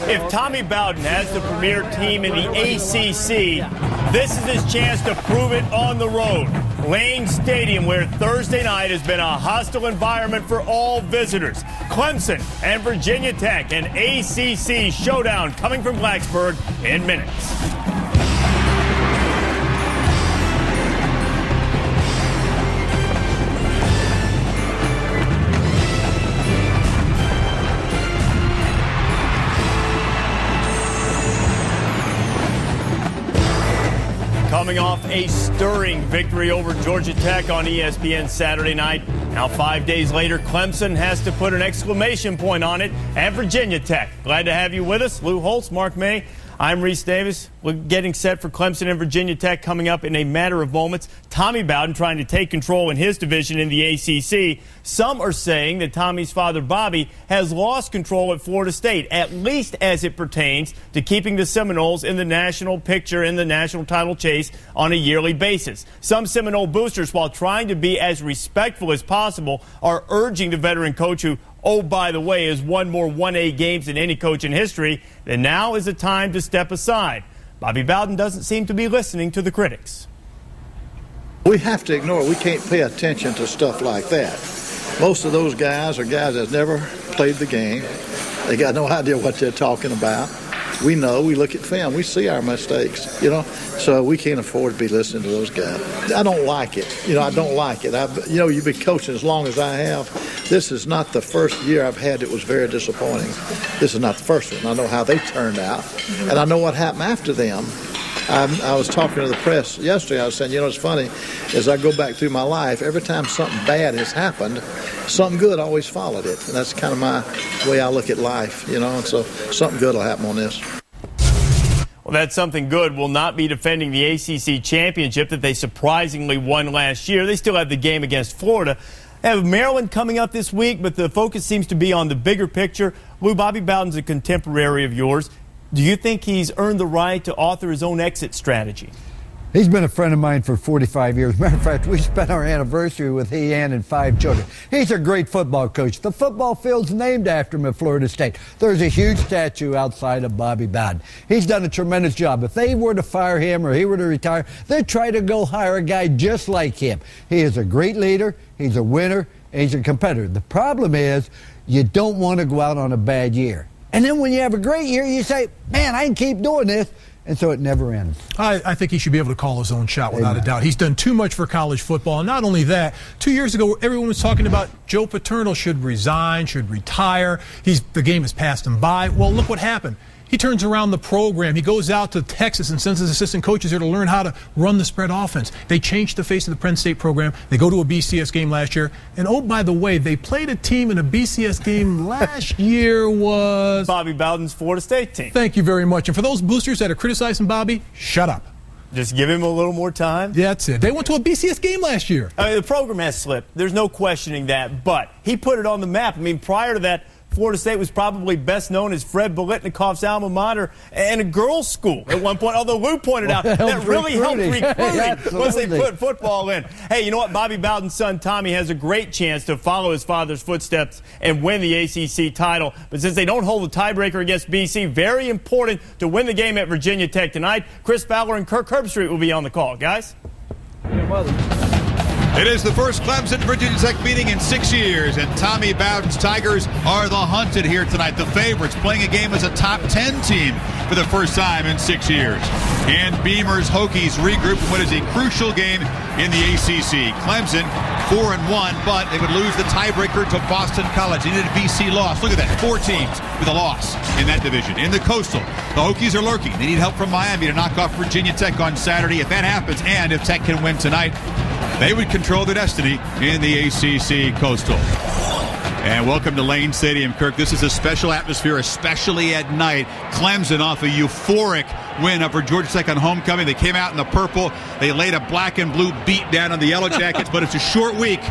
If Tommy Bowden has the premier team in the ACC, this is his chance to prove it on the road. Lane Stadium, where Thursday night has been a hostile environment for all visitors. Clemson and Virginia Tech, an ACC showdown coming from Blacksburg in minutes. Coming off a stirring victory over Georgia Tech on ESPN Saturday night. Now 5 days later, Clemson has to put an exclamation point on it at Virginia Tech. Glad to have you with us. Lou Holtz, Mark May. I'm Reese Davis. We're getting set for Clemson and Virginia Tech coming up in a matter of moments. Tommy Bowden trying to take control in his division in the ACC. Some are saying that Tommy's father, Bobby, has lost control at Florida State, at least as it pertains to keeping the Seminoles in the national picture, in the national title chase on a yearly basis. Some Seminole boosters, while trying to be as respectful as possible, are urging the veteran coach who, oh, by the way, has won more 1A games than any coach in history, then now is the time to step aside. Bobby Bowden doesn't seem to be listening to the critics. We have to ignore it. We can't pay attention to stuff like that. Most of those guys are guys that never played the game. They got no idea what they're talking about. We know, we look at film, we see our mistakes, so we can't afford to be listening to those guys. I don't like it. I don't like it. You've been coaching as long as I have. This is not the first year I've had that was very disappointing. This is not the first one. I know how they turned out, and I know what happened after them. I was talking to the press yesterday. I was saying, it's funny, as I go back through my life, every time something bad has happened, something good always followed it. And that's kind of my way I look at life, and so something good will happen on this. Well, that something good will not be defending the ACC championship that they surprisingly won last year. They still have the game against Florida. They have Maryland coming up this week, but the focus seems to be on the bigger picture. Lou, Bobby Bowden's a contemporary of yours. Do you think he's earned the right to author his own exit strategy? He's been a friend of mine for 45 years. Matter of fact, we spent our anniversary with he, Ann, and 5 children. He's a great football coach. The football field's named after him at Florida State. There's a huge statue outside of Bobby Bowden. He's done a tremendous job. If they were to fire him or he were to retire, they'd try to go hire a guy just like him. He is a great leader. He's a winner. And he's a competitor. The problem is you don't want to go out on a bad year. And then when you have a great year, you say, man, I can keep doing this. And so it never ends. I think he should be able to call his own shot without a doubt. He's done too much for college football. And not only that, 2 years ago, everyone was talking about Joe Paterno should resign, should retire. The game has passed him by. Well, look what happened. He turns around the program. He goes out to Texas and sends his assistant coaches there to learn how to run the spread offense. They changed the face of the Penn State program. They go to a BCS game last year. And, oh, by the way, they played a team in a BCS game last year was Bobby Bowden's Florida State team. Thank you very much. And for those boosters that are criticizing Bobby, shut up. Just give him a little more time? That's it. They went to a BCS game last year. The program has slipped. There's no questioning that. But he put it on the map. Prior to that, Florida State was probably best known as Fred Biletnikov's alma mater and a girls' school at one point, although Lou pointed out that really helped recruiting once they put football in. Hey, you know what? Bobby Bowden's son, Tommy, has a great chance to follow his father's footsteps and win the ACC title. But since they don't hold the tiebreaker against BC, very important to win the game at Virginia Tech tonight. Chris Fowler and Kirk Herbstreit will be on the call. Guys? It is the first Clemson-Virginia Tech meeting in 6 years, and Tommy Bowden's Tigers are the hunted here tonight. The favorites playing a game as a top 10 team for the first time in 6 years. And Beamer's Hokies regroup in what is a crucial game in the ACC. Clemson 4-1, but they would lose the tiebreaker to Boston College. They needed a BC loss. Look at that, 4 teams with a loss in that division. In the Coastal, the Hokies are lurking. They need help from Miami to knock off Virginia Tech on Saturday. If that happens, and if Tech can win tonight, they would control their destiny in the ACC Coastal. And welcome to Lane Stadium, Kirk. This is a special atmosphere, especially at night. Clemson off a euphoric win over Georgia Tech on homecoming. They came out in the purple. They laid a black and blue beat down on the Yellow Jackets, but it's a short week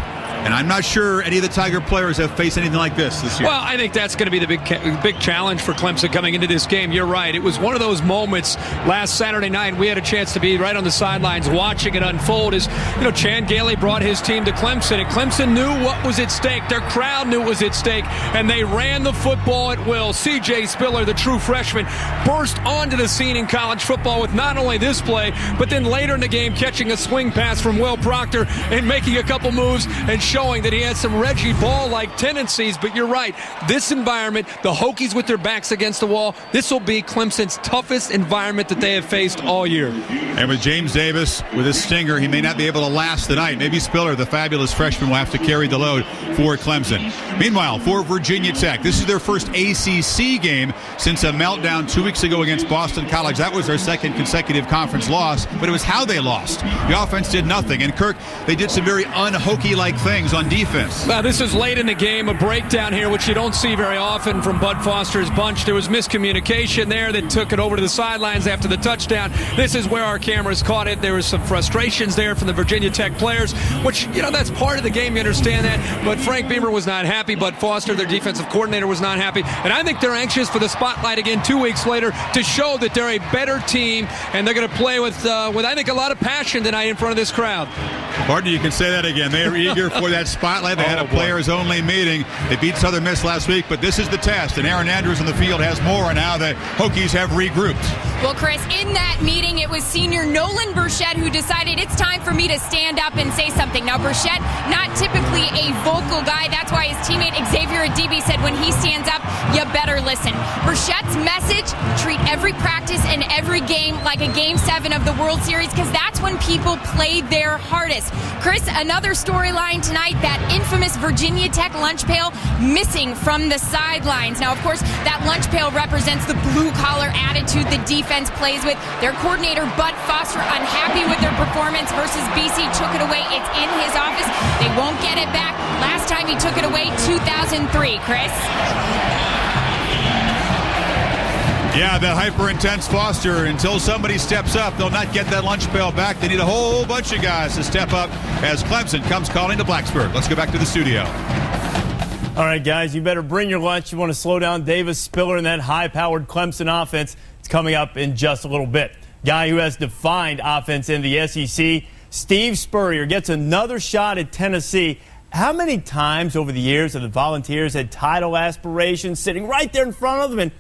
And I'm not sure any of the Tiger players have faced anything like this year. Well, I think that's going to be the big challenge for Clemson coming into this game. You're right. It was one of those moments last Saturday night. We had a chance to be right on the sidelines watching it unfold as, Chan Gailey brought his team to Clemson, and Clemson knew what was at stake. Their crowd knew what was at stake, and they ran the football at will. C.J. Spiller, the true freshman, burst onto the scene in college football with not only this play, but then later in the game catching a swing pass from Will Proctor and making a couple moves and showing that he had some Reggie Ball-like tendencies. But you're right. This environment, the Hokies with their backs against the wall, this will be Clemson's toughest environment that they have faced all year. And with James Davis, with his stinger, he may not be able to last the night. Maybe Spiller, the fabulous freshman, will have to carry the load for Clemson. Meanwhile, for Virginia Tech, this is their first ACC game since a meltdown 2 weeks ago against Boston College. That was their second consecutive conference loss, but it was how they lost. The offense did nothing. And Kirk, they did some very un-Hokie-like things on defense. Well, this is late in the game, a breakdown here, which you don't see very often from Bud Foster's bunch. There was miscommunication there that took it over to the sidelines after the touchdown. This is where our cameras caught it. There was some frustrations there from the Virginia Tech players, which, that's part of the game. You understand that. But Frank Beamer was not happy. Bud Foster, their defensive coordinator, was not happy. And I think they're anxious for the spotlight again 2 weeks later to show that they're a better team, and they're going to play with I think, a lot of passion tonight in front of this crowd. Partner, you can say that again. They are eager for that spotlight. They had a players-only meeting. They beat Southern Miss last week, but this is the test, and Aaron Andrews on the field has more, and now the Hokies have regrouped. Well, Chris, in that meeting, it was senior Nolan Burchett who decided it's time for me to stand up and say something. Now, Burchett, not typically a vocal guy. That's why his teammate Xavier Adibi said when he stands up, you better listen. Burchett's message, treat every practice and every game like a Game 7 of the World Series, because that's when people play their hardest. Chris, another storyline tonight, that infamous Virginia Tech lunch pail missing from the sidelines. Now, of course, that lunch pail represents the blue-collar attitude the defense plays with. Their coordinator, Bud Foster, unhappy with their performance versus BC, took it away. It's in his office. They won't get it back. Last time he took it away, 2003, Chris. Yeah, that hyper-intense Foster, until somebody steps up, they'll not get that lunch pail back. They need a whole bunch of guys to step up as Clemson comes calling to Blacksburg. Let's go back to the studio. All right, guys, you better bring your lunch. You want to slow down Davis, Spiller, and that high-powered Clemson offense. It's coming up in just a little bit. Guy who has defined offense in the SEC, Steve Spurrier, gets another shot at Tennessee. How many times over the years have the Volunteers had title aspirations sitting right there in front of them and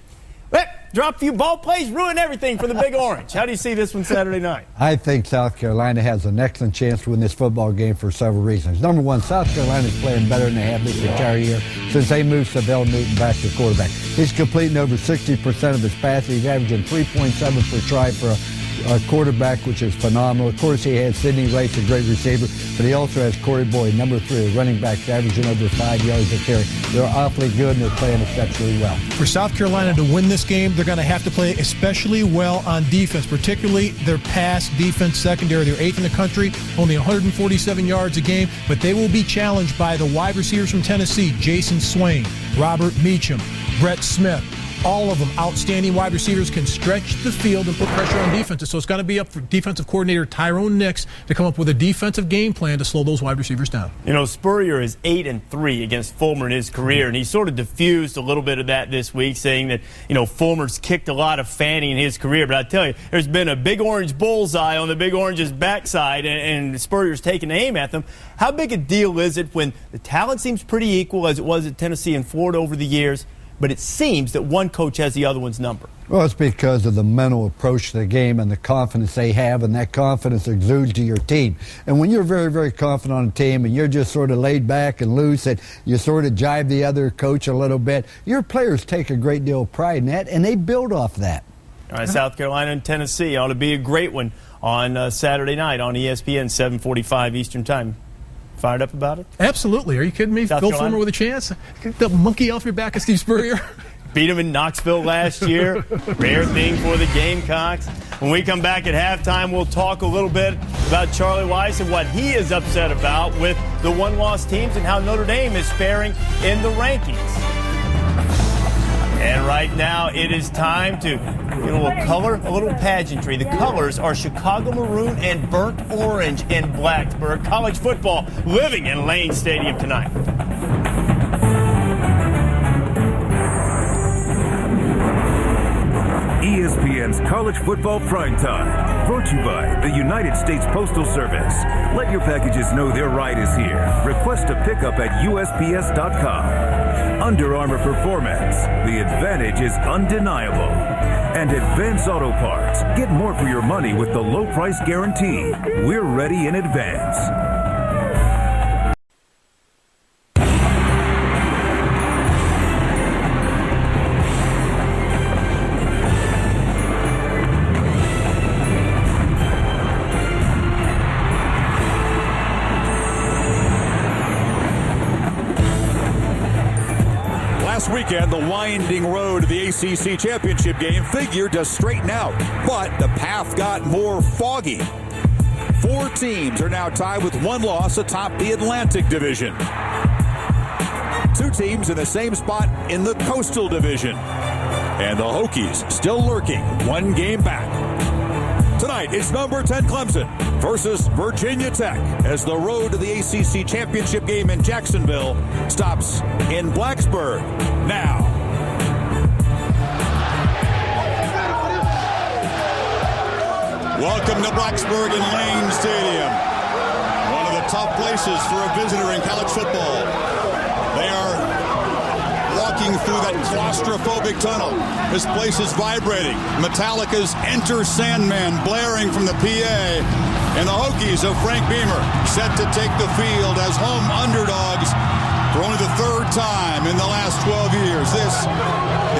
drop a few ball plays, ruin everything for the Big Orange? How do you see this one Saturday night? I think South Carolina has an excellent chance to win this football game for several reasons. Number one, South Carolina is playing better than they have this entire year since they moved Savell Newton back to quarterback. He's completing over 60% of his passes. He's averaging 3.7 per try for a quarterback, which is phenomenal. Of course, he has Sidney Rice, a great receiver, but he also has Corey Boyd, number 3, a running back, averaging over 5 yards a carry. They're awfully good, and they're playing exceptionally well. For South Carolina to win this game, they're going to have to play especially well on defense, particularly their pass defense secondary. They're 8th in the country, only 147 yards a game, but they will be challenged by the wide receivers from Tennessee, Jason Swain, Robert Meacham, Brett Smith. All of them outstanding wide receivers, can stretch the field and put pressure on defenses. So it's got to be up for defensive coordinator Tyrone Nix to come up with a defensive game plan to slow those wide receivers down. Spurrier is 8-3 against Fulmer in his career, and he sort of diffused a little bit of that this week, saying that, Fulmer's kicked a lot of fanning in his career. But I tell you, there's been a Big Orange bullseye on the Big Orange's backside, and Spurrier's taking aim at them. How big a deal is it when the talent seems pretty equal, as it was at Tennessee and Florida over the years, but it seems that one coach has the other one's number? Well, it's because of the mental approach to the game and the confidence they have, and that confidence exudes to your team. And when you're very, very confident on a team and you're just sort of laid back and loose and you sort of jive the other coach a little bit, your players take a great deal of pride in that, and they build off that. All right, South Carolina and Tennessee ought to be a great one on Saturday night on ESPN, 7:45 Eastern Time. Fired up about it? Absolutely. Are you kidding me? Phil Fulmer with a chance? Get the monkey off your back of Steve Spurrier. Beat him in Knoxville last year. Rare thing for the Gamecocks. When we come back at halftime, we'll talk a little bit about Charlie Weiss and what he is upset about with the one-loss teams and how Notre Dame is faring in the rankings. And right now, it is time to a little color, a little pageantry. The colors are Chicago maroon and burnt orange in Blacksburg. College football living in Lane Stadium tonight. ESPN's College Football Primetime, brought to you by the United States Postal Service. Let your packages know their ride is here. Request a pickup at USPS.com. Under Armour Performance, the advantage is undeniable. And Advance Auto Parts, get more for your money with the low price guarantee. We're ready in advance. Last weekend, the winding road to the ACC championship game figured to straighten out, but the path got more foggy. 4 teams are now tied with 1 loss atop the Atlantic Division. 2 teams in the same spot in the Coastal Division. And the Hokies still lurking 1 game back. Tonight, it's number 10 Clemson versus Virginia Tech as the road to the ACC championship game in Jacksonville stops in Blacksburg now. Welcome to Blacksburg and Lane Stadium. One of the tough places for a visitor in college football. They are walking through that claustrophobic tunnel. This place is vibrating. Metallica's Enter Sandman blaring from the PA. And the Hokies of Frank Beamer set to take the field as home underdogs for only the 3rd time in the last 12 years. This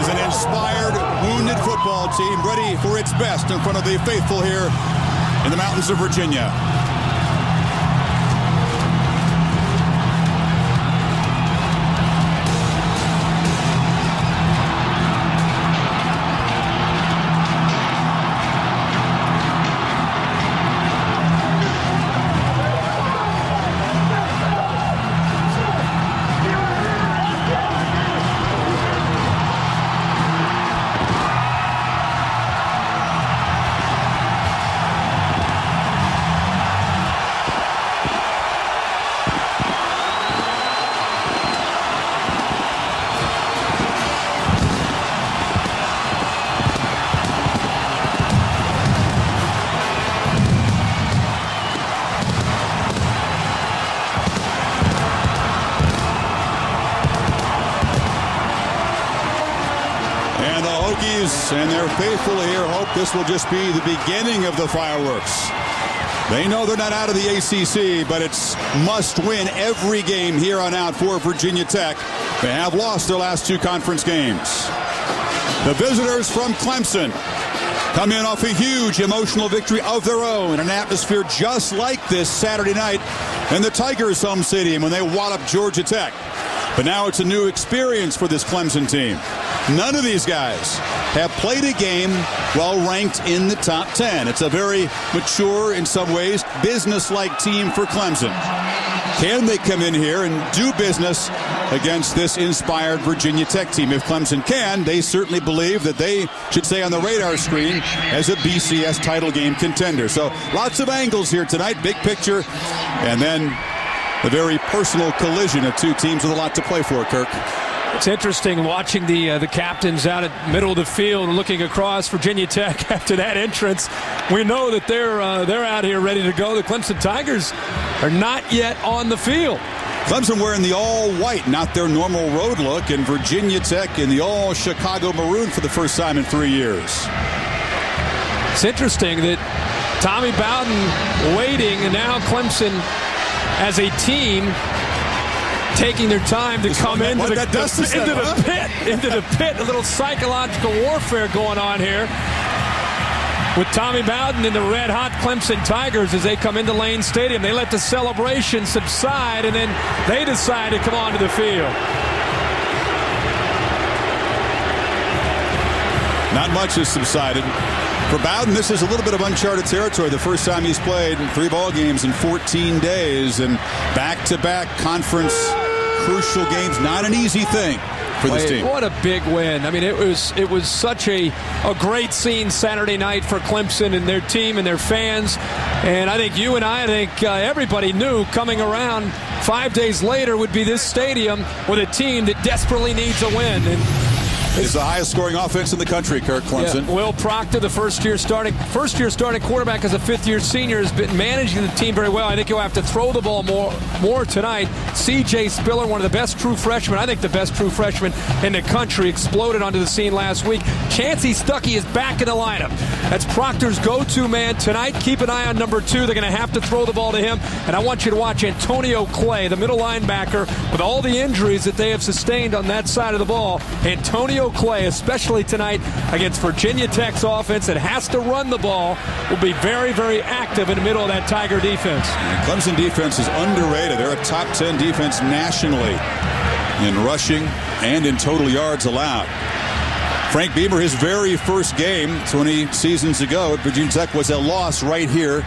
is an inspired, wounded football team ready for its best in front of the faithful here in the mountains of Virginia. And their faithful here hope this will just be the beginning of the fireworks. They know they're not out of the ACC, but it's must win every game here on out for Virginia Tech. They have lost their last 2 conference games. The visitors from Clemson come in off a huge emotional victory of their own in an atmosphere just like this Saturday night in the Tigers' home stadium when they wallop Georgia Tech. But now it's a new experience for this Clemson team. None of these guys have played a game while ranked in the top 10. It's a very mature, in some ways, business-like team for Clemson. Can they come in here and do business against this inspired Virginia Tech team? If Clemson can, they certainly believe that they should stay on the radar screen as a BCS title game contender. So lots of angles here tonight, big picture, and then the very personal collision of 2 teams with a lot to play for, Kirk. It's interesting watching the captains out at middle of the field looking across Virginia Tech after that entrance. We know that they're out here ready to go. The Clemson Tigers are not yet on the field. Clemson wearing the all-white, not their normal road look, and Virginia Tech in the all-Chicago maroon for the first time in 3 years. It's interesting that Tommy Bowden waiting, and now Clemson as a team taking their time to come into the pit. A little psychological warfare going on here with Tommy Bowden and the red-hot Clemson Tigers as they come into Lane Stadium. They let the celebration subside, and then they decide to come onto the field. Not much has subsided. For Bowden, this is a little bit of uncharted territory. The first time he's played 3 ball games in 14 days and back-to-back conference crucial games. Not an easy thing for this team. What a big win. I mean, it was such a great scene Saturday night for Clemson and their team and their fans. And I think you and I think everybody knew coming around 5 days later would be this stadium with a team that desperately needs a win. And it's the highest scoring offense in the country, Kirk. Clemson. Yeah. Will Proctor, the first-year starting quarterback as a fifth-year senior, has been managing the team very well. I think he'll have to throw the ball more tonight. C.J. Spiller, one of the best true freshmen, I think the best true freshman in the country, exploded onto the scene last week. Chancey Stuckey is back in the lineup. That's Proctor's go-to man tonight. Keep an eye on number 2. They're going to have to throw the ball to him. And I want you to watch Antonio Clay, the middle linebacker, with all the injuries that they have sustained on that side of the ball. Antonio Clay, especially tonight against Virginia Tech's offense that has to run the ball, will be very, very active in the middle of that Tiger defense. And Clemson defense is underrated. They're a top 10 defense nationally in rushing and in total yards allowed. Frank Beamer, his very first game 20 seasons ago at Virginia Tech was a loss right here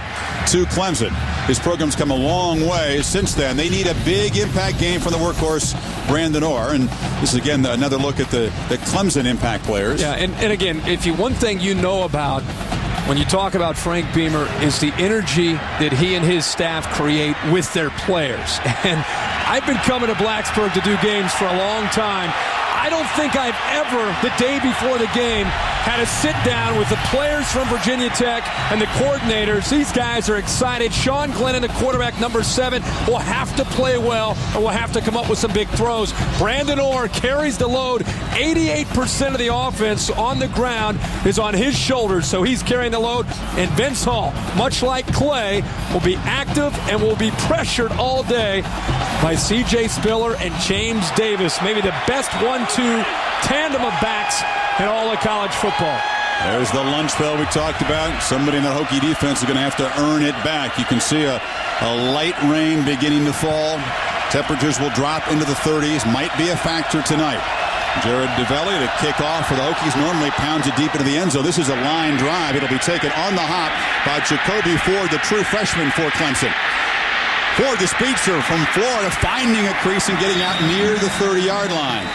to Clemson. His program's come a long way since then. They need a big impact game from the workhorse Brandon Orr. And this is, again, another look at the Clemson impact players. Yeah, and again, one thing you know about when you talk about Frank Beamer is the energy that he and his staff create with their players. And I've been coming to Blacksburg to do games for a long time. I don't think I've ever, the day before the game, had a sit down with the players from Virginia Tech and the coordinators. These guys are excited. Sean Glennon, the quarterback, number 7, will have to play well or will have to come up with some big throws. Brandon Orr carries the load. 88% of the offense on the ground is on his shoulders, so he's carrying the load. And Vince Hall, much like Clay, will be active and will be pressured all day by C.J. Spiller and James Davis. Maybe the best 1-2 tandem of backs in all of college football. There's the lunch bell we talked about. Somebody in the Hokie defense is going to have to earn it back. You can see a light rain beginning to fall. Temperatures will drop into the 30s. Might be a factor tonight. Jared DeVelli to kick off for the Hokies. Normally pounds it deep into the end zone. This is a line drive. It'll be taken on the hop by Jacoby Ford, the true freshman for Clemson. Ford, the speedster from Florida, finding a crease and getting out near the 30-yard line.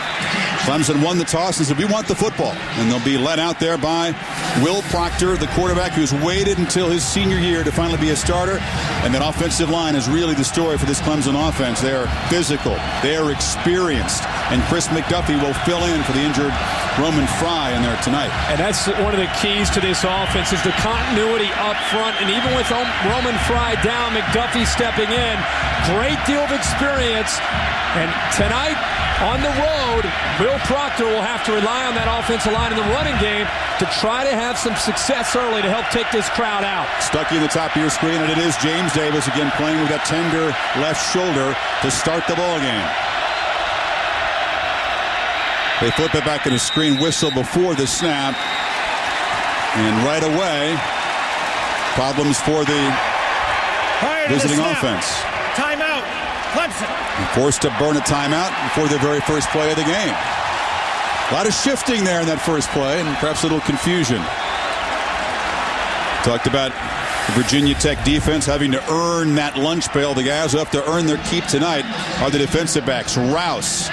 Clemson won the toss and said, we want the football. And they'll be led out there by Will Proctor, the quarterback who's waited until his senior year to finally be a starter. And that offensive line is really the story for this Clemson offense. They are physical. They are experienced. And Chris McDuffie will fill in for the injured Roman Fry in there tonight. And that's one of the keys to this offense is the continuity up front. And even with Roman Fry down, McDuffie stepping in, great deal of experience. And tonight on the road, Will Proctor will have to rely on that offensive line in the running game to try to have some success early to help take this crowd out. Stuckey in the top of your screen, and it is James Davis again playing with that tender left shoulder to start the ball game. They flip it back in the screen whistle before the snap. And right away, problems for the visiting offense. Timeout, Clemson. Forced to burn a timeout before the very first play of the game. A lot of shifting there in that first play and perhaps a little confusion. Talked about the Virginia Tech defense having to earn that lunch pail. The guys who have to earn their keep tonight are the defensive backs. Rouse,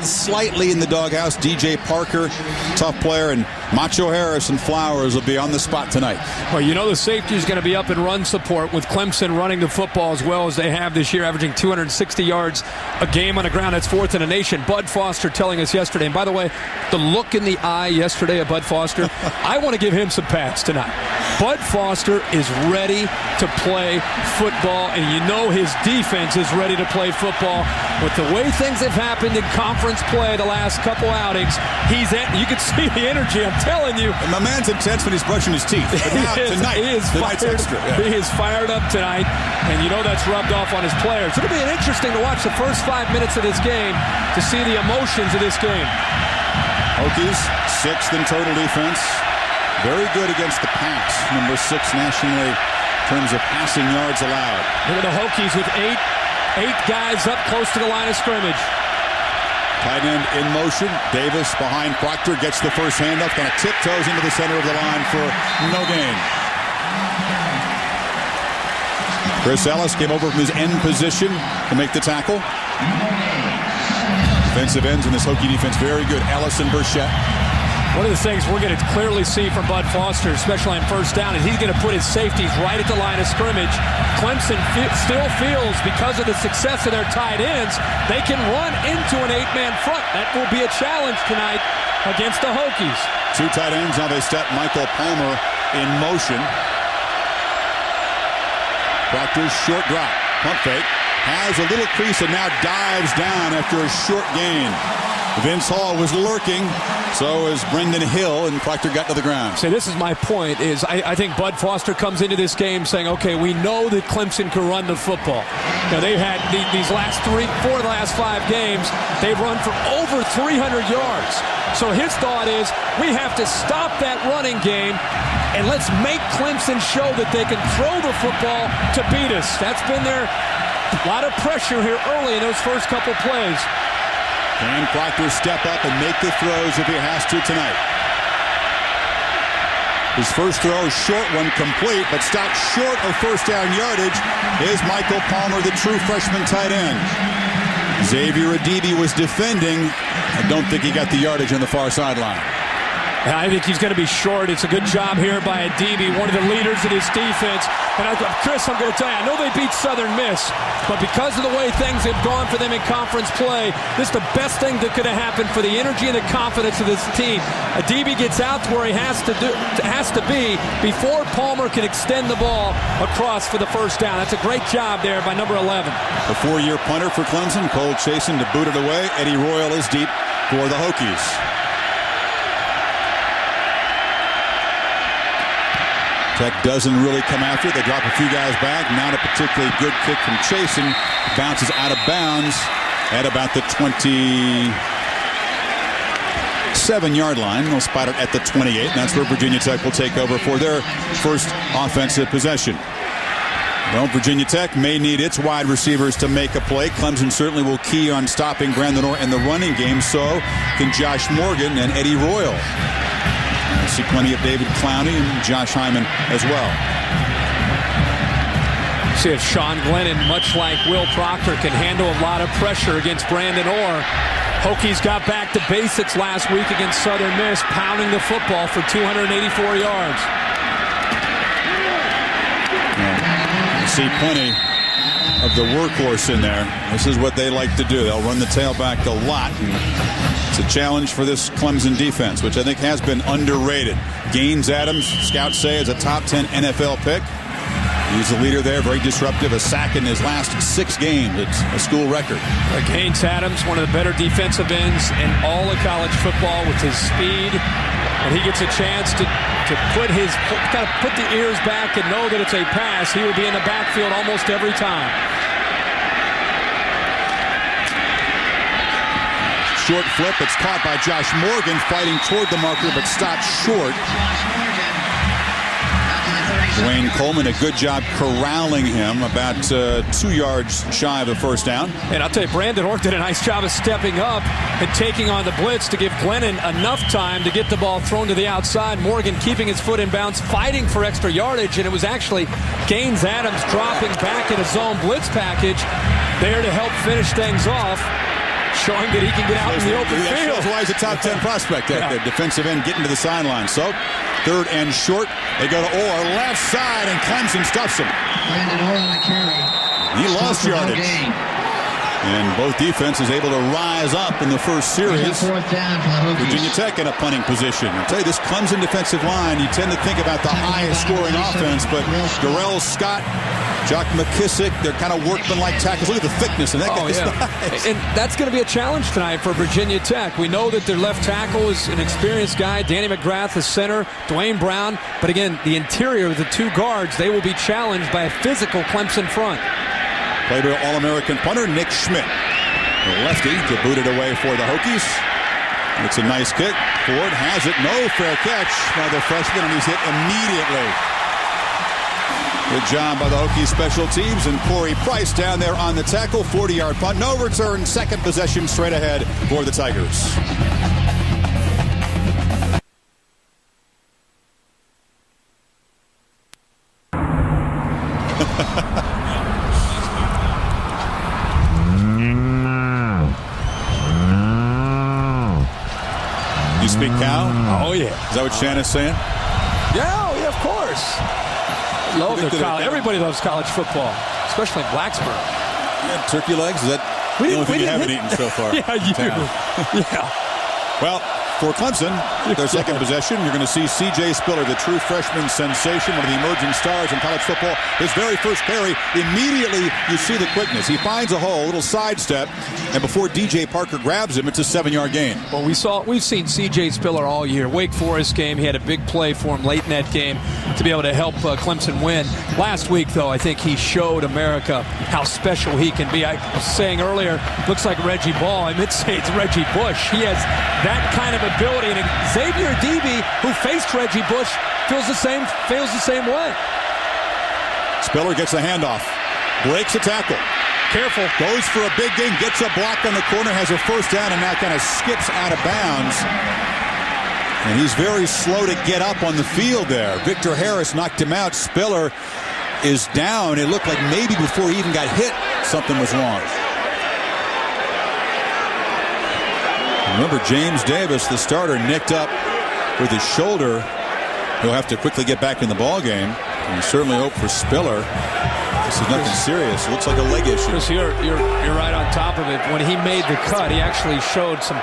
slightly in the doghouse. DJ Parker, tough player, and Macho Harris and Flowers will be on the spot tonight. Well, you know the safety is going to be up in run support with Clemson running the football as well as they have this year, averaging 260 yards a game on the ground. That's 4th in the nation. Bud Foster telling us yesterday, and by the way, the look in the eye yesterday of Bud Foster, I want to give him some pats tonight. Bud Foster is ready to play football, and you know his defense is ready to play football. With the way things have happened in conference play the last couple outings, you can see the energy. I'm telling you. And my man's intense when he's brushing his teeth. But now, tonight's extra. Yeah. He is fired up tonight, and you know that's rubbed off on his players. It'll be interesting to watch the first 5 minutes of this game to see the emotions of this game. Hokies, 6th in total defense. Very good against the pass. Number 6 nationally in terms of passing yards allowed. Look at the Hokies with eight guys up close to the line of scrimmage. Tight end in motion. Davis behind Proctor gets the first handoff. Kind of tiptoes into the center of the line for no gain. Chris Ellis came over from his end position to make the tackle. Defensive ends in this Hokie defense, very good. Ellison, Burchett. One of the things we're going to clearly see from Bud Foster, especially on first down, is he's going to put his safeties right at the line of scrimmage. Clemson still feels, because of the success of their tight ends, they can run into an 8-man front. That will be a challenge tonight against the Hokies. 2 tight ends. Now they step Michael Palmer in motion. Proctor's short drop. Pump fake. Has a little crease and now dives down after a short gain. Vince Hall was lurking, so is Brendan Hill, and Proctor got to the ground. So this is my point, is I think Bud Foster comes into this game saying, okay, we know that Clemson can run the football. Now, they've had these last 4 of the last 5 games, they've run for over 300 yards. So his thought is, we have to stop that running game, and let's make Clemson show that they can throw the football to beat us. That's been a lot of pressure here early in those first couple plays. Can Proctor step up and make the throws if he has to tonight? His first throw is short one, complete, but stopped short of first down yardage is Michael Palmer, the true freshman tight end. Xavier Adibi was defending. I don't think he got the yardage on the far sideline. I think he's going to be short. It's a good job here by Adibi, one of the leaders of this defense. And Chris, I'm going to tell you, I know they beat Southern Miss, but because of the way things have gone for them in conference play, this is the best thing that could have happened for the energy and the confidence of this team. Adibi gets out to where he has to be before Palmer can extend the ball across for the first down. That's a great job there by number 11. A 4-year punter for Clemson, Cole Chasen to boot it away. Eddie Royal is deep for the Hokies. Tech doesn't really come after it. They drop a few guys back. Not a particularly good kick from Chasen. Bounces out of bounds at about the 27-yard line. They'll spot it at the 28. And that's where Virginia Tech will take over for their first offensive possession. Well, Virginia Tech may need its wide receivers to make a play. Clemson certainly will key on stopping Brandon Orr in the running game. So can Josh Morgan and Eddie Royal. I see plenty of David Clowney and Josh Hyman as well. See if Sean Glennon, much like Will Proctor, can handle a lot of pressure against Brandon Orr. Hokies got back to basics last week against Southern Miss, pounding the football for 284 yards. You see plenty of the workhorse in there. This is what they like to do. They'll run the tailback a lot. It's a challenge for this Clemson defense, which I think has been underrated. Gaines Adams, scouts say, is a top 10 NFL pick. He's the leader there, very disruptive. A sack in his last 6 games. It's a school record. Gaines Adams, one of the better defensive ends in all of college football with his speed. And he gets a chance to put the ears back and know that it's a pass. He will be in the backfield almost every time. Short flip. It's caught by Josh Morgan, fighting toward the marker, but stopped short. Dwayne Coleman, a good job corralling him, about 2 yards shy of the first down. And I'll tell you, Brandon Orr did a nice job of stepping up and taking on the blitz to give Glennon enough time to get the ball thrown to the outside. Morgan keeping his foot in bounds, fighting for extra yardage, and it was actually Gaines Adams dropping back in a zone blitz package there to help finish things off, showing that he can get out in the open field. That's why he's a top 10 prospect. The defensive end getting to the sideline. So, 3rd and short. They go to Orr, left side, and Clemson stuffs him. Brandon Orr on the carry. He lost yardage. And both defenses able to rise up in the first series. 4th down for the Hokies. Virginia Tech in a punting position. I'll tell you, this Clemson defensive line, you tend to think about the highest scoring offense, but Darrell Scott, Jock McKissick, they're kind of workmanlike tackles. Look at the thickness, and that guy's nice. And that's going to be a challenge tonight for Virginia Tech. We know that their left tackle is an experienced guy, Danny McGrath, the center, Dwayne Brown. But again, the interior of the 2 guards, they will be challenged by a physical Clemson front. Played by All-American punter Nick Schmidt. The lefty to boot it away for the Hokies. It's a nice kick. Ford has it. No fair catch by the freshman, and he's hit immediately. Good job by the Hokies special teams, and Corey Price down there on the tackle. 40-yard punt. No return. Second possession straight ahead for the Tigers. You speak cow? Oh, yeah. Is that what Shanna's saying? Yeah, of course. Love their college. Everybody loves college football, especially in Blacksburg. Yeah, turkey legs, is that the only thing you haven't eaten so far? Yeah, you do. Yeah. Well, for Clemson, their second possession, you're going to see C.J. Spiller, the true freshman sensation, one of the emerging stars in college football. His very first carry, immediately you see the quickness. He finds a hole, a little sidestep, and before D.J. Parker grabs him, it's a 7-yard gain. Well, we've seen C.J. Spiller all year. Wake Forest game, he had a big play for him late in that game to be able to help Clemson win. Last week, though, I think he showed America how special he can be. I was saying earlier, looks like Reggie Ball. I meant to say it's Reggie Bush. He has that kind of ability, and Xavier Debe, who faced Reggie Bush, feels the same way. Spiller gets a handoff, breaks a tackle, careful, goes for a big gain, gets a block on the corner, has a first down, and now kind of skips out of bounds. And he's very slow to get up on the field there. Victor Harris knocked him out. Spiller is down. It looked like maybe before he even got hit, something was wrong. Remember, James Davis, the starter, nicked up with his shoulder. He'll have to quickly get back in the ball game. And we certainly hope for Spiller. This is nothing serious. It looks like a leg issue. Chris, you're right on top of it. When he made the cut, he actually showed some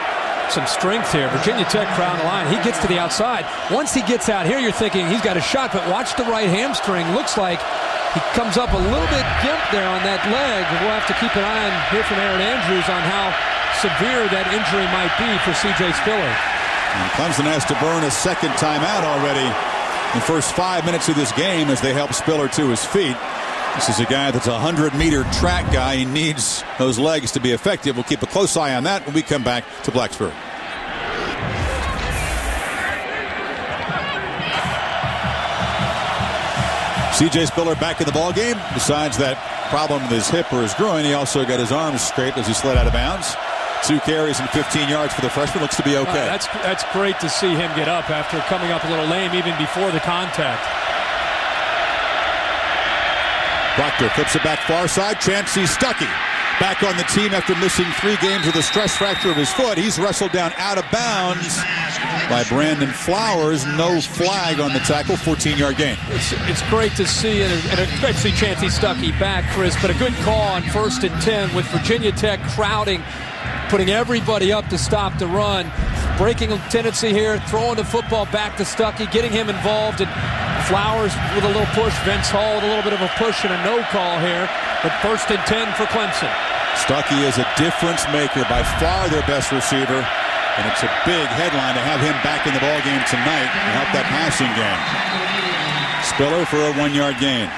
strength here. Virginia Tech crowd the line. He gets to the outside. Once he gets out here, you're thinking he's got a shot, but watch the right hamstring. Looks like he comes up a little bit gimped there on that leg. We'll have to keep an eye on, hear from Aaron Andrews on how severe that injury might be for C.J. Spiller. And Clemson has to burn a second timeout already in the first 5 minutes of this game as they help Spiller to his feet. This is a guy that's a 100-meter track guy. He needs those legs to be effective. We'll keep a close eye on that when we come back to Blacksburg. C.J. Spiller back in the ball game. Besides that problem with his hip or his groin, he also got his arms scraped as he slid out of bounds. 2 carries and 15 yards for the freshman. Looks to be okay. That's great to see him get up after coming up a little lame even before the contact. Proctor flips it back far side. Chancey Stuckey back on the team after missing 3 games with a stress fracture of his foot. He's wrestled down out of bounds by Brandon Flowers. No flag on the tackle. 14-yard gain. It's great to see, and it's great to see Chancey Stuckey back, Chris, but a good call on 1st and 10 with Virginia Tech crowding, putting everybody up to stop the run. Breaking a tendency here, throwing the football back to Stuckey, getting him involved, and Flowers with a little push. Vince Hall with a little bit of a push and a no call here, but 1st and 10 for Clemson. Stuckey is a difference maker, by far their best receiver, and it's a big headline to have him back in the ball game tonight and help that passing game. Spiller for a 1-yard gain.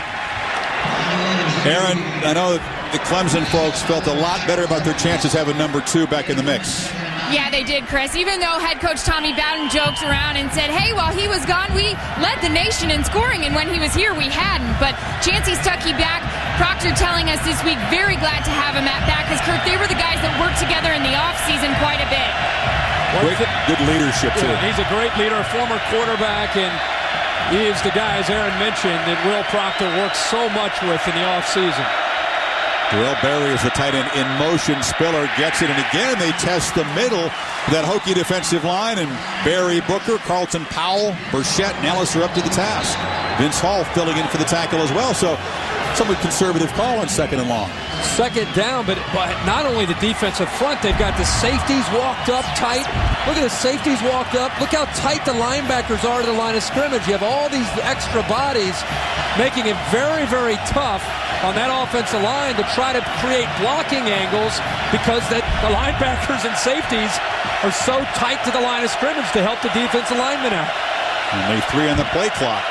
Aaron, I know the Clemson folks felt a lot better about their chances having number 2 back in the mix. Yeah, they did, Chris. Even though head coach Tommy Bowden joked around and said, hey, while he was gone, we led the nation in scoring, and when he was here, we hadn't. But Chancey Stuckey back. Proctor telling us this week, very glad to have him back, because, Kirk, they were the guys that worked together in the offseason quite a bit. Good leadership, too. Yeah, he's a great leader, a former quarterback, and he is the guy, as Aaron mentioned, that Will Proctor works so much with in the offseason. Darrell Berry is the tight end in motion. Spiller gets it, and again they test the middle of that Hokie defensive line, and Barry Booker, Carlton Powell, Burchett, and Ellis are up to the task. Vince Hall filling in for the tackle as well, so somewhat conservative call on 2nd and long. 2nd down, but not only the defensive front, they've got the safeties walked up tight. Look at the safeties walked up. Look how tight the linebackers are to the line of scrimmage. You have all these extra bodies making it very, very tough on that offensive line to try to create blocking angles, because the linebackers and safeties are so tight to the line of scrimmage to help the defensive linemen out. Only 3 on the play clock.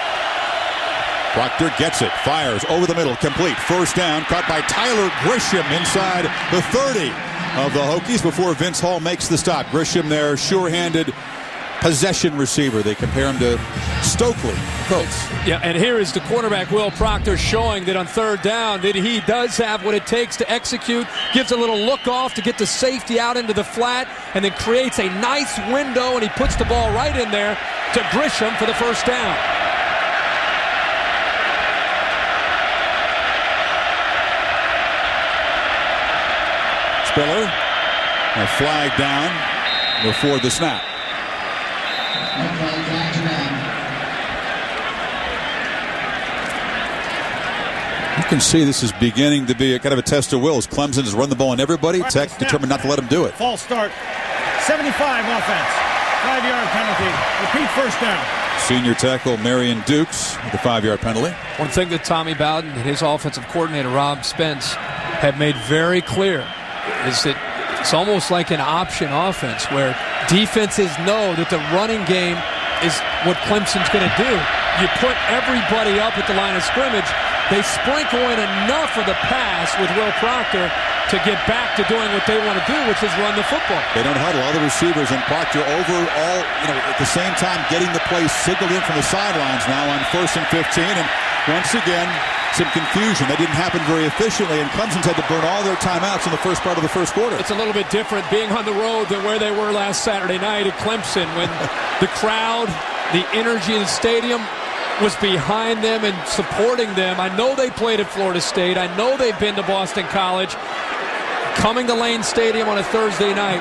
Proctor gets it, fires over the middle, complete. 1st down, caught by Tyler Grisham inside the 30 of the Hokies before Vince Hall makes the stop. Grisham, their sure-handed possession receiver. They compare him to Stokely. Colts. Yeah, and here is the quarterback, Will Proctor, showing that on 3rd down that he does have what it takes to execute. Gives a little look off to get the safety out into the flat, and then creates a nice window, and he puts the ball right in there to Grisham for the 1st down. Spiller, a flag down before the snap. You can see this is beginning to be a kind of a test of wills. Clemson has run the ball on everybody. Tech determined not to let him do it. False start. 75 offense. 5-yard penalty. Repeat first down. Senior tackle Marion Dukes with the 5-yard penalty. One thing that Tommy Bowden and his offensive coordinator Rob Spence have made very clear is that it's almost like an option offense where defenses know that the running game is what Clemson's going to do. You put everybody up at the line of scrimmage. They sprinkle in enough of the pass with Will Proctor to get back to doing what they want to do, which is run the football. They don't huddle. All the receivers and Proctor overall, at the same time getting the play signaled in from the sidelines now on 1st and 15. And once again, some confusion. That didn't happen very efficiently, and Clemson's had to burn all their timeouts in the first part of the first quarter. It's a little bit different being on the road than where they were last Saturday night at Clemson when the crowd, the energy in the stadium was behind them and supporting them. I know they played at Florida State. I know they've been to Boston College. Coming to Lane Stadium on a Thursday night,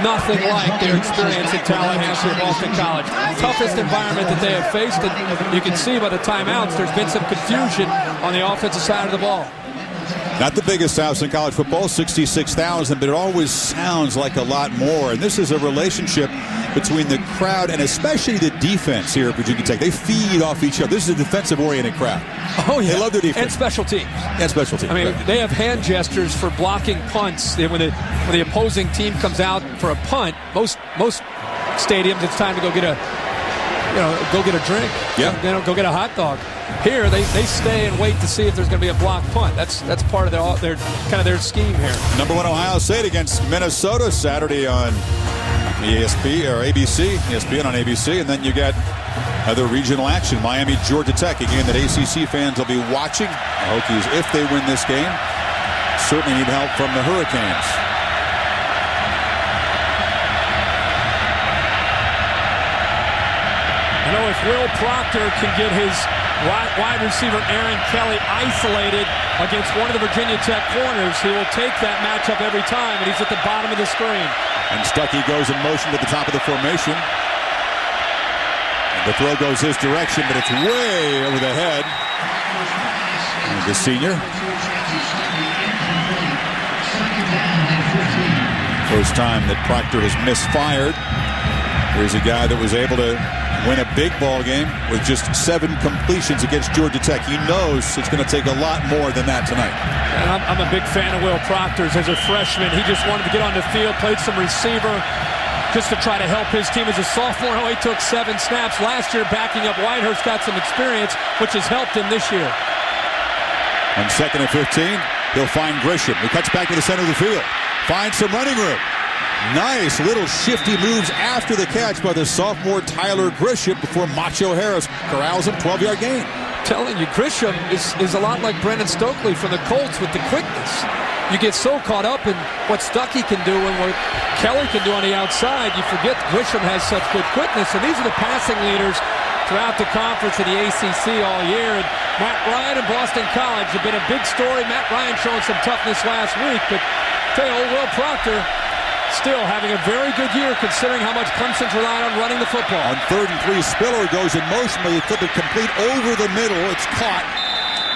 nothing like their experience at Tallahassee at Boston College. Toughest environment that they have faced, and you can see by the timeouts there's been some confusion on the offensive side of the ball. Not the biggest house in college football, 66,000, but it always sounds like a lot more. And this is a relationship between the crowd and especially the defense here at Virginia Tech. They feed off each other. This is a defensive-oriented crowd. Oh, yeah. They love their defense. And special teams. And special teams. I mean, right. They have hand gestures for blocking punts. When the opposing team comes out for a punt, most stadiums, it's time to go get a drink. Yeah. Go get a hot dog. Here, they stay and wait to see if there's going to be a blocked punt. That's part of their kind of their scheme here. Number 1 Ohio State against Minnesota Saturday on ESPN on ABC, and then you got other regional action. Miami, Georgia Tech, a game that ACC fans will be watching. The Hokies, if they win this game, certainly need help from the Hurricanes. If Will Proctor can get his wide receiver Aaron Kelly isolated against one of the Virginia Tech corners, he will take that matchup every time, and he's at the bottom of the screen. And Stuckey goes in motion to the top of the formation. And the throw goes his direction, but it's way over the head of the senior. First time that Proctor has misfired. Here's a guy that was able to win a big ball game with just 7 completions against Georgia Tech. He knows it's going to take a lot more than that tonight. And I'm a big fan of Will Proctor's as a freshman. He just wanted to get on the field, played some receiver just to try to help his team. As a sophomore, he took 7 snaps last year, backing up Whitehurst, got some experience, which has helped him this year. On 2nd and 15, he'll find Grisham. He cuts back to the center of the field. Finds some running room. Nice little shifty moves after the catch by the sophomore Tyler Grisham before Macho Harris corrals him. 12-yard gain. Telling you, Grisham is a lot like Brendan Stokely from the Colts with the quickness. You get so caught up in what Stuckey can do and what Kelly can do on the outside, you forget Grisham has such good quickness. And these are the passing leaders throughout the conference in the ACC all year. And Matt Ryan and Boston College have been a big story. Matt Ryan showing some toughness last week, but tell you, old Will Proctor still having a very good year considering how much Clemson's relied on running the football. On 3rd and 3, Spiller goes in motion, but he flip it complete over the middle. It's caught.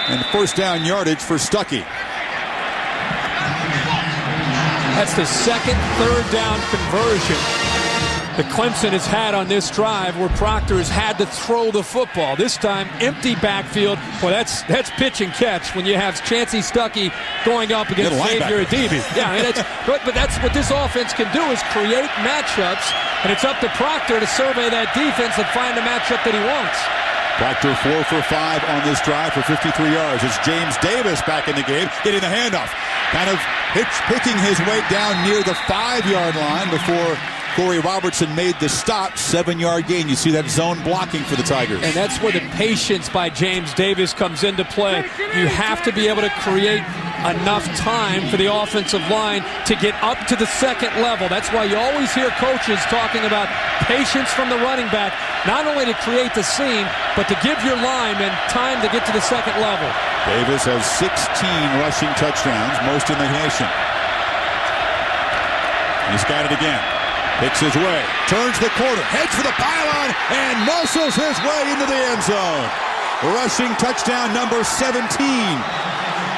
And first down yardage for Stuckey. That's the second third down conversion that Clemson has had on this drive where Proctor has had to throw the football. This time, empty backfield. Boy, that's pitch and catch when you have Chancey Stuckey going up against Xavier Adibi. Yeah, I mean, but that's what this offense can do is create matchups, and it's up to Proctor to survey that defense and find a matchup that he wants. Proctor 4 for 5 on this drive for 53 yards. It's James Davis back in the game, getting the handoff. Kind of picking his way down near the 5-yard line before Corey Robertson made the stop. 7-yard gain. You see that zone blocking for the Tigers. And that's where the patience by James Davis comes into play. You have to be able to create enough time for the offensive line to get up to the second level. That's why you always hear coaches talking about patience from the running back, not only to create the seam, but to give your linemen time to get to the second level. Davis has 16 rushing touchdowns, most in the nation. He's got it again. Picks his way, turns the corner, heads for the pylon, and muscles his way into the end zone. Rushing touchdown number 17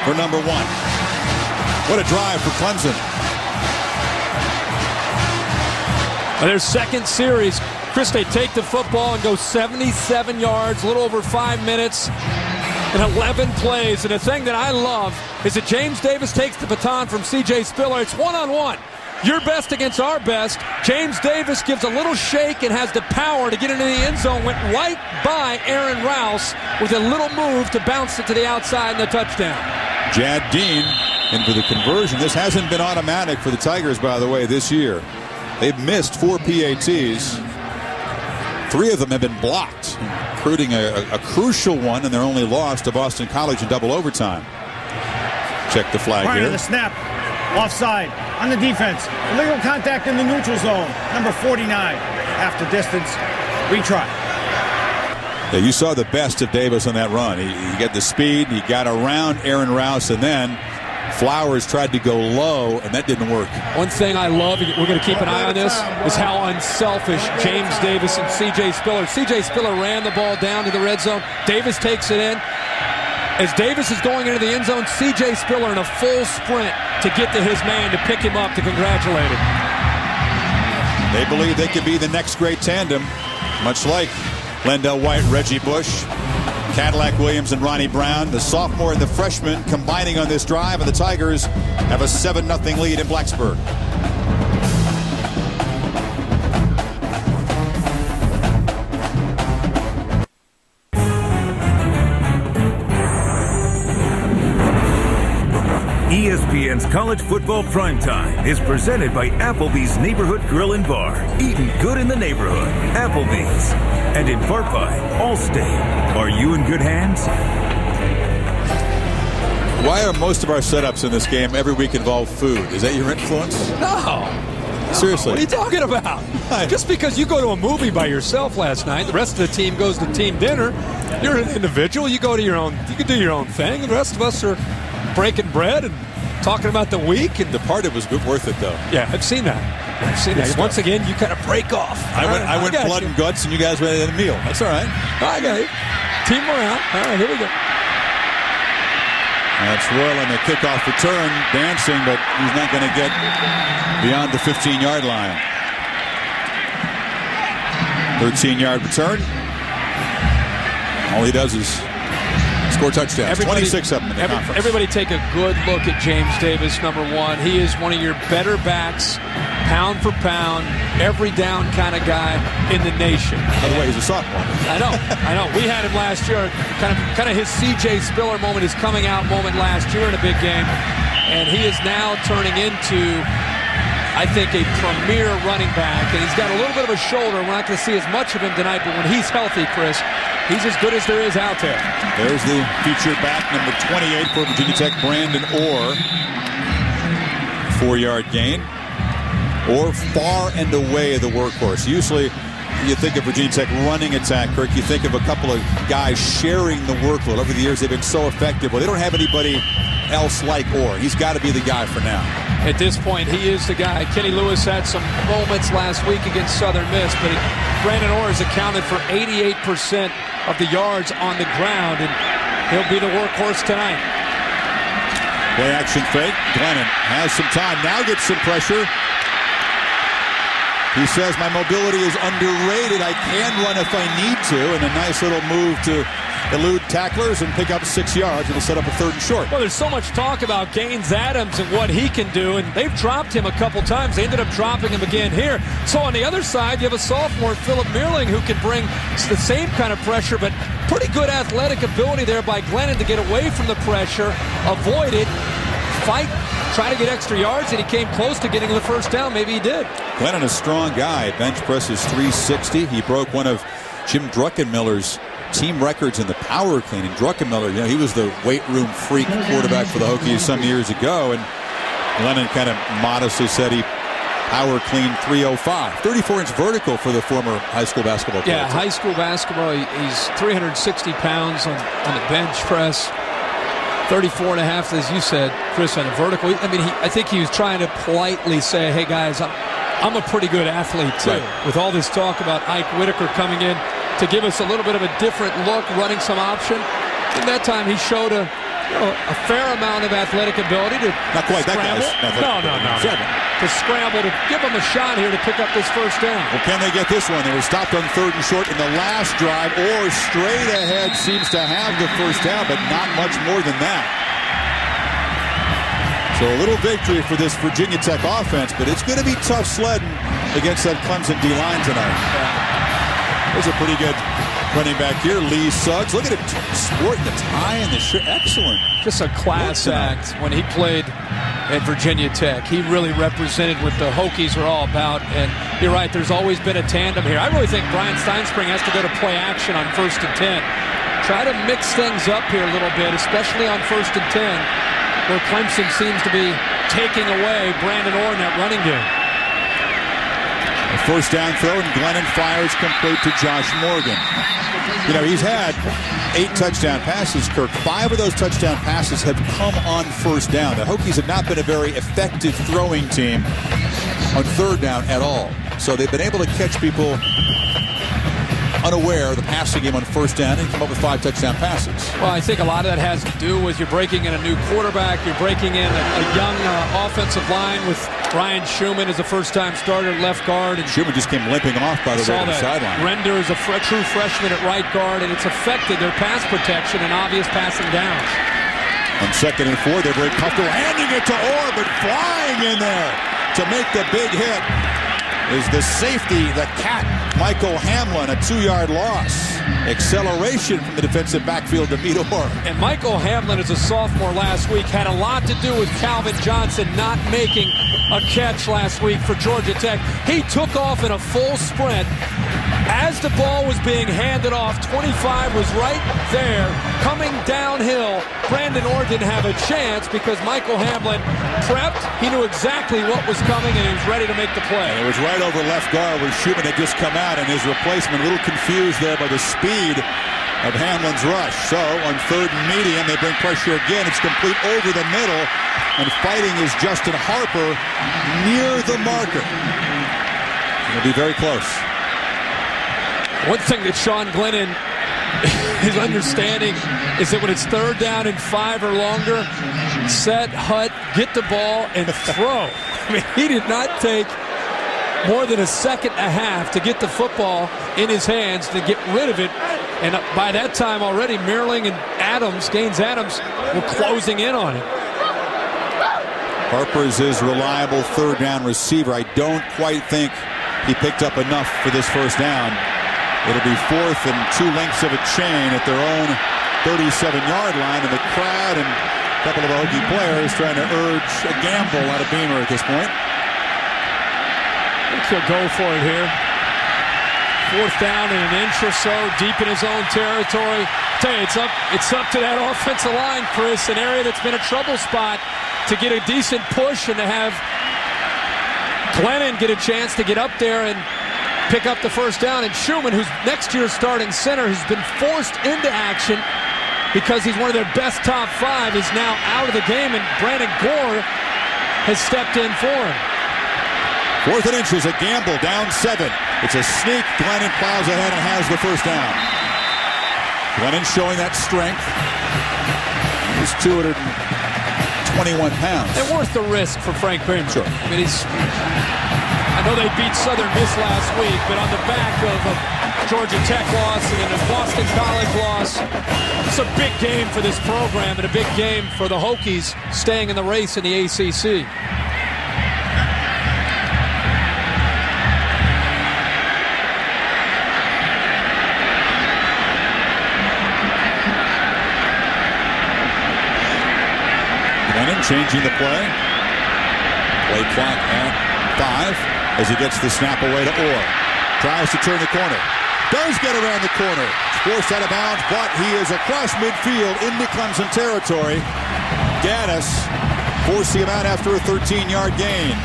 for number 1. What a drive for Clemson. Their second series. Chris, they take the football and go 77 yards, a little over 5 minutes, and 11 plays. And the thing that I love is that James Davis takes the baton from C.J. Spiller. It's one-on-one. Your best against our best. James Davis gives a little shake and has the power to get into the end zone. Went right by Aaron Rouse with a little move to bounce it to the outside and the touchdown. Jad Dean in for the conversion. This hasn't been automatic for the Tigers, by the way, this year. They've missed 4 PATs. 3 of them have been blocked, including a crucial one, and their only loss to Boston College in double overtime. Check the flag Prior here. to the snap, offside on the defense. Illegal contact in the neutral zone. Number 49, half the distance. Retry. Yeah, you saw the best of Davis on that run. He got the speed, he got around Aaron Rouse, and then Flowers tried to go low, and that didn't work. One thing I love, we're going to keep an eye on this, is how unselfish James Davis and C.J. Spiller. C.J. Spiller ran the ball down to the red zone. Davis takes it in. As Davis is going into the end zone, C.J. Spiller in a full sprint to get to his man to pick him up to congratulate him. They believe they could be the next great tandem, much like Lendell White, Reggie Bush, Cadillac Williams, and Ronnie Brown. The sophomore and the freshman combining on this drive, and the Tigers have a 7-0 lead in Blacksburg. ESPN's College Football Primetime is presented by Applebee's Neighborhood Grill and Bar. Eating good in the neighborhood. Applebee's. And in part by Allstate. Are you in good hands? Why are most of our setups in this game every week involve food? Is that your influence? No. Seriously. What are you talking about? Just because you go to a movie by yourself last night, the rest of the team goes to team dinner, you're an individual, you go to your own, you can do your own thing, and the rest of us are breaking bread and talking about the week. And the party was worth it, though. Yeah, I've seen that. Once again, you kind of break off. I went blood and guts, and you guys went at a meal. That's all right. I got it. Team morale. All right, here we go. That's Royal on the kickoff return, dancing, but he's not going to get beyond the 15-yard line. 13-yard return. All he does is score touchdowns. 26 of them in the conference. Everybody take a good look at James Davis, number 1. He is one of your better backs, pound for pound, every down kind of guy in the nation. By the way, he's a sophomore. I know. We had him last year. Kind of his C.J. Spiller moment, his coming out moment last year in a big game. And he is now turning into, I think, a premier running back. And he's got a little bit of a shoulder. We're not going to see as much of him tonight, but when he's healthy, Chris, he's as good as there is out there. There's the featured back, number 28 for Virginia Tech, Brandon Orr. 4-yard gain. Orr far and away the workhorse. Usually you think of Virginia Tech running attack, Kirk. You think of a couple of guys sharing the workload. Over the years, they've been so effective. Well, they don't have anybody else like Orr. He's got to be the guy for now. At this point, he is the guy. Kenny Lewis had some moments last week against Southern Miss, but Brandon Orr has accounted for 88% of the yards on the ground, and he'll be the workhorse tonight. Play action fake. Glennon has some time. Now gets some pressure. He says, my mobility is underrated. I can run if I need to. And a nice little move to elude tacklers and pick up 6 yards. It'll set up a 3rd and short. Well, there's so much talk about Gaines Adams and what he can do, and they've dropped him a couple times. They ended up dropping him again here. So on the other side, you have a sophomore, Philip Meerling, who can bring the same kind of pressure, but pretty good athletic ability there by Glennon to get away from the pressure, avoid it, fight, try to get extra yards, and he came close to getting the first down. Maybe he did. Glennon, a strong guy. Bench press is 360. He broke one of Jim Druckenmiller's team records in the power cleaning. Druckenmiller, he was the weight room freak quarterback for the Hokies some years ago, and Glennon kind of modestly said he power cleaned 305. 34-inch vertical for the former high school basketball player. Yeah, high school basketball. He's 360 pounds on the bench press. 34.5, as you said, Chris, on a vertical. I mean, I think he was trying to politely say, hey, guys, I'm a pretty good athlete, too. Right. With all this talk about Ike Whitaker coming in to give us a little bit of a different look, running some option. In that time, he showed a fair amount of athletic ability to Not quite scramble. that guy's No. To scramble, to give him a shot here to pick up this first down. Well, can they get this one? They were stopped on 3rd and short in the last drive, or straight ahead seems to have the first down, but not much more than that. So a little victory for this Virginia Tech offense, but it's going to be tough sledding against that Clemson D-line tonight. There's a pretty good running back here, Lee Suggs. Look at him sporting the tie and the shirt. Excellent. Just a class act when he played at Virginia Tech. He really represented what the Hokies are all about. And you're right, there's always been a tandem here. I really think Brian Steinspring has to go to play action on 1st and 10. Try to mix things up here a little bit, especially on 1st and 10, where Clemson seems to be taking away Brandon Orr in that running game. A first down throw, and Glennon fires complete to Josh Morgan. You know, he's had 8 touchdown passes, Kirk. 5 of those touchdown passes have come on first down. The Hokies have not been a very effective throwing team on 3rd down at all. So they've been able to catch people unaware of the passing game on 1st down and come up with 5 touchdown passes. Well, I think a lot of that has to do with you're breaking in a new quarterback. You're breaking in a young offensive line with Ryan Schumann as a first-time starter at left guard. And Schumann just came limping off by the way to the sideline. Render is a true freshman at right guard, and it's affected their pass protection and obvious passing downs. On 2nd and 4, they're very comfortable handing it to Orr, but flying in there to make the big hit is the safety, the cat, Michael Hamlin, a 2-yard loss. Acceleration from the defensive backfield to meet Orr. And Michael Hamlin, as a sophomore last week, had a lot to do with Calvin Johnson not making a catch last week for Georgia Tech. He took off in a full sprint. As the ball was being handed off, 25 was right there, coming downhill. Brandon Orr didn't have a chance because Michael Hamlin prepped. He knew exactly what was coming, and he was ready to make the play. And it was right over left guard where Schumann had just come out, and his replacement a little confused there by the speed of Hamlin's rush. So on 3rd and medium, they bring pressure again. It's complete over the middle, and fighting is Justin Harper near the marker. It'll be very close. One thing that Sean Glennon is understanding is that when it's 3rd down and 5 or longer, set, hut, get the ball, and throw. I mean, he did not take more than a second and a half to get the football in his hands to get rid of it. And by that time already, Meerling and Gaines Adams, were closing in on it. Harper is his reliable 3rd down receiver. I don't quite think he picked up enough for this first down. It'll be 4th and 2 lengths of a chain at their own 37-yard line, and the crowd and a couple of Hokie players trying to urge a gamble out of Beamer at this point. I think he'll go for it here. 4th down and an inch or so, deep in his own territory. I tell you, it's up to that offensive line, Chris, an area that's been a trouble spot, to get a decent push and to have Glennon get a chance to get up there and pick up the first down. And Schumann, who's next year's starting center, has been forced into action because he's one of their best top 5, is now out of the game, and Brandon Gore has stepped in for him. 4th and inches, a gamble, down 7. It's a sneak. Glennon plows ahead and has the first down. Glennon showing that strength. He's 221 pounds. And worth the risk for Frank Beamer. Sure. I mean, I know they beat Southern Miss last week, but on the back of a Georgia Tech loss and a Boston College loss, it's a big game for this program and a big game for the Hokies staying in the race in the ACC. Glennon changing the play. Play clock at 5 as he gets the snap away to Orr. Tries to turn the corner. Does get around the corner. Forced out of bounds, but he is across midfield into Clemson territory. Gaddis forcing him out after a 13-yard gain.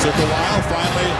Took a while. Finally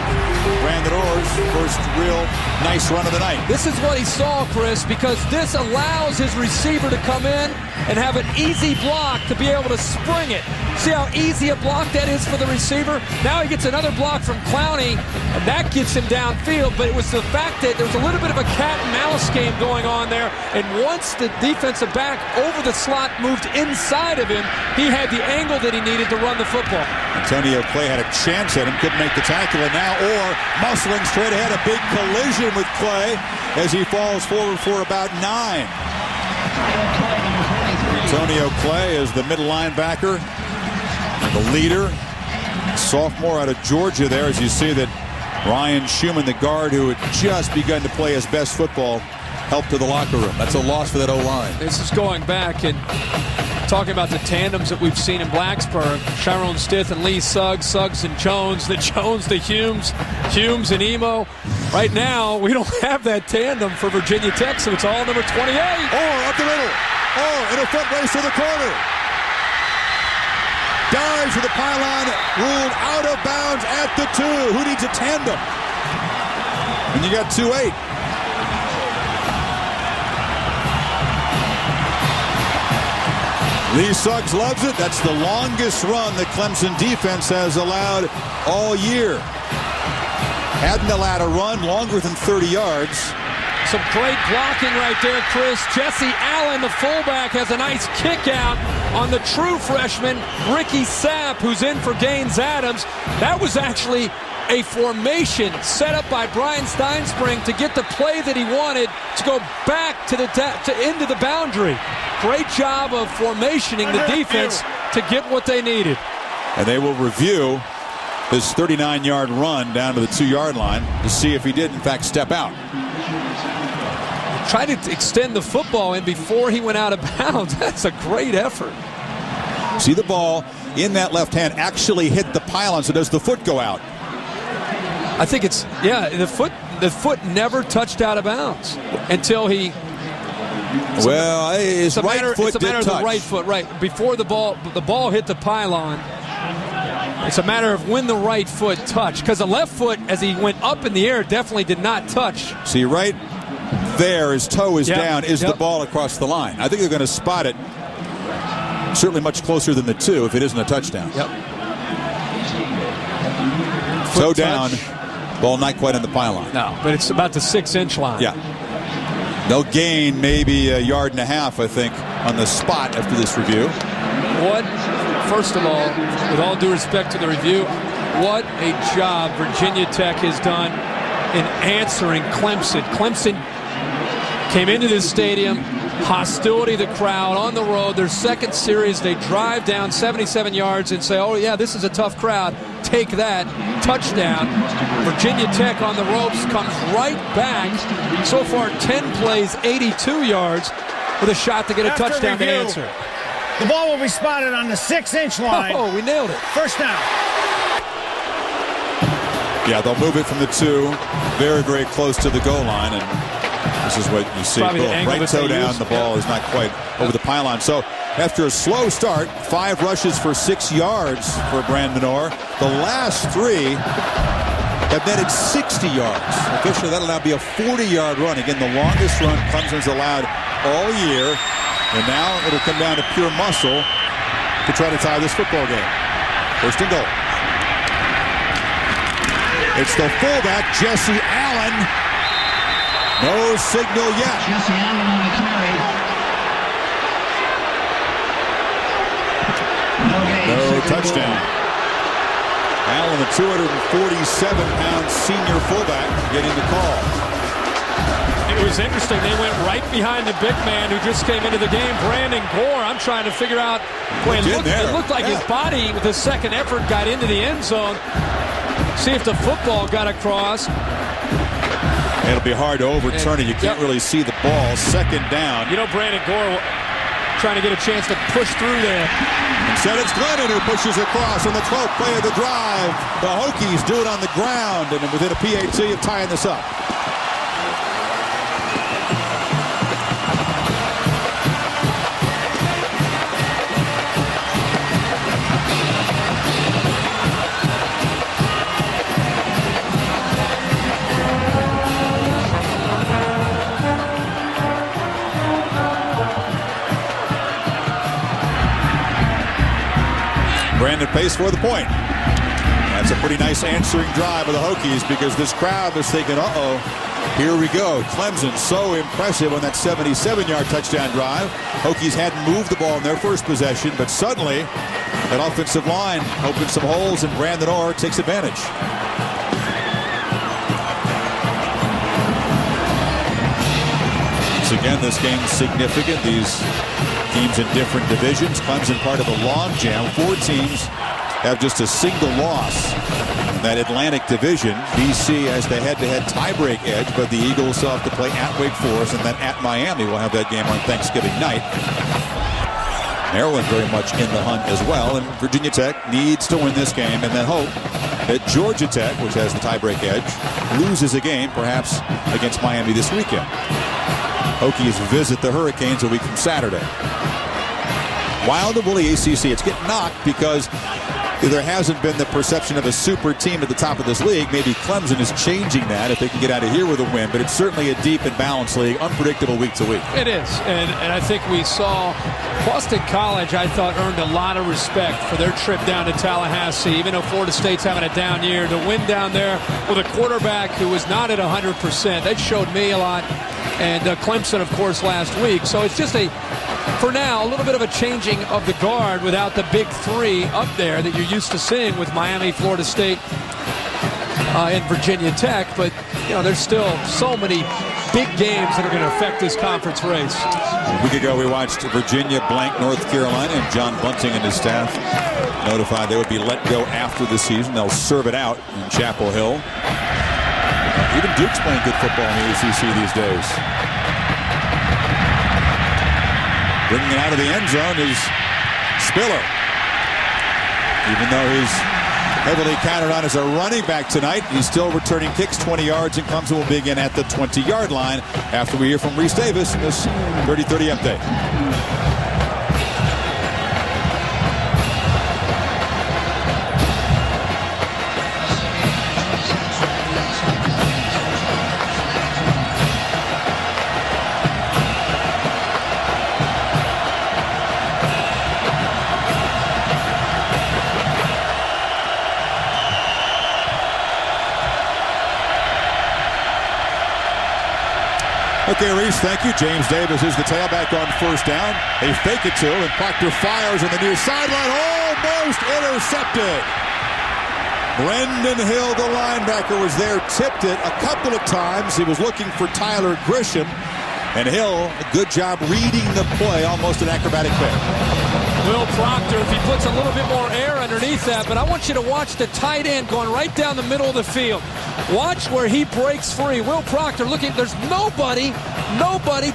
ran Brandon Orr's first real nice run of the night. This is what he saw, Chris, because this allows his receiver to come in and have an easy block to be able to spring it. See how easy a block that is for the receiver? Now he gets another block from Clowney, and that gets him downfield, but it was the fact that there was a little bit of a cat and mouse game going on there, and once the defensive back over the slot moved inside of him, he had the angle that he needed to run the football. Antonio Clay had a chance at him, couldn't make the tackle, and now Orr muscling straight ahead, a big collision with Clay as he falls forward for about 9. Antonio Clay is the middle linebacker, the leader, sophomore out of Georgia there, as you see that Ryan Schumann, the guard who had just begun to play his best football, helped to the locker room. That's a loss for that O-line. This is going back and talking about the tandems that we've seen in Blacksburg. Sharon Stith and Lee Suggs, Suggs and Jones, the Humes, Humes and Emo. Right now, we don't have that tandem for Virginia Tech, so it's all number 28. Orr up the middle. Orr in a foot race to the corner. Dives for the pylon, ruled out of bounds at the 2. Who needs a tandem? And you got 2-8. Lee Suggs loves it. That's the longest run the Clemson defense has allowed all year. Hadn't allowed a run longer than 30 yards. Some great blocking right there, Chris. Jesse Allen, the fullback, has a nice kick out on the true freshman, Ricky Sapp, who's in for Gaines Adams. That was actually a formation set up by Brian Steinspring to get the play that he wanted to go back to into the boundary. Great job of formationing the defense to get what they needed. And they will review his 39-yard run down to the 2-yard line to see if he did, in fact, step out. Tried to extend the football in before he went out of bounds. That's a great effort. See the ball in that left hand actually hit the pylon, so does the foot go out? I think it's, yeah, the foot never touched out of bounds until he... Well, his right foot did touch. It's a matter of the right foot, right. Before the ball hit the pylon, it's a matter of when the right foot touched. Because the left foot, as he went up in the air, definitely did not touch. See, right there, his toe is down, is the ball across the line. I think they're going to spot it certainly much closer than the 2 if it isn't a touchdown. Yep. Toe down, ball not quite on the pylon. No, but it's about the 6-inch line. Yeah. They'll gain maybe 1.5 yards, I think, on the spot after this review. First of all, with all due respect to the review, what a job Virginia Tech has done in answering Clemson. Clemson came into this stadium, hostility of the crowd on the road. Their second series, they drive down 77 yards and say, oh, yeah, this is a tough crowd. Take that. Touchdown. Virginia Tech on the ropes comes right back. So far, 10 plays, 82 yards with a shot to get a touchdown to answer. The ball will be spotted on the 6-inch line. Oh, we nailed it. First down. Yeah, they'll move it from the 2 very, very close to the goal line, and this is what you see. Right toe down, the ball is not quite over the pylon. So after a slow start, 5 rushes for 6 yards for Brandon Orr. The last 3 have netted 60 yards. Officially, that'll now be a 40-yard run. Again, the longest run Clemson's allowed all year. And now it'll come down to pure muscle to try to tie this football game. First and goal. It's the fullback, Jesse Allen. No signal yet. Jesse Allen on the carry. No touchdown. Allen, the 247-pound senior fullback, getting the call. It was interesting. They went right behind the big man who just came into the game, Brandon Gore. I'm trying to figure out. Boy, it looked like his body, with his second effort, got into the end zone. See if the football got across. It'll be hard to overturn it. You can't really see the ball. Second down. You know, Brandon Gore trying to get a chance to push through there. Instead, it's Glennon who pushes across on the 12th play of the drive. The Hokies do it on the ground and within a PAT of tying this up. pace for the point. That's a pretty nice answering drive of the Hokies because this crowd was thinking, uh-oh, here we go. Clemson so impressive on that 77-yard touchdown drive. Hokies hadn't moved the ball in their first possession, but suddenly that offensive line opened some holes and Brandon Orr takes advantage. Once again, this game's significant. These teams in different divisions. Clemson part of a log jam. 4 teams have just a single loss in that Atlantic division. BC has the head-to-head tiebreak edge, but the Eagles still have to play at Wake Forest and then at Miami. We'll have that game on Thanksgiving night. Maryland very much in the hunt as well, and Virginia Tech needs to win this game and then hope that Georgia Tech, which has the tiebreak edge, loses a game perhaps against Miami this weekend. Hokies visit the Hurricanes a week from Saturday. Wild and woolly ACC. It's getting knocked because there hasn't been the perception of a super team at the top of this league. Maybe Clemson is changing that if they can get out of here with a win, but it's certainly a deep and balanced league, unpredictable week to week. It is, and I think we saw Boston College, I thought, earned a lot of respect for their trip down to Tallahassee, even though Florida State's having a down year. To win down there with a quarterback who was not at 100%, that showed me a lot. And Clemson, of course, last week. So it's just for now, a little bit of a changing of the guard without the big 3 up there that you're used to seeing with Miami, Florida State, and Virginia Tech. But, there's still so many big games that are going to affect this conference race. A week ago, we watched Virginia blank North Carolina, and John Bunting and his staff notified they would be let go after the season. They'll serve it out in Chapel Hill. Even Duke's playing good football in the ACC these days. Bringing it out of the end zone is Spiller. Even though he's heavily counted on as a running back tonight, he's still returning kicks 20 yards, and Clemson will begin at the 20-yard line after we hear from Reese Davis in this 30-30 update. Okay, Reese, thank you. James Davis is the tailback on first down. They fake it to him, and Proctor fires on the near sideline. Almost intercepted. Brendan Hill, the linebacker, was there, tipped it a couple of times. He was looking for Tyler Grisham, and Hill, a good job reading the play, almost an acrobatic pick. Will Proctor, if he puts a little bit more air underneath that, but I want you to watch the tight end going right down the middle of the field. Watch where he breaks free. Will Proctor looking, there's nobody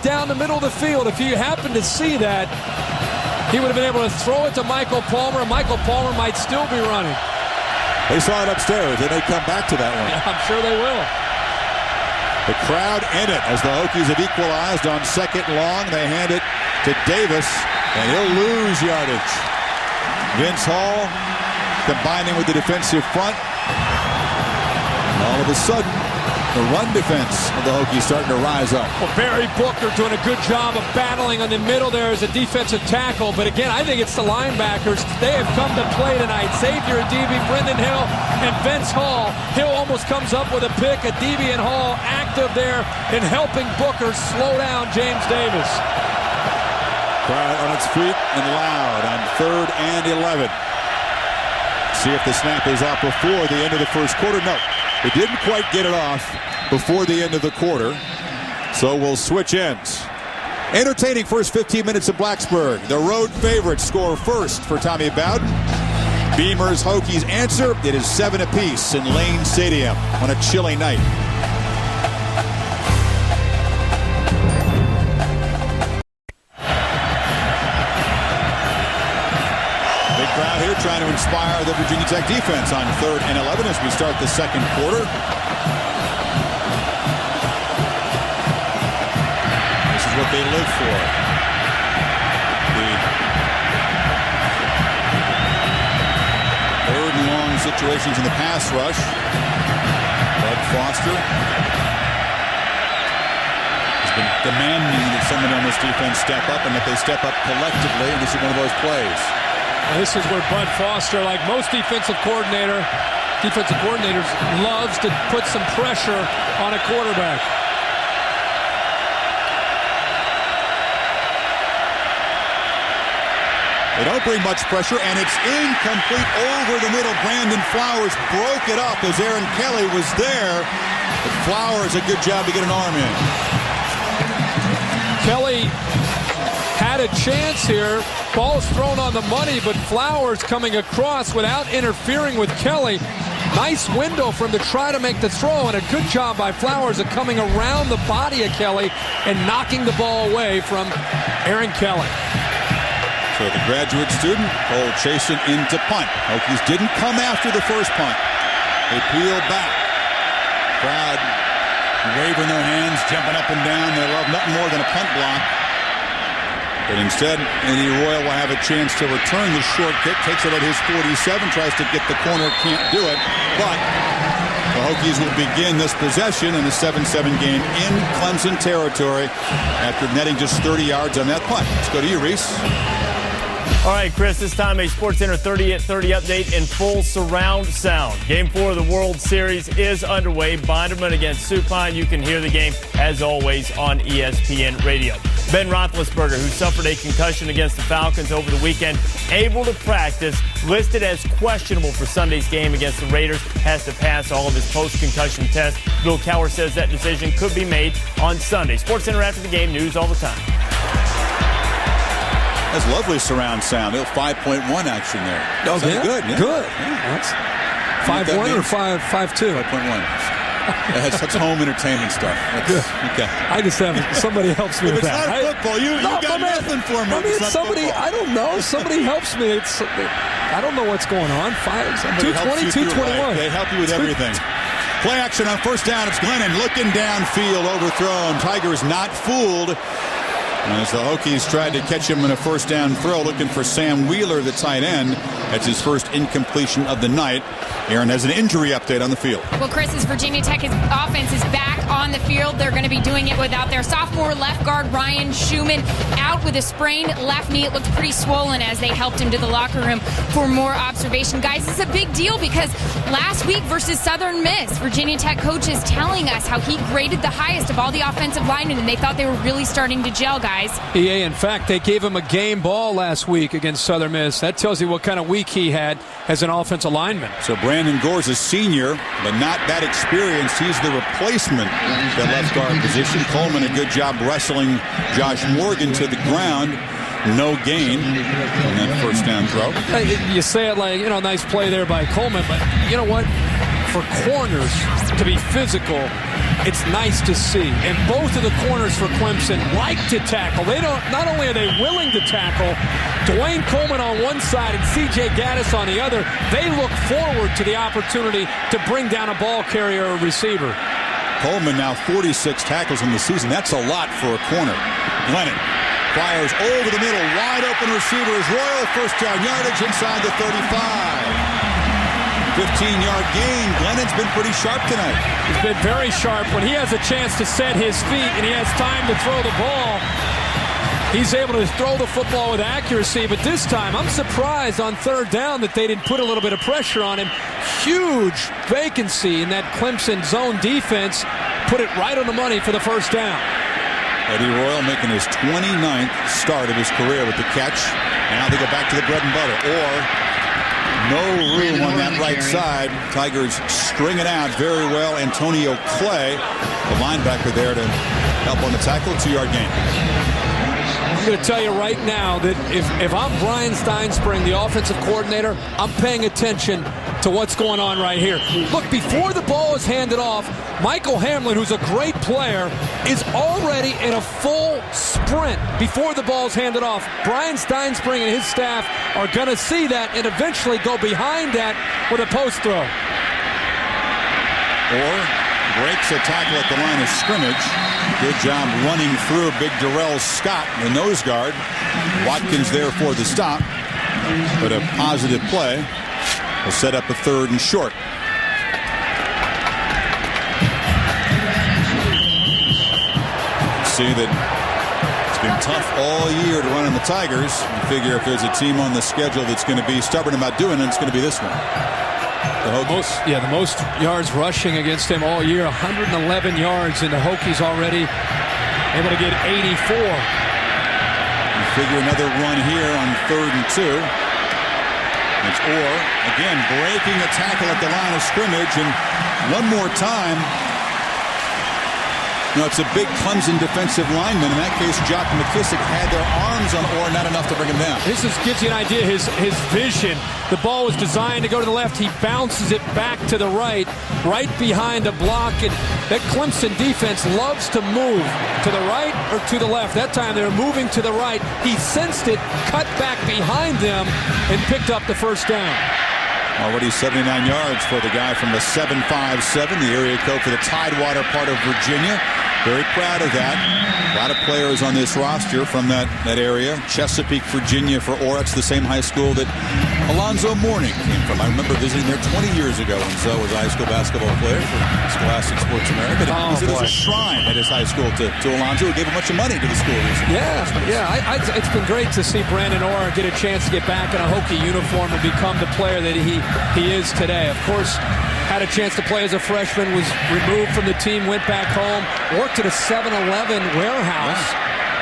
down the middle of the field. If you happen to see that, he would have been able to throw it to Michael Palmer, and Michael Palmer might still be running. They saw it upstairs. They may come back to that one. Yeah, I'm sure they will. The crowd in it as the Hokies have equalized on second long. They hand it to Davis, and he'll lose yardage. Vince Hall combining with the defensive front. And all of a sudden, the run defense of the Hokies starting to rise up. Well, Barry Booker doing a good job of battling on the middle there as a defensive tackle. But again, I think it's the linebackers. They have come to play tonight. Xavier Adibi, Brendan Hill, and Vince Hall. Hill almost comes up with a pick. Adibi and Hall active there in helping Booker slow down James Davis. Crowd on its feet and loud on 3rd and 11. See if the snap is off before the end of the first quarter. No, it didn't quite get it off before the end of the quarter. So we'll switch ends. Entertaining first 15 minutes in Blacksburg. The road favorites score first for Tommy Bowden. Beamer's Hokies answer. It is 7 apiece in Lane Stadium on a chilly night. Crowd here trying to inspire the Virginia Tech defense on 3rd and 11 as we start the second quarter. This is what they live for. The 3rd and long situations in the pass rush. Bud Foster has been demanding that someone on this defense step up and that they step up collectively, and this is one of those plays. This is where Bud Foster, like most defensive coordinators, loves to put some pressure on a quarterback. They don't bring much pressure, and it's incomplete over the middle. Brandon Flowers broke it up as Aaron Kelly was there. But Flowers, a good job to get an arm in. Kelly had a chance here. Ball's thrown on the money, but Flowers coming across without interfering with Kelly. Nice window for him to try to make the throw, and a good job by Flowers of coming around the body of Kelly and knocking the ball away from Aaron Kelly. So the graduate student, Cole Chasen, into punt. Hokies didn't come after the first punt. They peeled back. Crowd waving their hands, jumping up and down. They love nothing more than a punt block. But instead, Eddie Royal will have a chance to return the short kick. Takes it at his 47, tries to get the corner, can't do it. But the Hokies will begin this possession in a 7-7 game in Clemson territory after netting just 30 yards on that punt. Let's go to you, Reese. All right, Chris, this time a SportsCenter 30 at 30 update in full surround sound. Game 4 of the World Series is underway. Binderman against Supine. You can hear the game, as always, on ESPN Radio. Ben Roethlisberger, who suffered a concussion against the Falcons over the weekend, able to practice, listed as questionable for Sunday's game against the Raiders, has to pass all of his post-concussion tests. Bill Cowher says that decision could be made on Sunday. SportsCenter after the game, news all the time. That's lovely surround sound. 5.1 action there. Oh, yeah? Good. Yeah. Good. Yeah. That's 5.1 or 5.2? 5.1. That's home entertainment stuff. Good. Okay. I just have somebody helps me with If it's that. not football, you got nothing for me. It's somebody, I don't know. Somebody helps me. I don't know what's going on. 220, 221. They help you with everything. Play action on first down. It's Glennon looking downfield, overthrown. Tigers not fooled. As the Hokies tried to catch him in a first down throw, looking for Sam Wheeler, the tight end. That's his first incompletion of the night. Aaron has an injury update on the field. Well, Chris's Virginia Tech's offense is back on the field. They're going to be doing it without their sophomore left guard, Ryan Schumann, out with a sprained left knee. It looked pretty swollen as they helped him to the locker room for more observation. Guys, this is a big deal because last week versus Southern Miss, Virginia Tech coaches telling us how he graded the highest of all the offensive linemen, and they thought they were really starting to gel, guys. Yeah, in fact, they gave him a game ball last week against Southern Miss. That tells you what kind of week he had as an offensive lineman. So Brandon Gore's a senior, but not that experienced. He's the replacement, the left guard position. Coleman, a good job wrestling Josh Morgan to the ground. No gain on that first down throw. You say it like, nice play there by Coleman, but you know what? For corners to be physical, it's nice to see. And both of the corners for Clemson like to tackle. Not only are they willing to tackle, Dwayne Coleman on one side and C.J. Gaddis on the other, they look forward to the opportunity to bring down a ball carrier or receiver. Coleman now 46 tackles in the season. That's a lot for a corner. Glennon fires over the middle. Wide open receiver is Royal. First down yardage inside the 35. 15-yard gain. Glennon's been pretty sharp tonight. He's been very sharp. When he has a chance to set his feet and he has time to throw the ball, he's able to throw the football with accuracy. But this time, I'm surprised on third down that they didn't put a little bit of pressure on him. Huge vacancy in that Clemson zone defense. Put it right on the money for the first down. Eddie Royal making his 29th start of his career with the catch. Now they go back to the bread and butter. No room on that right side. Tigers string it out very well. Antonio Clay, the linebacker there to help on the tackle. 2-yard gain. I'm going to tell you right now that if I'm Brian Steinspring, the offensive coordinator, I'm paying attention to what's going on right here. Look, before the ball is handed off, Michael Hamlin, who's a great player, is already in a full sprint before the ball's handed off. Brian Steinspring and his staff are going to see that and eventually go behind that with a post throw. Or breaks a tackle at the line of scrimmage. Good job running through Big Darrell Scott, the nose guard. Watkins there for the stop. But a positive play will set up a third and short. See that been tough all year to run on the Tigers. You figure if there's a team on the schedule that's going to be stubborn about doing it, it's going to be this one. The most yards rushing against him all year, 111 yards, and the Hokies already able to get 84. You figure another run here on 3rd and 2. It's Orr, again, breaking a tackle at the line of scrimmage, and one more time. It's a big Clemson defensive lineman. In that case, Jock McKissick had their arms on Orr, not enough to bring him down. This gives you an idea, his vision. The ball was designed to go to the left. He bounces it back to the right behind a block. And that Clemson defense loves to move to the right or to the left. That time they were moving to the right. He sensed it, cut back behind them, and picked up the first down. Already 79 yards for the guy from the 757, the area code for the Tidewater part of Virginia. Very proud of that. A lot of players on this roster from that area. Chesapeake, Virginia for Orr. It's the same high school that Alonzo Mourning came from. I remember visiting there 20 years ago when Zoe was a high school basketball player for Scholastic Sports America. It was a shrine at his high school to Alonzo, who gave a bunch of money to the school recently. It's been great to see Brandon Orr get a chance to get back in a Hokie uniform and become the player that he is today. Of course, had a chance to play as a freshman, was removed from the team, went back home, worked at a 7-Eleven warehouse,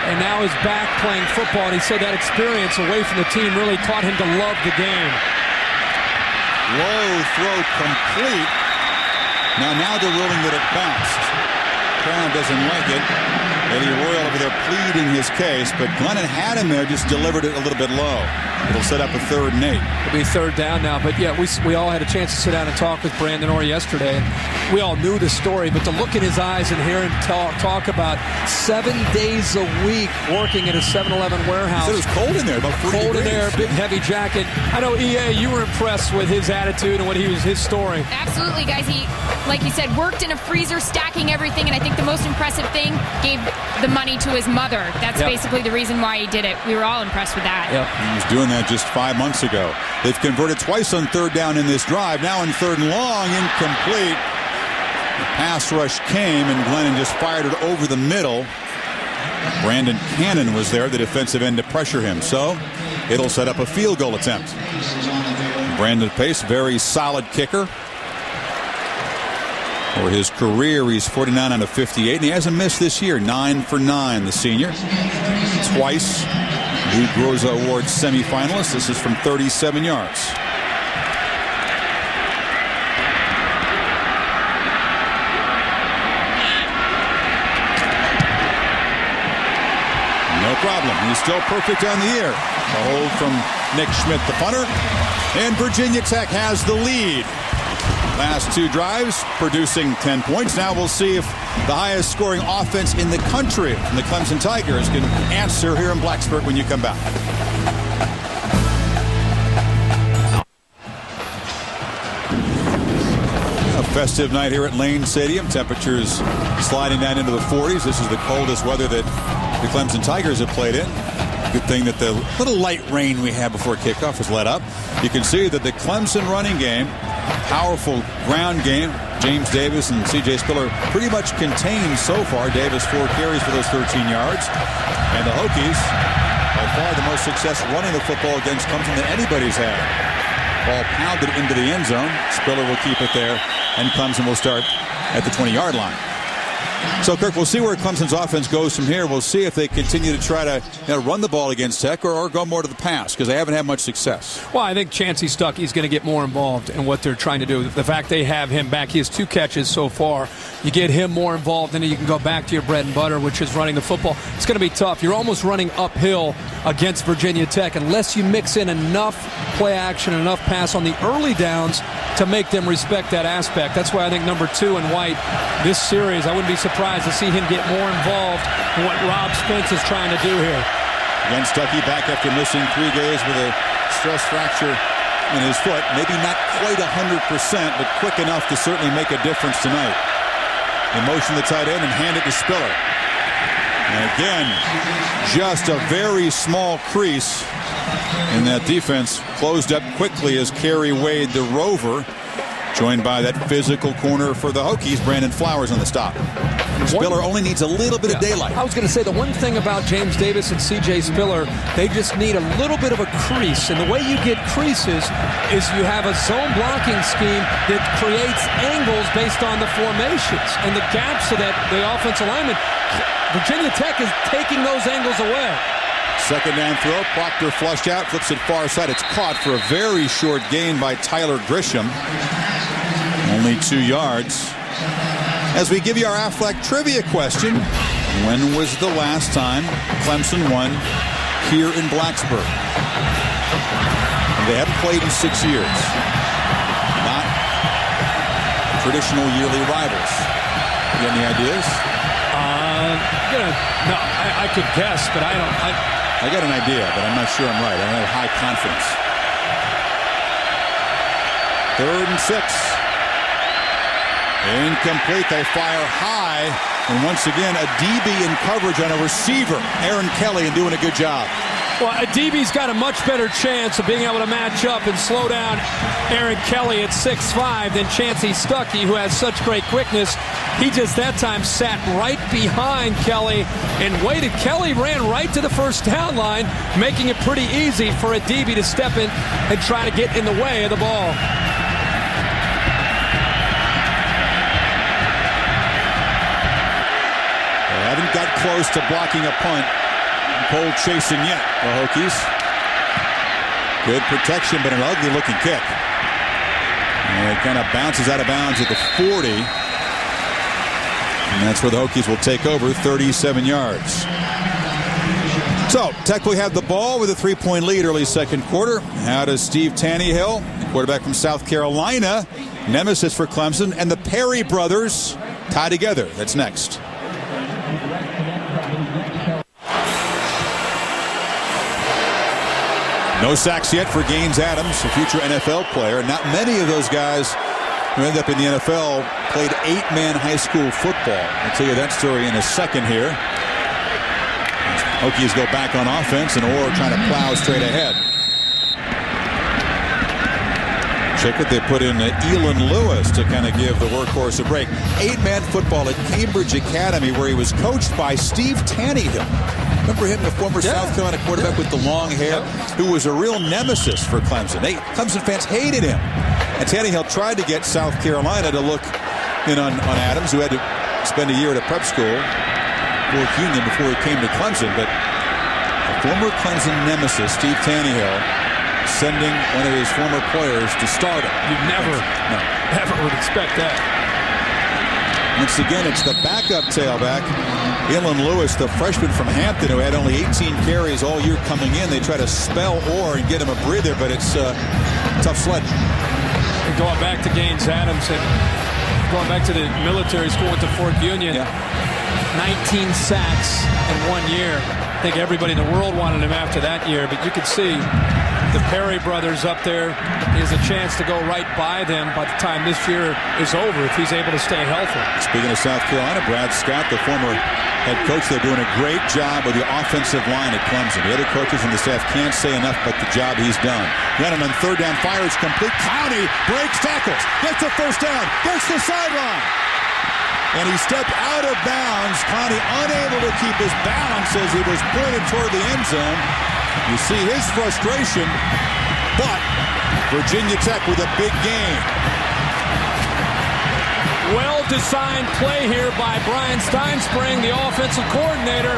and now is back playing football. And he said that experience away from the team really taught him to love the game. Low throw complete. Now they're ruling that it bounced. Crown doesn't like it. Eddie Royal over there pleading his case, but Glennon had him there, just delivered it a little bit low. It'll set up a 3rd and 8. It'll be 3rd down now, but yeah, we all had a chance to sit down and talk with Brandon Orr yesterday, and we all knew the story, but to look in his eyes and hear him talk about 7 days a week working at a 7-Eleven warehouse. It was cold in there, about 40 cold degrees. in there, big heavy jacket. I know, EA, you were impressed with his attitude and his story. Absolutely, guys. He, like you said, worked in a freezer, stacking everything, and I think the most impressive thing, gave the money to his mother. That's basically the reason why he did it. We were all impressed with that. He was doing that just 5 months ago. They've converted twice on 3rd down in this drive. Now on 3rd and long, incomplete. The pass rush came, and Glennon just fired it over the middle. Brandon Cannon was there, the defensive end, to pressure him. So it'll set up a field goal attempt. Brandon Pace, very solid kicker. For his career, he's 49 out of 58, and he hasn't missed this year. 9 for 9, the senior. Twice. Lou Groza Award semifinalist. This is from 37 yards. No problem. He's still perfect on the air. A hold from Nick Schmidt, the punter. And Virginia Tech has the lead. Last 2 drives producing 10 points. Now we'll see if the highest scoring offense in the country from the Clemson Tigers can answer here in Blacksburg when you come back. A festive night here at Lane Stadium. Temperatures sliding down into the 40s. This is the coldest weather that the Clemson Tigers have played in. Good thing that the little light rain we had before kickoff was let up. You can see that the Clemson running game, powerful ground game, James Davis and C.J. Spiller pretty much contained so far. Davis 4 carries for those 13 yards. And the Hokies, by far the most success running the football against Clemson than anybody's had. Ball pounded into the end zone. Spiller will keep it there, and Clemson will start at the 20-yard line. So, Kirk, we'll see where Clemson's offense goes from here. We'll see if they continue to try to run the ball against Tech or go more to the pass, because they haven't had much success. Well, I think Chancey Stuckey's going to get more involved in what they're trying to do. The fact they have him back, he has 2 catches so far. You get him more involved, and then you can go back to your bread and butter, which is running the football. It's going to be tough. You're almost running uphill against Virginia Tech unless you mix in enough play action, enough pass on the early downs to make them respect that aspect. That's why I think number 2 and White, this series, I wouldn't be surprised to see him get more involved in what Rob Spence is trying to do here. Again, Stuckey back after missing 3 days with a stress fracture in his foot. Maybe not quite 100%, but quick enough to certainly make a difference tonight. They motion the tight end and hand it to Spiller. And again, just a very small crease in that defense. Closed up quickly as Kerry Wade, the rover, Joined by that physical corner for the Hokies, Brandon Flowers on the stop. Spiller only needs a little bit of daylight. I was going to say the one thing about James Davis and C.J. Spiller, they just need a little bit of a crease. And the way you get creases is you have a zone blocking scheme that creates angles based on the formations and the gaps so that the offensive lineman. Virginia Tech is taking those angles away. Second down throw. Proctor flushed out, flips it far side. It's caught for a very short gain by Tyler Grisham. Only 2 yards. As we give you our Aflac trivia question, when was the last time Clemson won here in Blacksburg? They haven't played in 6 years. Not traditional yearly rivals. You got any ideas? No, I could guess, but I don't. I got an idea, but I'm not sure I'm right. I don't have high confidence. 3rd and 6. Incomplete. They fire high. And once again, a DB in coverage on a receiver. Aaron Kelly and doing a good job. Well, a DB's got a much better chance of being able to match up and slow down Aaron Kelly at 6'5" than Chancey Stuckey, who has such great quickness. He just that time sat right behind Kelly and waited. Kelly ran right to the first down line, making it pretty easy for a DB to step in and try to get in the way of the ball. They haven't got close to blocking a punt. Cold chasing yet, the Hokies. Good protection, but an ugly-looking kick. And it kind of bounces out of bounds at the 40. And that's where the Hokies will take over, 37 yards. So, Tech will have the ball with a 3-point lead early second quarter. How does Steve Tannehill, quarterback from South Carolina, nemesis for Clemson, and the Perry brothers tie together? That's next. No sacks yet for Gaines Adams, a future NFL player. Not many of those guys who end up in the NFL played 8-man high school football. I'll tell you that story in a second here. Hokies go back on offense, and Orr trying to plow straight ahead. Check it, they put in Elon Lewis to kind of give the workhorse a break. 8-man football at Cambridge Academy, where he was coached by Steve Tannehill. Remember him, the former South Carolina quarterback with the long hair, who was a real nemesis for Clemson. Clemson fans hated him. And Tannehill tried to get South Carolina to look in on Adams, who had to spend a year at a prep school, York Union, before he came to Clemson. But a former Clemson nemesis, Steve Tannehill, sending one of his former players to start him. You never would expect that. Once again, it's the backup tailback, Elon Lewis, the freshman from Hampton, who had only 18 carries all year coming in. They try to spell Orr and get him a breather, but it's tough sled. And going back to Gaines Adams and going back to the military school at the Fort Union, 19 sacks in 1 year. I think everybody in the world wanted him after that year, but you could see the Perry brothers up there. He has a chance to go right by them by the time this year is over if he's able to stay healthy. Speaking of South Carolina, Brad Scott, the former head coach, they're doing a great job with the offensive line at Clemson. The other coaches in the staff can't say enough about the job he's done. Lennon on third down, fires complete. Clowney breaks tackles, gets the first down, gets the sideline. And he stepped out of bounds. Clowney unable to keep his balance as he was pointed toward the end zone. You see his frustration, but Virginia Tech with a big game. Well-designed play here by Brian Steinspring, the offensive coordinator,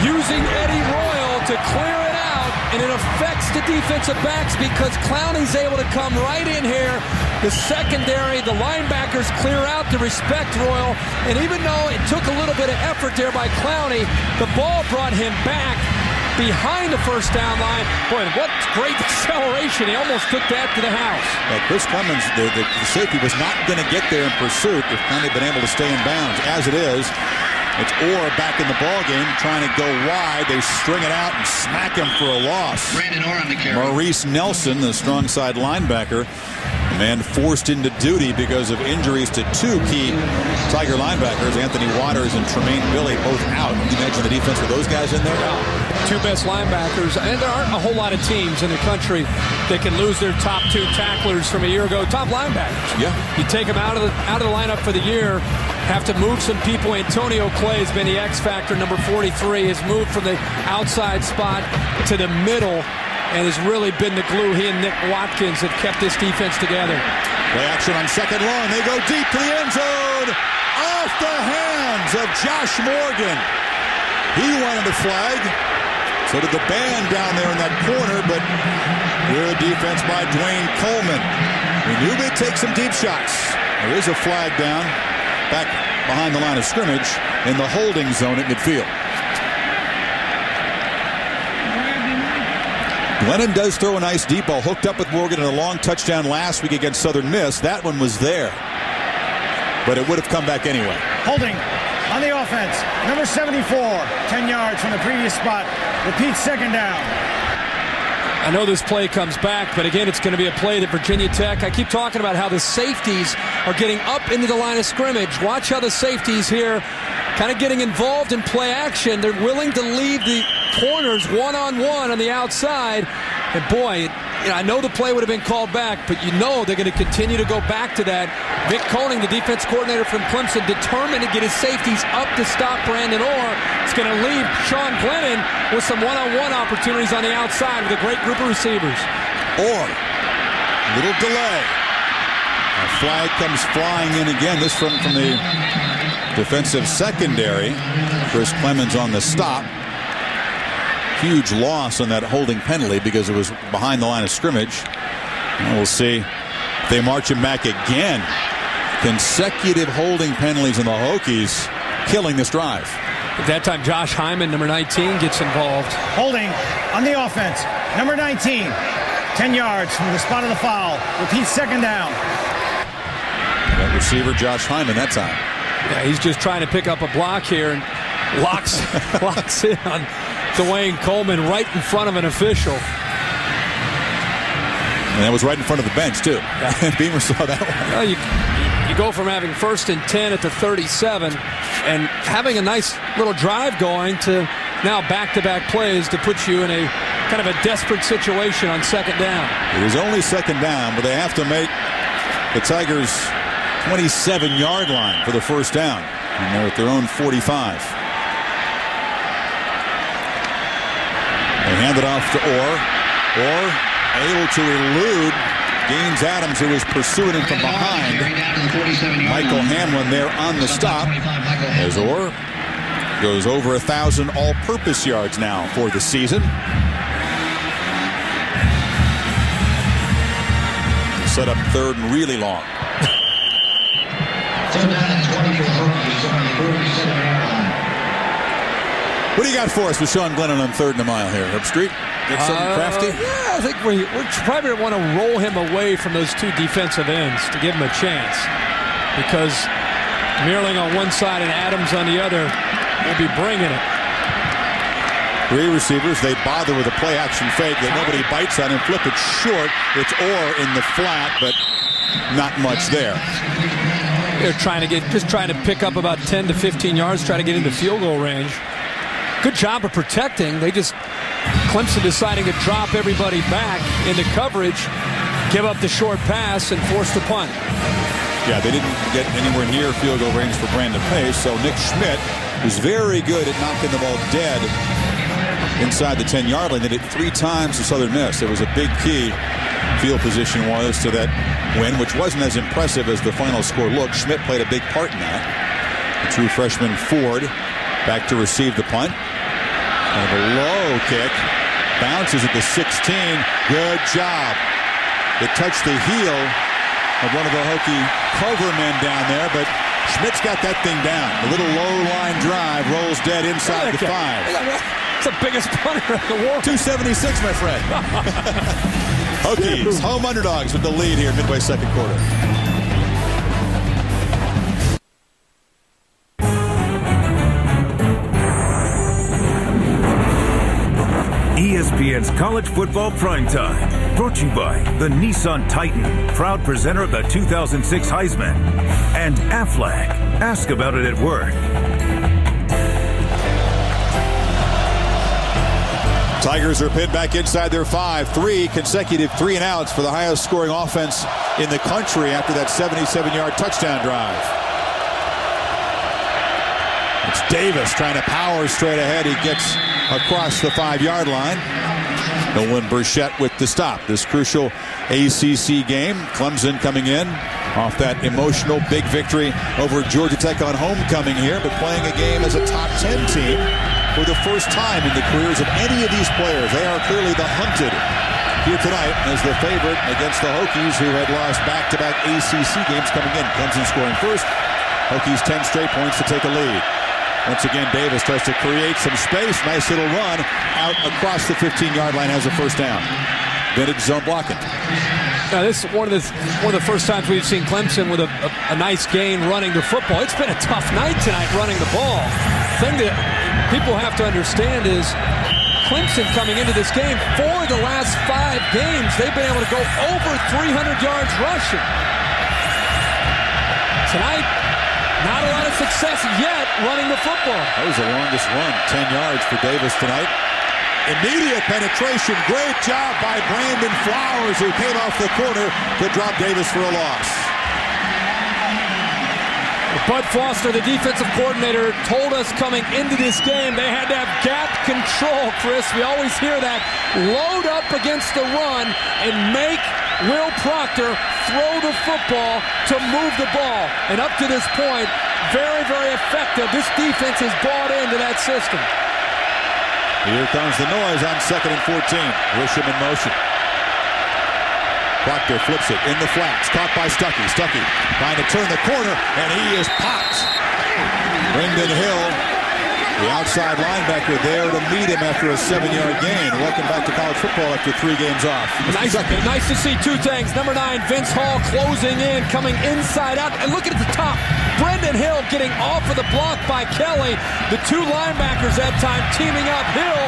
using Eddie Royal to clear it out, and it affects the defensive backs because Clowney's able to come right in here. The secondary, the linebackers clear out to respect Royal, and even though it took a little bit of effort there by Clowney, the ball brought him back behind the first down line. Boy, what great acceleration. He almost took that to the house. Well, Chris Clemens, the safety, was not going to get there in pursuit if Clowney had been able to stay in bounds. As it is, it's Orr back in the ballgame trying to go wide. They string it out and smack him for a loss. Brandon Orr on the carry. Maurice Nelson, the strong side linebacker, the man forced into duty because of injuries to two key Tiger linebackers, Anthony Waters and Tremaine Billy, both out. Can you imagine the defense with those guys in there? two best linebackers. And there aren't a whole lot of teams in the country that can lose their top two tacklers from a year ago, top linebackers. Yeah. You take them out of the lineup for the year, have to move some people. Antonio Clay has been the X factor, number 43, has moved from the outside spot to the middle and has really been the glue. He and Nick Watkins have kept this defense together. Play action on second long. They go deep to the end zone. Off the hands of Josh Morgan. He wanted a flag. So did the band down there in that corner, but good defense by Dwayne Coleman. We knew they'd take some deep shots. There is a flag down back behind the line of scrimmage in the holding zone at midfield. Glennon does throw a nice deep ball, hooked up with Morgan in a long touchdown last week against Southern Miss. That one was there, but it would have come back anyway. Holding on the offense. Number 74, 10 yards from the previous spot. Repeat second down. I know this play comes back, but again, it's going to be a play that Virginia Tech. I keep talking about how the safeties are getting up into the line of scrimmage. Watch how the safeties here kind of getting involved in play action. They're willing to leave the corners one-on-one on the outside. And boy, I know the play would have been called back, but you know they're going to continue to go back to that. Vic Koenig, the defense coordinator from Clemson, determined to get his safeties up to stop Brandon Orr. It's going to leave Sean Glennon with some one-on-one opportunities on the outside with a great group of receivers. Orr, little delay. A flag comes flying in again. This from the defensive secondary. Chris Clemens on the stop. Huge loss on that holding penalty because it was behind the line of scrimmage. And we'll see if they march him back again. Consecutive holding penalties in the Hokies killing this drive. At that time, Josh Hyman, number 19, gets involved. Holding on the offense. Number 19, 10 yards from the spot of the foul. Repeat second down. That receiver, Josh Hyman, that time. Yeah, he's just trying to pick up a block here and locks in on Dwayne Coleman right in front of an official. And that was right in front of the bench, too. Yeah. Beamer saw that one. Well, you go from having 1st and 10 at the 37 and having a nice little drive going to now back-to-back plays to put you in a kind of a desperate situation on second down. It was only second down, but they have to make the Tigers' 27-yard line for the first down. And they're at their own 45. They hand it off to Orr. Orr able to elude Gaines Adams, who was pursuing him from behind. Michael Hamlin there on the stop as Orr goes over 1,000 all-purpose yards now for the season. Set up third and really long. What do you got for us with Sean Glennon on 3rd and a mile here? Up street? Get something crafty? Yeah, I think we're probably going to want to roll him away from those two defensive ends to give him a chance. Because Meerling on one side and Adams on the other will be bringing it. 3 receivers. They bother with a play-action fake that nobody bites on and flip it short. It's Orr in the flat, but not much there. They're trying to pick up about 10 to 15 yards, try to get into field goal range. Good job of protecting. Clemson deciding to drop everybody back into coverage, give up the short pass, and force the punt. Yeah, they didn't get anywhere near field goal range for Brandon Pace, so Nick Schmidt, who's very good at knocking the ball dead inside the 10-yard line, did it 3 times to Southern Miss. It was a big key. Field position was to that win, which wasn't as impressive as the final score looked. Schmidt played a big part in that. The true freshman Ford back to receive the punt. And a low kick. Bounces at the 16. Good job. It touched the heel of one of the Hokie cover men down there, but Schmidt's got that thing down. A little low line drive, rolls dead inside the 5. It's the biggest punter in the world. 276, my friend. Hokies, home underdogs with the lead here midway second quarter. ESPN's College Football Primetime, brought to you by the Nissan Titan, proud presenter of the 2006 Heisman, and Aflac. Ask about it at work. Tigers are pinned back inside their 5. 3 consecutive 3-and-outs for the highest scoring offense in the country after that 77-yard touchdown drive. It's Davis trying to power straight ahead. He gets across the 5-yard line. Nolan Burchett with the stop. This crucial ACC game. Clemson coming in off that emotional big victory over Georgia Tech on homecoming here, but playing a game as a top 10 team for the first time in the careers of any of these players. They are clearly the hunted here tonight as the favorite against the Hokies, who had lost back-to-back ACC games coming in. Clemson scoring first. Hokies 10 straight points to take a lead. Once again, Davis tries to create some space. Nice little run out across the 15-yard line, has a first down. Vintage zone blocking. Now, this is one of the first times we've seen Clemson with a nice gain running the football. It's been a tough night tonight running the ball. The thing that people have to understand is Clemson coming into this game, for the last 5 games, they've been able to go over 300 yards rushing. Tonight, not a lot of success yet running the football. That was the longest run, 10 yards for Davis tonight. Immediate penetration. Great job by Brandon Flowers, who came off the corner to drop Davis for a loss. Bud Foster, the defensive coordinator, told us coming into this game they had to have gap control, Chris. We always hear that. Load up against the run and make Will Proctor throw the football to move the ball. And up to this point, very, very effective. This defense has bought into that system. Here comes the noise on 2nd and 14. Grisham in motion. Proctor flips it in the flats. Caught by Stuckey. Stuckey trying to turn the corner, and he is popped. Brendan Hill, the outside linebacker, there to meet him after a 7-yard gain. Welcome back to college football after 3 games off. Nice to see 2 things. Number 9, Vince Hall closing in, coming inside out. And look at the top. Brendan Hill getting off of the block by Kelly. The 2 linebackers that time teaming up. Hill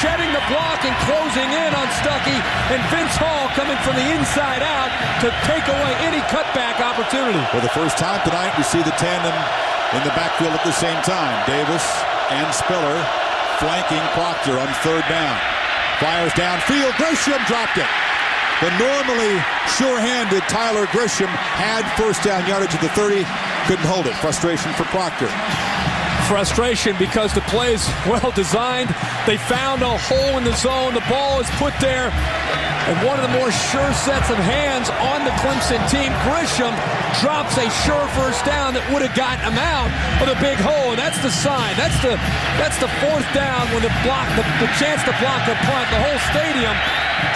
shedding the block and closing in on Stuckey. And Vince Hall coming from the inside out to take away any cutback opportunity. For the first time tonight, we see the tandem in the backfield at the same time. Davis and Spiller flanking Proctor on 3rd down. Fires downfield. Grisham dropped it. The normally sure-handed Tyler Grisham had first down yardage at the 30. Couldn't hold it. Frustration for Proctor. Frustration because the play is well designed. They found a hole in the zone. The ball is put there. And one of the more sure sets of hands on the Clemson team. Grisham drops a sure first down that would have gotten him out of the big hole. And that's the sign. That's the 4th down when the chance to block a punt. The whole stadium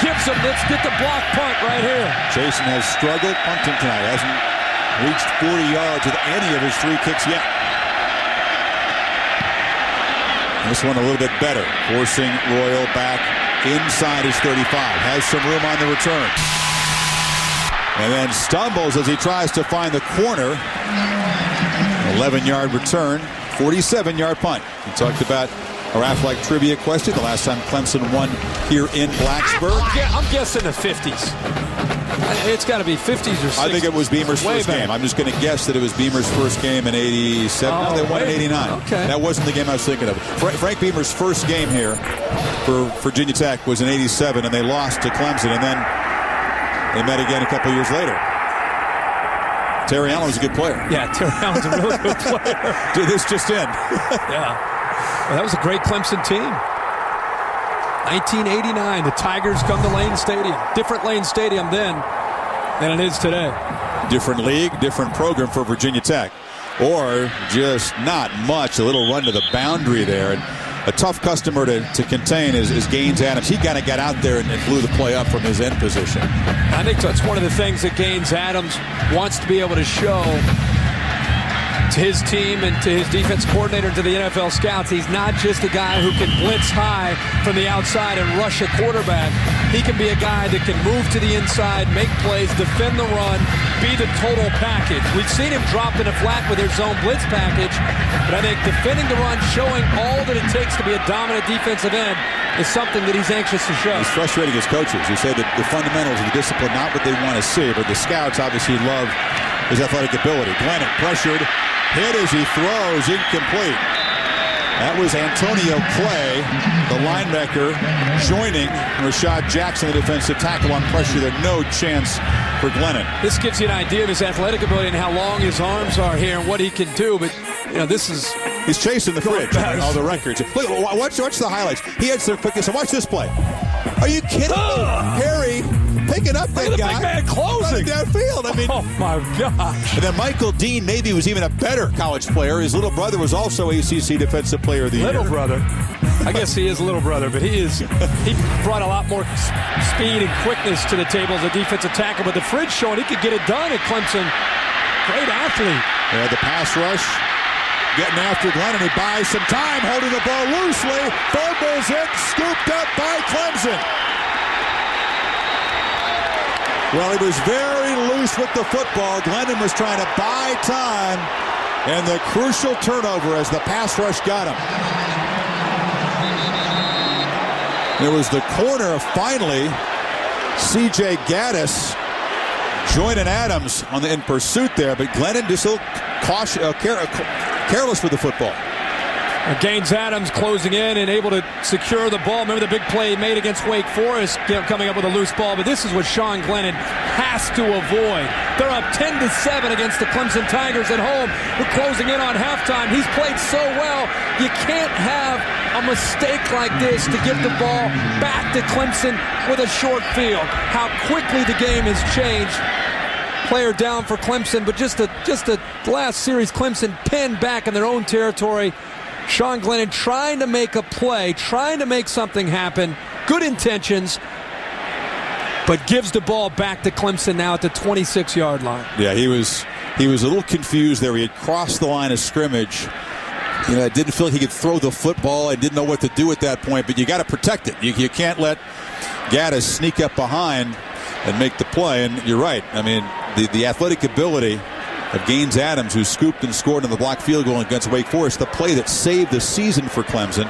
gives him, let's get the block punt right here. Jason has struggled punting tonight. Hasn't reached 40 yards with any of his 3 kicks yet. This one a little bit better. Forcing Royal back inside his 35. Has some room on the return. And then stumbles as he tries to find the corner. 11-yard return. 47-yard punt. We talked about our Aflac trivia question. The last time Clemson won here in Blacksburg. I'm guessing the 50s. It's got to be 50s or 60s. I think it was Beamer's first game. I'm just going to guess that it was Beamer's first game in 87. No, they won in 89. Okay. That wasn't the game I was thinking of. Frank Beamer's first game here for Virginia Tech was in 87, and they lost to Clemson, and then they met again a couple years later. Terry Allen was a good player. Yeah, Terry Allen's a really good player. Did this just end? Yeah. Well, that was a great Clemson team. 1989, the Tigers come to Lane Stadium. Different Lane Stadium then than it is today. Different league, different program for Virginia Tech. Or just not much. A little run to the boundary there. And a tough customer to contain is Gaines Adams. He kind of got out there and blew the play up from his end position. I think that's one of the things that Gaines Adams wants to be able to show to his team and to his defense coordinator and to the NFL scouts. He's not just a guy who can blitz high from the outside and rush a quarterback. He can be a guy that can move to the inside, make plays, defend the run, be the total package. We've seen him drop in a flat with their zone blitz package, but I think defending the run, showing all that it takes to be a dominant defensive end is something that he's anxious to show. He's frustrating his coaches who say that the fundamentals of the discipline, not what they want to see, but the scouts obviously love his athletic ability. Glennon pressured, hit as he throws, incomplete. That was Antonio Clay, the linebacker, joining Rashad Jackson, the defensive tackle, on pressure. There's no chance for Glennon. This gives you an idea of his athletic ability and how long his arms are here and what he can do. But, this is... He's chasing the fridge on all the records. Look, watch the highlights. He had some quickness. And watch this play. Are you kidding me? Harry picking up that guy. Big man closing downfield. I mean, oh my gosh. And then Michael Dean Navy was even a better college player. His little brother was also ACC Defensive Player of the Year. Little brother. I guess he is little brother, but he brought a lot more speed and quickness to the table as a defensive tackle. But the fridge showing he could get it done at Clemson. Great athlete. Yeah, the pass rush. Getting after Glennon. He buys some time, holding the ball loosely. Fumbles it, scooped up by Clemson. Well, he was very loose with the football. Glennon was trying to buy time. And the crucial turnover as the pass rush got him. It was the corner, finally. C.J. Gaddis joining Adams in pursuit there. But Glennon just a little careless with the football. Gaines Adams closing in and able to secure the ball. Remember the big play he made against Wake Forest, coming up with a loose ball. But this is what Sean Glennon has to avoid. They're up 10-7 against the Clemson Tigers at home. We're closing in on halftime. He's played so well. You can't have a mistake like this to give the ball back to Clemson with a short field. How quickly the game has changed. Player down for Clemson, but just the last series, Clemson pinned back in their own territory. Sean Glennon trying to make a play, trying to make something happen. Good intentions, but gives the ball back to Clemson now at the 26-yard line. Yeah, he was a little confused there. He had crossed the line of scrimmage. I didn't feel like he could throw the football. I didn't know what to do at that point, but you got to protect it. You can't let Gaddis sneak up behind and make the play. And you're right. I mean, the athletic ability of Gaines Adams, who scooped and scored on the blocked field goal against Wake Forest, the play that saved the season for Clemson.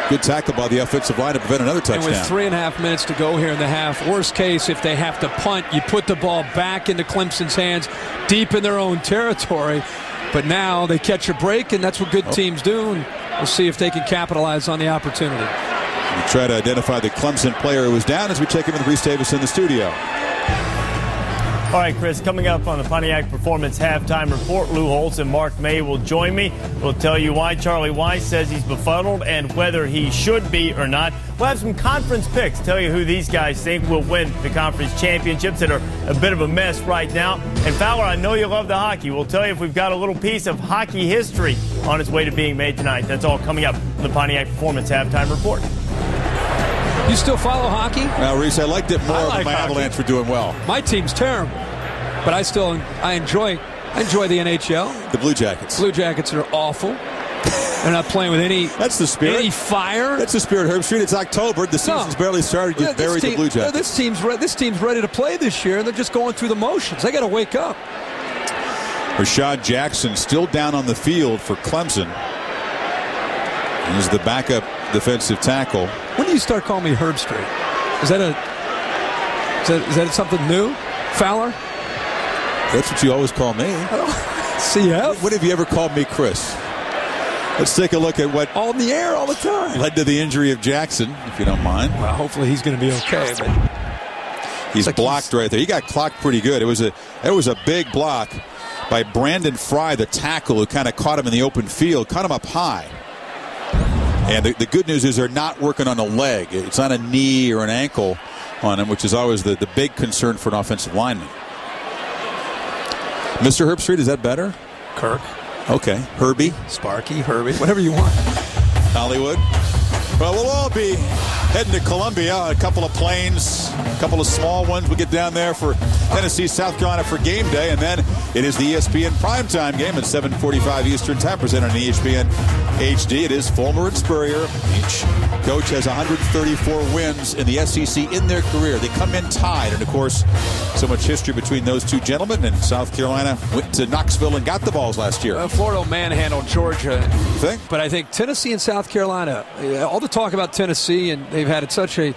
Good tackle by the offensive line to prevent another touchdown. And with 3.5 minutes to go here in the half, worst case, if they have to punt, you put the ball back into Clemson's hands deep in their own territory. But now they catch a break, and that's what good teams do. And we'll see if they can capitalize on the opportunity. We try to identify the Clemson player who was down as we check in with Reese Davis in the studio. All right, Chris, coming up on the Pontiac Performance Halftime Report, Lou Holtz and Mark May will join me. We'll tell you why Charlie Weiss says he's befuddled and whether he should be or not. We'll have some conference picks, tell you who these guys think will win the conference championships that are a bit of a mess right now. And Fowler, I know you love the hockey. We'll tell you if we've got a little piece of hockey history on its way to being made tonight. That's all coming up on the Pontiac Performance Halftime Report. You still follow hockey? Now, Reese, I liked it more when my Avalanche were doing well. My team's terrible, but I enjoy the NHL. The Blue Jackets. Blue Jackets are awful. They're not playing with any. That's the spirit. Any fire. That's the spirit, Herb Street. It's October. The season's barely started. You buried the Blue Jackets. This team's ready to play this year, and they're just going through the motions. They got to wake up. Rashad Jackson still down on the field for Clemson. He's the backup defensive tackle. When do you start calling me Herb Street? Is that something new, Fowler? That's what you always call me. CF? When have you ever called me Chris? Let's take a look at what on the air all the time led to the injury of Jackson, if you don't mind. Well, hopefully he's going to be okay. But he's blocked right there. He got clocked pretty good. It was a big block by Brandon Fry, the tackle, who kind of caught him in the open field, caught him up high. And the good news is they're not working on a leg. It's on a knee or an ankle on him, which is always the big concern for an offensive lineman. Mr. Herb Street, is that better? Kirk. Okay. Herbie. Sparky, Herbie, whatever you want. Hollywood. Well, we'll all be heading to Columbia. A couple of planes, a couple of small ones. We'll get down there for Tennessee, South Carolina for game day. And then it is the ESPN primetime game at 7:45 Eastern Time, presented on ESPN HD. It is Fulmer and Spurrier. Each coach has 134 wins in the SEC in their career. They come in tied. And, of course, so much history between those two gentlemen. And South Carolina went to Knoxville and got the balls last year. Florida manhandled Georgia. You think? But I think Tennessee and South Carolina, all the talk about Tennessee, and they've had such a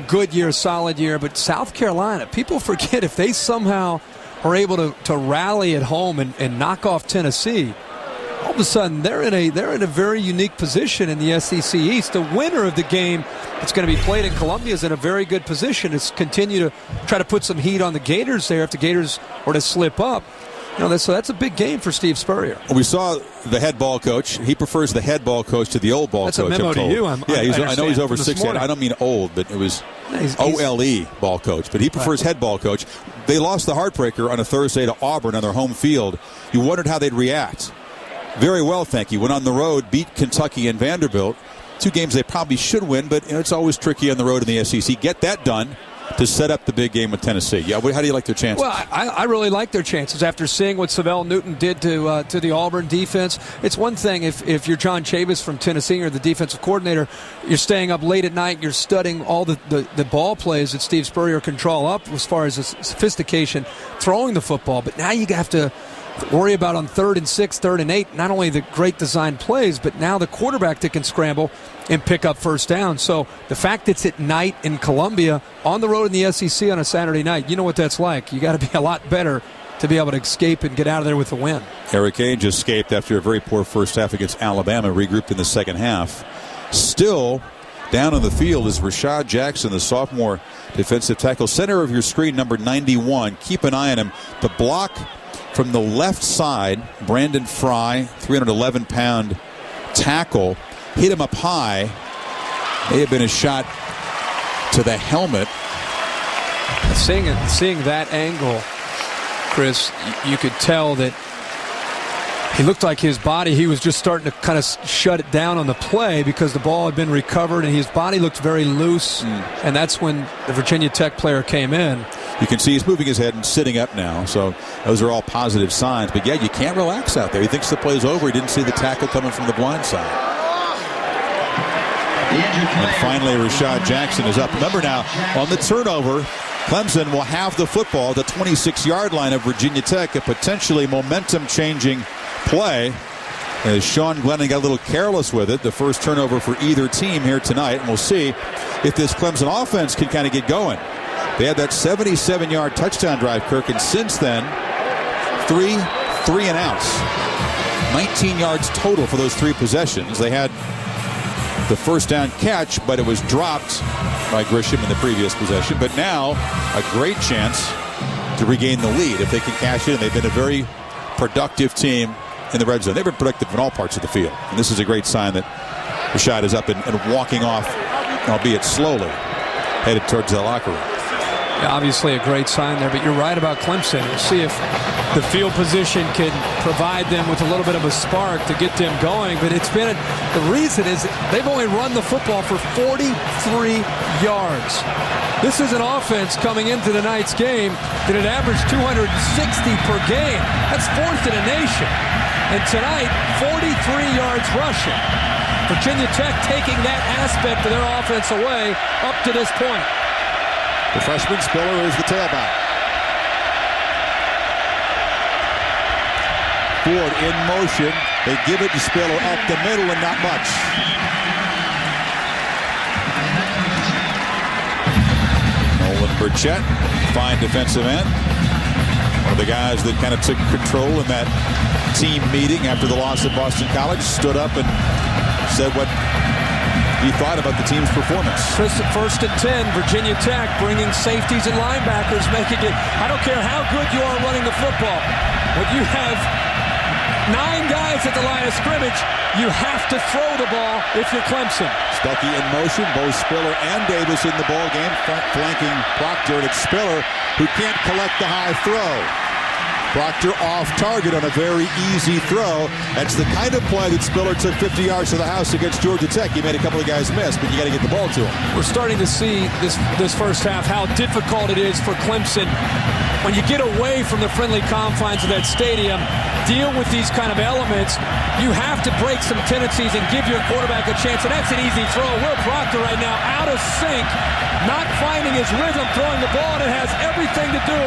good year, solid year. But South Carolina, people forget if they somehow are able to rally at home and knock off Tennessee, all of a sudden they're in a very unique position in the SEC East. The winner of the game that's going to be played in Columbia is in a very good position. It's continue to try to put some heat on the Gators there if the Gators were to slip up. So that's a big game for Steve Spurrier. We saw the head ball coach. He prefers the head ball coach to the old ball coach. That's a memo to you. I know he's over 60. I don't mean old, but it was OLE ball coach. But he prefers head ball coach. They lost the heartbreaker on a Thursday to Auburn on their home field. You wondered how they'd react. Very well, thank you. Went on the road, beat Kentucky and Vanderbilt. 2 games they probably should win, but it's always tricky on the road in the SEC. Get that done to set up the big game with Tennessee. Yeah, how do you like their chances? Well, I really like their chances after seeing what Savell Newton did to the Auburn defense. It's one thing if you're John Chavis from Tennessee or the defensive coordinator, you're staying up late at night and you're studying all the ball plays that Steve Spurrier can draw up as far as the sophistication throwing the football. But now you have to worry about on 3rd and 6, 3rd and 8, not only the great design plays, but now the quarterback that can scramble and pick up first down. So the fact it's at night in Columbia on the road in the SEC on a Saturday night, you know what that's like. You got to be a lot better to be able to escape and get out of there with a win. Eric Ainge escaped after a very poor first half against Alabama, regrouped in the second half. Still down on the field is Rashad Jackson, the sophomore defensive tackle. Center of your screen, number 91. Keep an eye on him. The block from the left side, Brandon Fry, 311-pound tackle, hit him up high. May have been a shot to the helmet. Seeing that angle, Chris, you could tell that he looked like his body, he was just starting to kind of shut it down on the play because the ball had been recovered and his body looked very loose. And that's when the Virginia Tech player came in. You can see he's moving his head and sitting up now. So those are all positive signs. But, yeah, you can't relax out there. He thinks the play's over. He didn't see the tackle coming from the blind side. And finally, Rashad Jackson is up. Remember now, on the turnover, Clemson will have the football at the 26-yard line of Virginia Tech, a potentially momentum-changing play. As Sean Glennon got a little careless with it, the first turnover for either team here tonight. And we'll see if this Clemson offense can kind of get going. They had that 77-yard touchdown drive, Kirk, and since then, 3 and outs. 19 yards total for those 3 possessions. They had the first down catch, but it was dropped by Grisham in the previous possession. But now, a great chance to regain the lead if they can cash it. And they've been a very productive team in the red zone. They've been productive in all parts of the field. And this is a great sign that Rashad is up and walking off, albeit slowly, headed towards the locker room. Yeah, obviously a great sign there, but you're right about Clemson. We'll see if the field position can provide them with a little bit of a spark to get them going. But it's been the reason is they've only run the football for 43 yards. This is an offense coming into tonight's game that had averaged 260 per game. That's 4th in the nation. And tonight, 43 yards rushing. Virginia Tech taking that aspect of their offense away up to this point. The freshman Spiller is the tailback. Ford in motion. They give it to Spiller up the middle and not much. Nolan Burchett, fine defensive end. One of the guys that kind of took control in that team meeting after the loss at Boston College, stood up and said what he thought about the team's performance. First and 10, Virginia Tech bringing safeties and linebackers, making it, I don't care how good you are running the football, but you have 9 guys at the line of scrimmage, you have to throw the ball if you're Clemson. Stuckey in motion, both Spiller and Davis in the ball game, flanking Proctor, and it's Spiller who can't collect the high throw. Proctor off target on a very easy throw. That's the kind of play that Spiller took 50 yards to the house against Georgia Tech. He made a couple of guys miss, but you got to get the ball to him. We're starting to see this first half how difficult it is for Clemson when you get away from the friendly confines of that stadium. Deal with these kind of elements. You have to break some tendencies and give your quarterback a chance, and that's an easy throw. Will Proctor right now out of sync, not finding his rhythm throwing the ball, and it has everything to do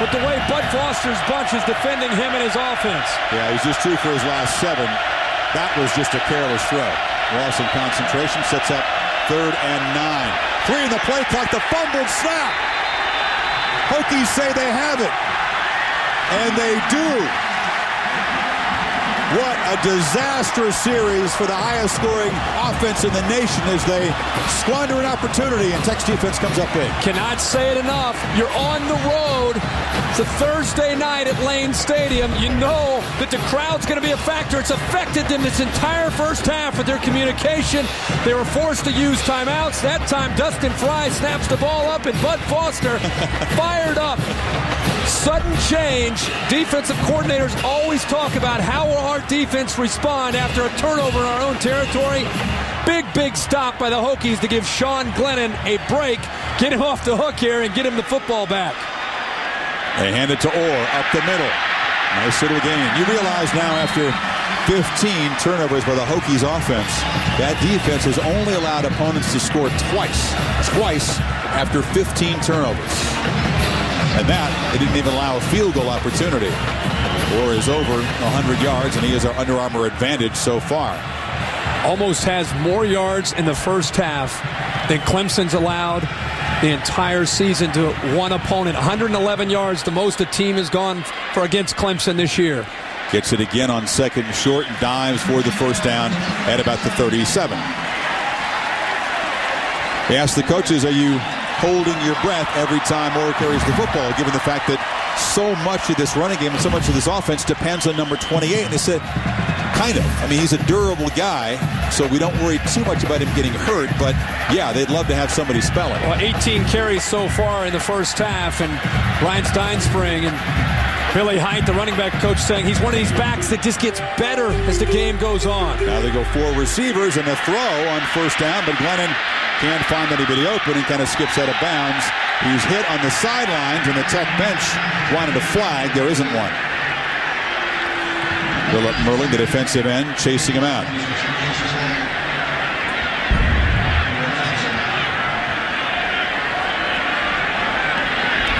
with the way Bud Foster's bunch is defending him and his offense. Yeah, he's just 2 for his last 7. That was just a careless throw. Loss in concentration, sets up 3rd and 9. 3 in the play clock, the fumbled snap. Hokies say they have it. And they do. What a disastrous series for the highest scoring offense in the nation as they squander an opportunity and Tech's defense comes up big. Cannot say it enough. You're on the road. It's a Thursday night at Lane Stadium. You know that the crowd's going to be a factor. It's affected them this entire first half with their communication. They were forced to use timeouts. That time, Dustin Fry snaps the ball up, and Bud Foster fired up. Sudden change. Defensive coordinators always talk about how will our defense respond after a turnover in our own territory. Big stop by the Hokies to give Sean Glennon a break, get him off the hook here, and get him the football back. They hand it to Orr up the middle. Nice little gain. You realize now after 15 turnovers by the Hokies offense, that defense has only allowed opponents to score twice after 15 turnovers. And that, they didn't even allow a field goal opportunity. Orr is over 100 yards, and he has our Under Armour advantage so far. Almost has more yards in the first half than Clemson's allowed the entire season to one opponent. 111 yards, the most a team has gone for against Clemson this year. Gets it again on second and short and dives for the first down at about the 37. They asked the coaches, are you holding your breath every time Orr carries the football, given the fact that so much of this running game and so much of this offense depends on number 28? And they said, kind of. I mean, he's a durable guy, so we don't worry too much about him getting hurt. But, yeah, they'd love to have somebody spell it. Well, 18 carries so far in the first half, and Ryan Steinspring and Billy Height, the running back coach, saying he's one of these backs that just gets better as the game goes on. Now they go 4 receivers and a throw on first down, but Glennon can't find anybody open and kind of skips out of bounds. He's hit on the sidelines, and the Tech bench wanted a flag. There isn't one. Philip Merlin, the defensive end, chasing him out.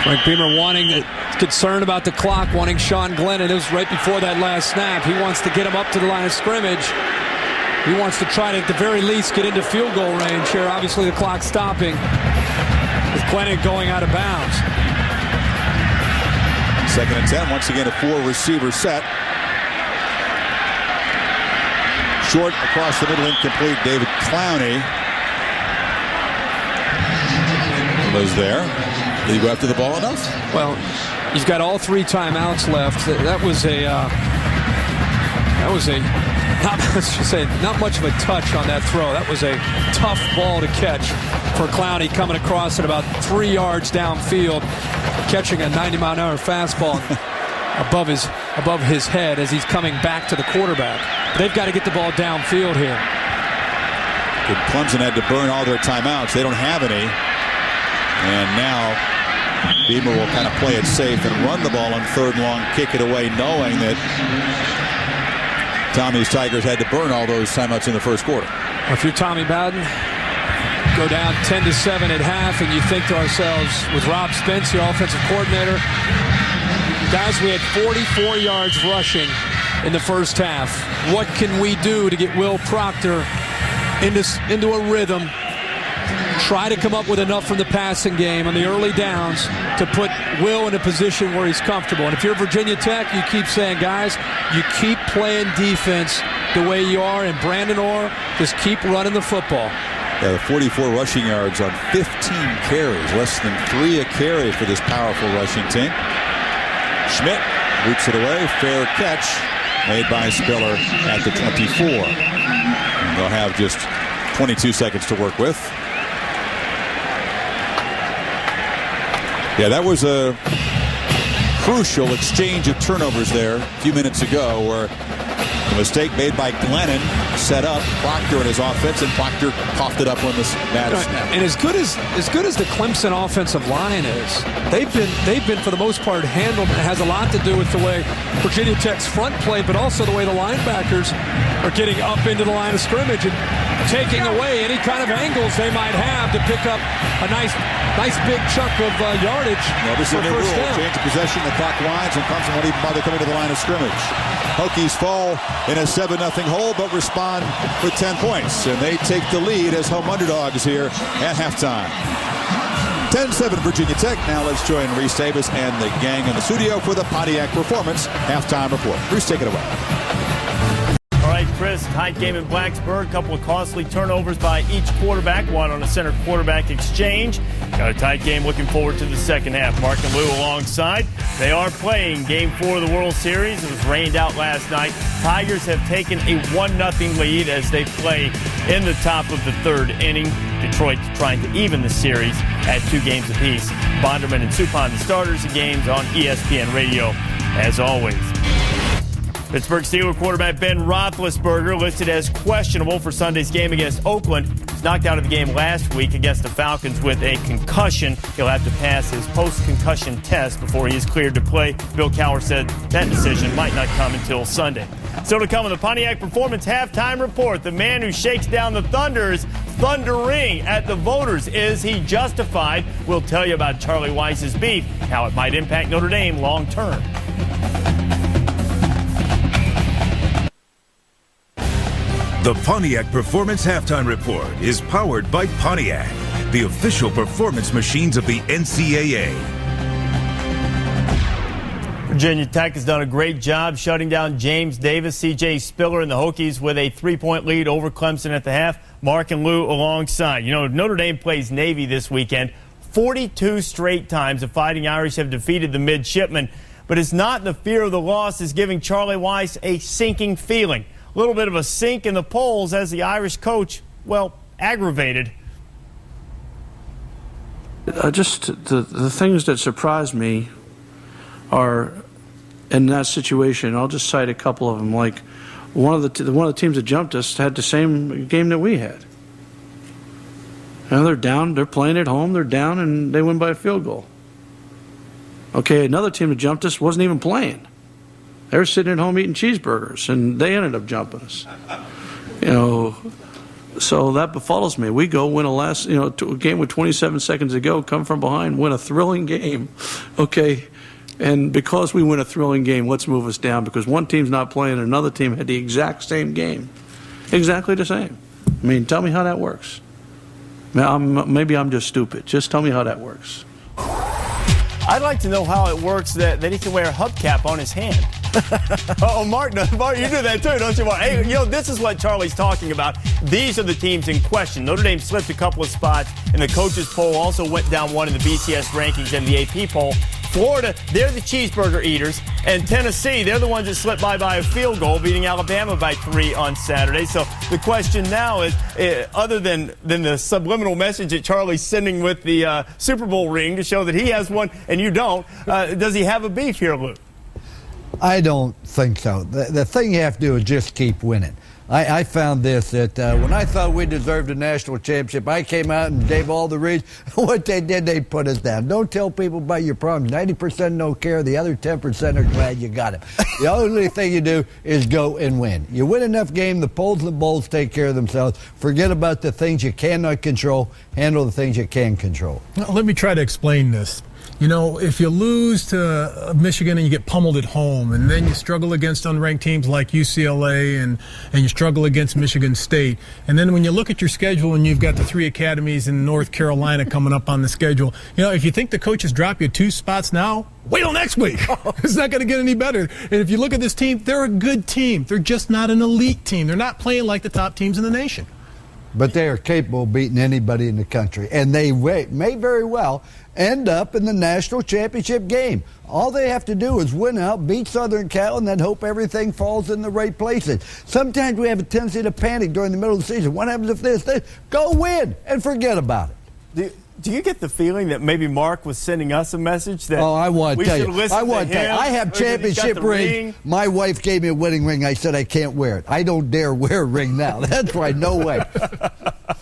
Frank Beamer concerned about the clock, wanting Sean Glennon. It was right before that last snap. He wants to get him up to the line of scrimmage. He wants to try to, at the very least, get into field goal range here. Obviously, the clock stopping with Glennon going out of bounds. Second and 10. Once again, a 4-receiver set. Short across the middle, incomplete. David Clowney was there. Did he go after the ball enough? Well, he's got all 3 timeouts left. That was not much of a touch on that throw. That was a tough ball to catch for Clowney, coming across at about 3 yards downfield, catching a 90-mile-an-hour fastball above his head as he's coming back to the quarterback. They've got to get the ball downfield here. Clemson had to burn all their timeouts. They don't have any. And now Beamer will kind of play it safe and run the ball on third and long, kick it away, knowing that Tommy's Tigers had to burn all those timeouts in the first quarter. If you're Tommy Bowden, go down 10-7 at half, and you think to ourselves, with Rob Spence, your offensive coordinator, guys, we had 44 yards rushing in the first half. What can we do to get Will Proctor into a rhythm? Try to come up with enough from the passing game on the early downs to put Will in a position where he's comfortable. And if you're Virginia Tech, you keep saying, guys, you keep playing defense the way you are, and Brandon Orr, just keep running the football. Yeah, 44 rushing yards on 15 carries, less than 3 a carry for this powerful rushing team. Schmidt roots it away, fair catch made by Spiller at the 24. And they'll have just 22 seconds to work with. Yeah, that was a crucial exchange of turnovers there a few minutes ago, where the mistake made by Glennon set up Proctor and his offense, and Proctor coughed it up on this bad snap. And as good as the Clemson offensive line is, they've been for the most part handled. It has a lot to do with the way Virginia Tech's front play, but also the way the linebackers are getting up into the line of scrimmage and taking away any kind of angles they might have to pick up a nice big chunk of yardage. Well, this is a new rule. Change of possession, the clock winds, and Clemson won't even bother coming to the line of scrimmage. Hokies fall in a 7-0 hole, but respond with 10 points, and they take the lead as home underdogs here at halftime. 10-7 Virginia Tech. Now let's join Reese Davis and the gang in the studio for the Pontiac Performance halftime report. Reese, take it away. Chris. Tight game in Blacksburg. A couple of costly turnovers by each quarterback. One on a center quarterback exchange. Got a tight game. Looking forward to the second half. Mark and Lou alongside. They are playing Game 4 of the World Series. It was rained out last night. Tigers have taken a 1-0 lead as they play in the top of the third inning. Detroit trying to even the series at 2 games apiece. Bonderman and Suppan, the starters of games on ESPN Radio, as always. Pittsburgh Steelers quarterback Ben Roethlisberger listed as questionable for Sunday's game against Oakland. He was knocked out of the game last week against the Falcons with a concussion. He'll have to pass his post-concussion test before he is cleared to play. Bill Cowher said that decision might not come until Sunday. Still to come on the Pontiac Performance Halftime Report. The man who shakes down the Thunders thundering at the voters. Is he justified? We'll tell you about Charlie Weiss's beef, how it might impact Notre Dame long term. The Pontiac Performance Halftime Report is powered by Pontiac, the official performance machines of the NCAA. Virginia Tech has done a great job shutting down James Davis, C.J. Spiller, and the Hokies with a 3-point lead over Clemson at the half. Mark and Lou alongside. You know, Notre Dame plays Navy this weekend. 42 straight times the Fighting Irish have defeated the midshipmen. But it's not the fear of the loss is giving Charlie Weiss a sinking feeling. A little bit of a sink in the polls as the Irish coach, well, aggravated. Just the things that surprised me are in that situation. I'll just cite a couple of them. Like one of the teams that jumped us had the same game that we had. And they're down. They're playing at home. They're down, and they win by a field goal. Okay, another team that jumped us wasn't even playing. They were sitting at home eating cheeseburgers, and they ended up jumping us. So that befuddles me. We go win a game with 27 seconds to go, come from behind, win a thrilling game. Okay, and because we win a thrilling game, let's move us down because one team's not playing and another team had the exact same game. Exactly the same. I mean, tell me how that works. Maybe I'm just stupid. Just tell me how that works. I'd like to know how it works that he can wear a hubcap on his hand. Mark, you do that too, don't you, Mark? Hey, this is what Charlie's talking about. These are the teams in question. Notre Dame slipped a couple of spots in the coaches poll, also went down one in the BCS rankings and the AP poll. Florida, they're the cheeseburger eaters. And Tennessee, they're the ones that slipped by a field goal, beating Alabama by 3 on Saturday. So the question now is, other than the subliminal message that Charlie's sending with the Super Bowl ring to show that he has one and you don't, does he have a beef here, Luke? I don't think so. The thing you have to do is just keep winning. I found this, that when I thought we deserved a national championship, I came out and gave all the reasons. What they did, they put us down. Don't tell people about your problems. 90% don't care. The other 10% are glad you got it. The only thing you do is go and win. You win enough games, the polls and the bowls take care of themselves. Forget about the things you cannot control. Handle the things you can control. Let me try to explain this. If you lose to Michigan and you get pummeled at home, and then you struggle against unranked teams like UCLA and you struggle against Michigan State, and then when you look at your schedule and you've got the 3 academies in North Carolina coming up on the schedule, if you think the coaches drop you 2 spots now, wait till next week. It's not going to get any better. And if you look at this team, they're a good team. They're just not an elite team. They're not playing like the top teams in the nation. But they are capable of beating anybody in the country. And they may very well end up in the national championship game. All they have to do is win out, beat Southern Cal, and then hope everything falls in the right places. Sometimes we have a tendency to panic during the middle of the season. What happens if this? Go win and forget about it. Do you get the feeling that maybe Mark was sending us a message that I want to tell you. I have championship rings. My wife gave me a wedding ring. I said I can't wear it. I don't dare wear a ring now. That's right. No way.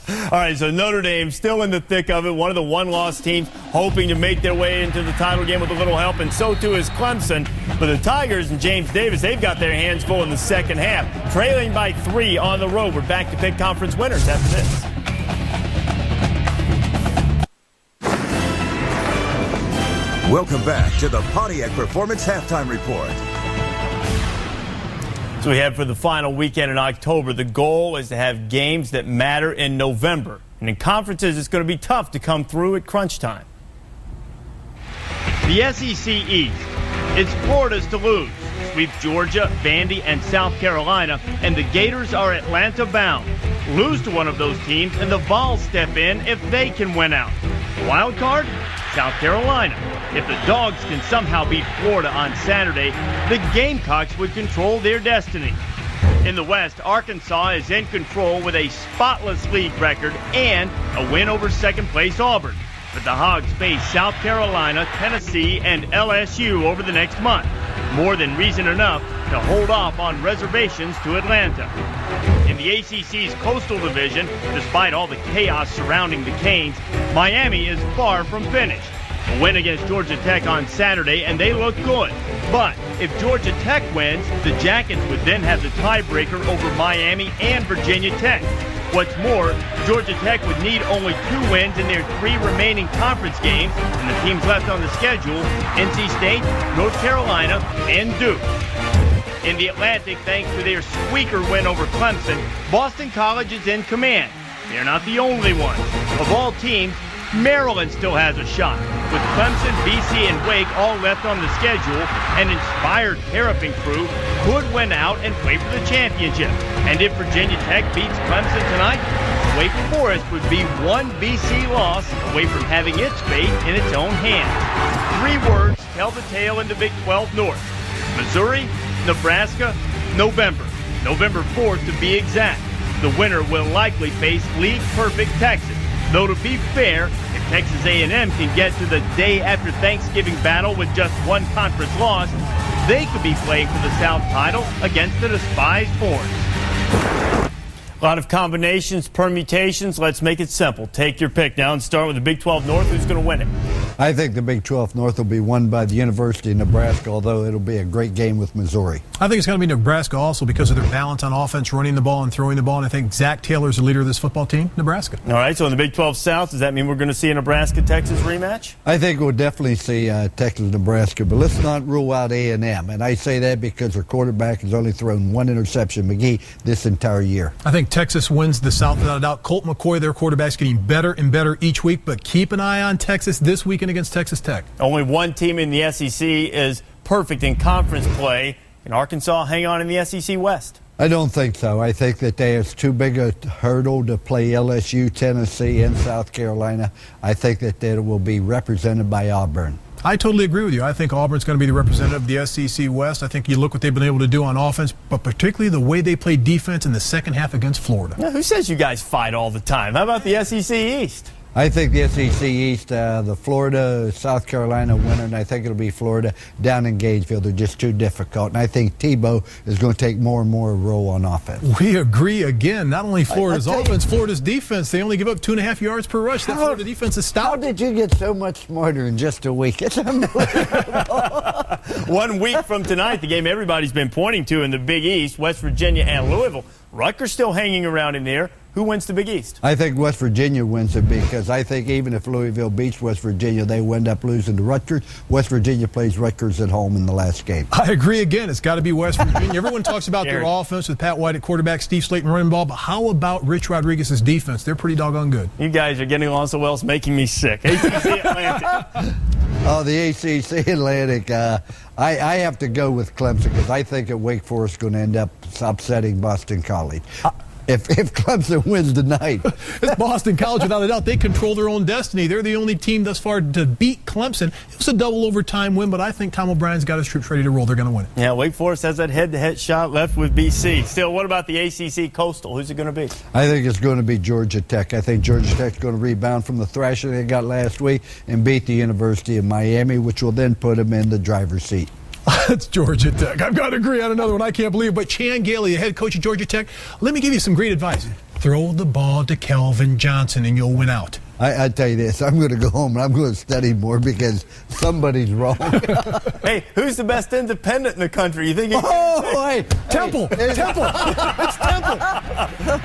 All right, so Notre Dame still in the thick of it. One of the one-loss teams hoping to make their way into the title game with a little help, and so too is Clemson. But the Tigers and James Davis, they've got their hands full in the second half, trailing by 3 on the road. We're back to pick conference winners after this. Welcome back to the Pontiac Performance Halftime Report. So we have for the final weekend in October, the goal is to have games that matter in November. And in conferences, it's going to be tough to come through at crunch time. The SEC East, it's Florida's to lose. sweep Georgia, Vandy, and South Carolina, and the Gators are Atlanta bound. Lose to one of those teams, and the Vols step in if they can win out. Wild card? South Carolina. If the Dogs can somehow beat Florida on Saturday, the Gamecocks would control their destiny. In the West, Arkansas is in control with a spotless league record and a win over second-place Auburn. But the Hogs face South Carolina, Tennessee, and LSU over the next month. More than reason enough to hold off on reservations to Atlanta. In the ACC's Coastal Division, despite all the chaos surrounding the Canes, Miami is far from finished. A win against Georgia Tech on Saturday, and they look good. But if Georgia Tech wins, the Jackets would then have the tiebreaker over Miami and Virginia Tech. What's more, Georgia Tech would need only 2 wins in their 3 remaining conference games, and the teams left on the schedule, NC State, North Carolina, and Duke. In the Atlantic, thanks to their squeaker win over Clemson, Boston College is in command. They're not the only ones. Of all teams, Maryland still has a shot, with Clemson, BC, and Wake all left on the schedule. An inspired Terrapin crew could win out and play for the championship. And if Virginia Tech beats Clemson tonight, Wake Forest would be 1 BC loss away from having its fate in its own hands. 3 words tell the tale in the Big 12 North. Missouri, Nebraska, November 4th to be exact. The winner will likely face league-perfect Texas. Though to be fair, if Texas A&M can get to the day after Thanksgiving battle with just 1 conference loss, they could be playing for the South title against the despised Horns. A lot of combinations, permutations. Let's make it simple. Take your pick now and start with the Big 12 North. Who's going to win it? I think the Big 12 North will be won by the University of Nebraska, although it'll be a great game with Missouri. I think it's going to be Nebraska also because of their balance on offense, running the ball and throwing the ball. And I think Zach Taylor's the leader of this football team, Nebraska. All right, so in the Big 12 South, does that mean we're going to see a Nebraska-Texas rematch? I think we'll definitely see Texas-Nebraska, but let's not rule out A&M. And I say that because their quarterback has only thrown 1 interception, McGee, this entire year. I think Texas wins the South without a doubt. Colt McCoy, their quarterback's getting better and better each week, but keep an eye on Texas this weekend against Texas Tech. Only one team in the SEC is perfect in conference play. Can Arkansas hang on in the SEC West? I don't think so. I think that there's too big a hurdle to play LSU, Tennessee, and South Carolina. I think that it will be represented by Auburn. I totally agree with you. I think Auburn's going to be the representative of the SEC West. I think you look what they've been able to do on offense, but particularly the way they play defense in the second half against Florida. Now, who says you guys fight all the time? How about the SEC East? I think the SEC East, the Florida, South Carolina winner, and I think it'll be Florida down in Gainesville. They're just too difficult. And I think Tebow is going to take more and more role on offense. We agree again. Not only Florida's offense, Florida's defense. They only give up 2.5 yards per rush. That Florida defense is stopped. How did you get so much smarter in just a week? It's unbelievable. 1 week from tonight, the game everybody's been pointing to in the Big East, West Virginia and Louisville. Rutgers still hanging around in there. Who wins the Big East? I think West Virginia wins it because I think even if Louisville beats West Virginia, they will end up losing to Rutgers. West Virginia plays Rutgers at home in the last game. I agree again. It's got to be West Virginia. Everyone talks about their offense with Pat White at quarterback, Steve Slayton running ball, but how about Rich Rodriguez's defense? They're pretty doggone good. You guys are getting along so well, it's making me sick. ACC Atlantic. Oh, the ACC Atlantic. I have to go with Clemson because I think that Wake Forest is going to end up upsetting Boston College. If Clemson wins tonight. It's Boston College, without a doubt. They control their own destiny. They're the only team thus far to beat Clemson. It was a double overtime win, but I think Tom O'Brien's got his troops ready to roll. They're going to win it. Yeah, Wake Forest has that head-to-head shot left with BC. Still, what about the ACC Coastal? Who's it going to be? I think it's going to be Georgia Tech. I think Georgia Tech's going to rebound from the thrashing they got last week and beat the University of Miami, which will then put them in the driver's seat. That's Georgia Tech. I've got to agree on another one. I can't believe it. But Chan Gailey, the head coach of Georgia Tech, let me give you some great advice. Throw the ball to Kelvin Johnson and you'll win out. I tell you this, I'm going to go home and I'm going to study more because somebody's wrong. Hey, who's the best independent in the country? You think? Temple. It's Temple.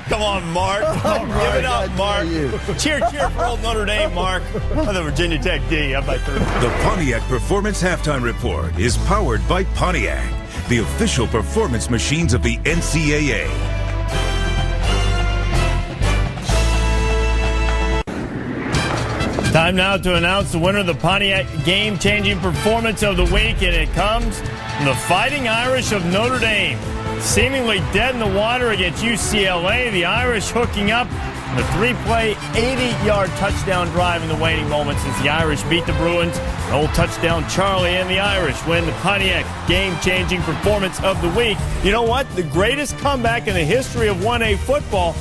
Come on, Mark. Give it up, Mark. Cheer for old Notre Dame, Mark. Oh, the Virginia Tech D. Up by 3. The Pontiac Performance Halftime Report is powered by Pontiac, the official performance machines of the NCAA. Time now to announce the winner of the Pontiac game-changing performance of the week, and it comes The Fighting Irish of Notre Dame. Seemingly dead in the water against UCLA. The Irish hooking up the 3-play, 80-yard touchdown drive in the waning moments as the Irish beat the Bruins. An old touchdown Charlie and the Irish win the Pontiac game-changing performance of the week. You know what? The greatest comeback in the history of 1A football.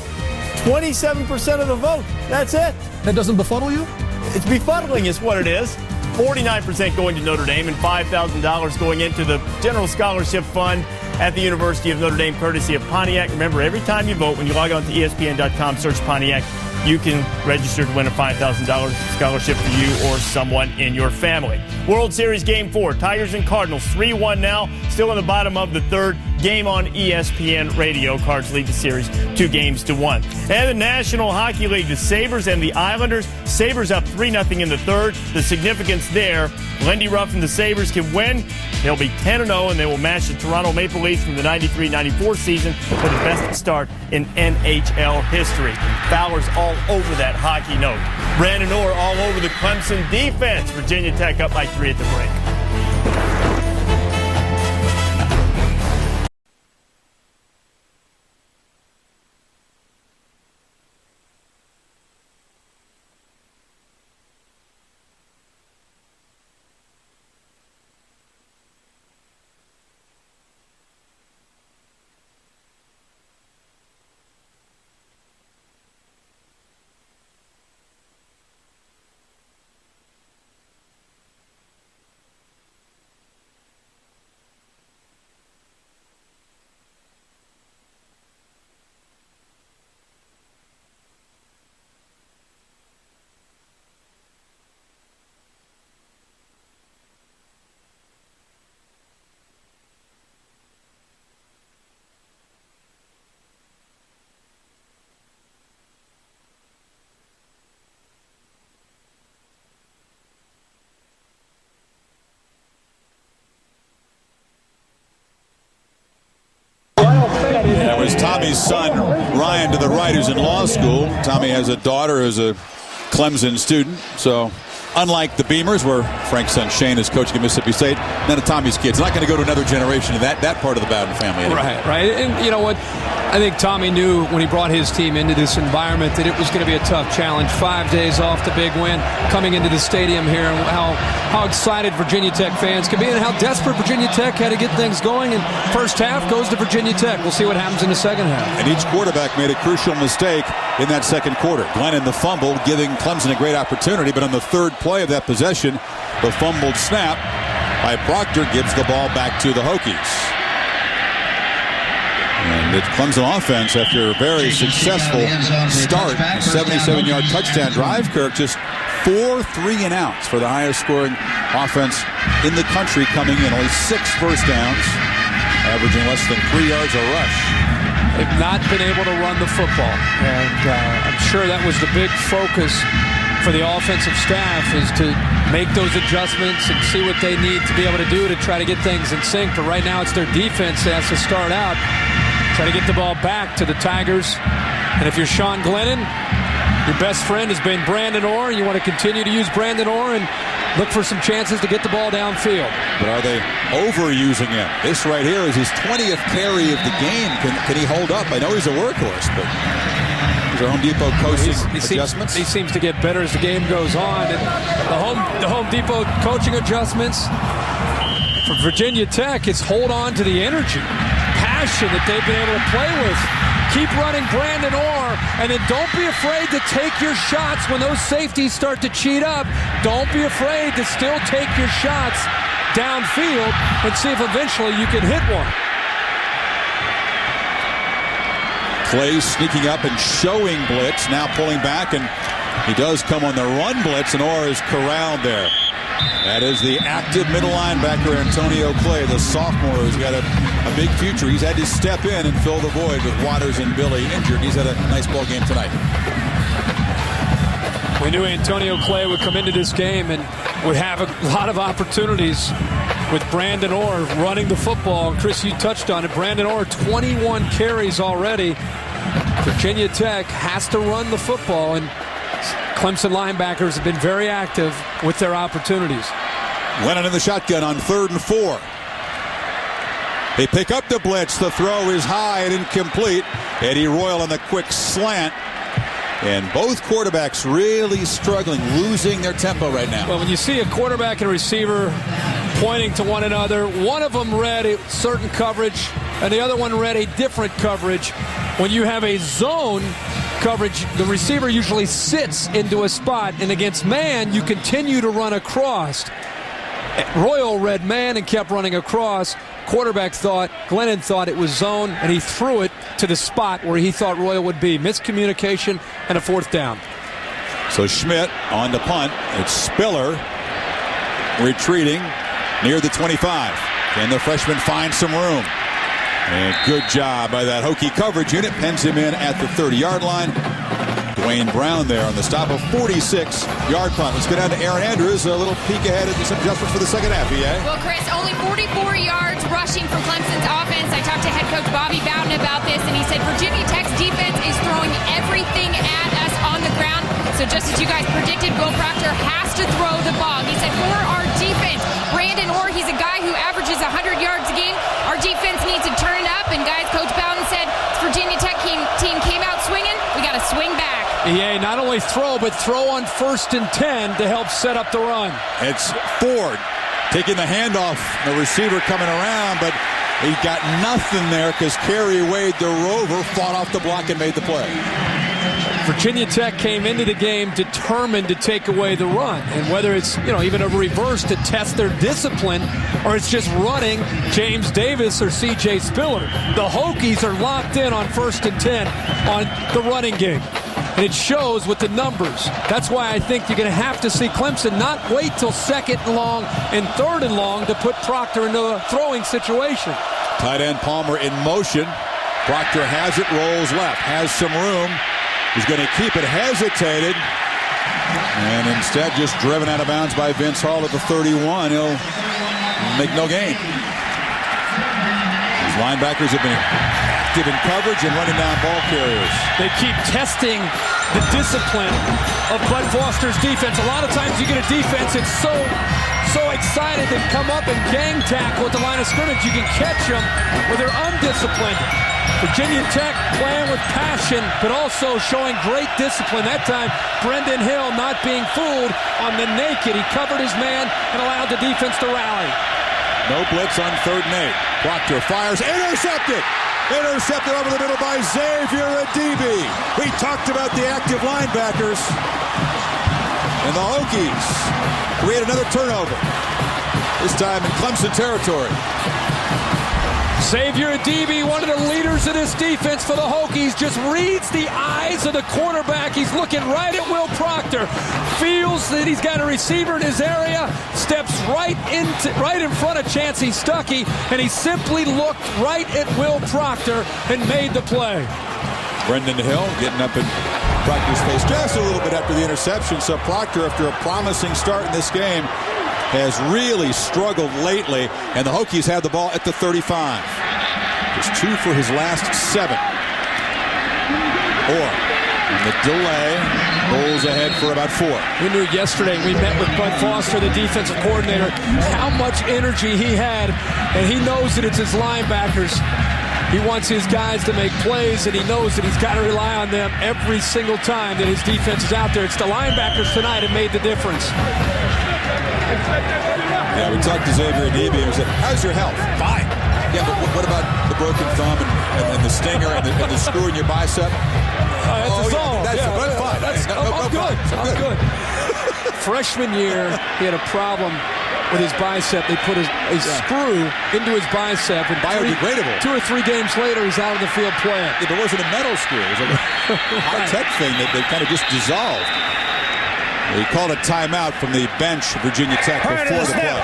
27% of the vote. That's it. That doesn't befuddle you? It's befuddling is what it is. 49% going to Notre Dame and $5,000 going into the General Scholarship Fund at the University of Notre Dame, courtesy of Pontiac. Remember, every time you vote, when you log on to ESPN.com, search Pontiac, you can register to win a $5,000 scholarship for you or someone in your family. World Series Game 4, Tigers and Cardinals, 3-1 now, still in the bottom of the third. Game on ESPN Radio. Cards lead the series 2-1. And the National Hockey League, the Sabres and the Islanders. Sabres up 3-0 in the third. The significance there, Lindy Ruff and the Sabres can win. They'll be 10-0, and they will match the Toronto Maple Leafs from the 93-94 season for the best start in NHL history. Fowler's all over that hockey note. Brandon Orr all over the Clemson defense. Virginia Tech up by 3 at the break. That was Tommy's son, Ryan, to the right, who's in law school. Tommy has a daughter who's a Clemson student. So unlike the Beamers, where Frank's son Shane is coaching at Mississippi State, none of Tommy's kids. Not going to go to another generation of that part of the Bowden family anymore. Right. And you know what? I think Tommy knew when he brought his team into this environment that it was going to be a tough challenge. 5 days off the big win, coming into the stadium here, and how excited Virginia Tech fans can be and how desperate Virginia Tech had to get things going. And first half goes to Virginia Tech. We'll see what happens in the second half. And each quarterback made a crucial mistake in that second quarter. Glennon, the fumble, giving Clemson a great opportunity, but on the third play of that possession, the fumbled snap by Proctor gives the ball back to the Hokies. And the Clemson offense, after a very successful start, a 77-yard touchdown drive, Kirk, just 4 3-and-outs for the highest scoring offense in the country coming in. Only 6 first downs, averaging less than 3 yards a rush. They've not been able to run the football. And I'm sure that was the big focus for the offensive staff, is to make those adjustments and see what they need to be able to do to try to get things in sync. But right now it's their defense that has to start out, try to get the ball back to the Tigers. And if you're Sean Glennon, your best friend has been Brandon Orr, and you want to continue to use Brandon Orr and look for some chances to get the ball downfield. But are they overusing him? This right here is his 20th carry of the game. Can he hold up? I know he's a workhorse, but these are Home Depot coaching adjustments. He seems to get better as the game goes on. And the Home Depot coaching adjustments for Virginia Tech is hold on to the energy, passion that they've been able to play with. Keep running Brandon Orr, and then don't be afraid to take your shots when those safeties start to cheat up. Don't be afraid to still take your shots downfield and see if eventually you can hit one. Clay sneaking up and showing blitz, now pulling back, and he does come on the run blitz, and Orr is corralled there. That is the active middle linebacker, Antonio Clay, the sophomore, who's got a big future. He's had to step in and fill the void with Waters and Billy injured. He's had a nice ball game tonight. We knew Antonio Clay would come into this game and would have a lot of opportunities with Brandon Orr running the football. And Chris, you touched on it. Brandon Orr, 21 carries already. Virginia Tech has to run the football, and Clemson linebackers have been very active with their opportunities. Glennon in the shotgun on 3rd and 4. They pick up the blitz. The throw is high and incomplete. Eddie Royal on the quick slant. And both quarterbacks really struggling, losing their tempo right now. Well, when you see a quarterback and a receiver pointing to one another, one of them read a certain coverage and the other one read a different coverage. When you have a zone coverage, the receiver usually sits into a spot, and against man, you continue to run across. Royal read man and kept running across. Quarterback Glennon thought it was zone, and he threw it to the spot where he thought Royal would be. Miscommunication and a fourth down. So Schmidt on the punt. It's Spiller retreating near the 25. Can the freshman find some room? And good job by that Hokie coverage unit. Pens him in at the 30-yard line. Dwayne Brown there on the stop of 46-yard punt. Let's go down to Aaron Andrews. A little peek ahead at some adjustments for the second half, EA. Well, Chris, only 44 yards rushing for Clemson's offense. I talked to head coach Bobby Bowden about this, and he said Virginia Tech's defense is throwing everything at us on the ground. So just as you guys predicted, Will Proctor has to throw the ball. He said for our defense, Brandon Orr, he's a guy who averages 100 yards a game. Our defense needs to turn it up, and guys, Coach Bowden said Virginia Tech team came out swinging. We got to swing back. EA, not only throw, but throw on 1st and 10 to help set up the run. It's Ford taking the handoff. The receiver coming around, but he got nothing there because Kerry Wade, the rover, fought off the block and made the play. Virginia Tech came into the game determined to take away the run. And whether it's, even a reverse to test their discipline, or it's just running James Davis or C.J. Spiller, the Hokies are locked in on 1st and 10 on the running game. And it shows with the numbers. That's why I think you're going to have to see Clemson not wait till 2nd and long and 3rd and long to put Proctor into a throwing situation. Tight end Palmer in motion. Proctor has it, rolls left, has some room. He's going to keep it, hesitated, and instead just driven out of bounds by Vince Hall at the 31. He'll make no gain. His linebackers have been active in coverage and running down ball carriers. They keep testing the discipline of Bud Foster's defense. A lot of times you get a defense that's so excited to come up and gang tackle at the line of scrimmage. You can catch them where they're undisciplined. Virginia Tech playing with passion, but also showing great discipline. That time, Brendan Hill not being fooled on the naked. He covered his man and allowed the defense to rally. No blitz on 3rd and 8. Proctor fires, intercepted! Intercepted over the middle by Xavier Adibi. We talked about the active linebackers. And the Hokies create another turnover. This time in Clemson territory. Xavier Adibi, one of the leaders of this defense for the Hokies, just reads the eyes of the quarterback. He's looking right at Will Proctor, feels that he's got a receiver in his area, steps right in front of Chancey Stuckey, and he simply looked right at Will Proctor and made the play. Brendan Hill getting up in Proctor's face just a little bit after the interception. So Proctor, after a promising start in this game, has really struggled lately, and the Hokies have the ball at the 35. Just 2 for his last 7. Or the delay rolls ahead for about 4. We knew yesterday, we met with Bud Foster, the defensive coordinator, how much energy he had, and he knows that it's his linebackers. He wants his guys to make plays, and he knows that he's got to rely on them every single time that his defense is out there. It's the linebackers tonight that made the difference. Yeah, we talked to Xavier Adibi and we said, how's your health? Fine. Yeah, but what about the broken thumb and the stinger and the screw in your bicep? That's all. Fine. I'm good. I'm good. Freshman year, he had a problem with his bicep. They put a screw into his bicep. And biodegradable. 2 or 3 games later, he's out of the field playing. Yeah, but it wasn't a metal screw. It was like a high-tech thing that kind of just dissolved. He called a timeout from the bench, Virginia Tech, before the play.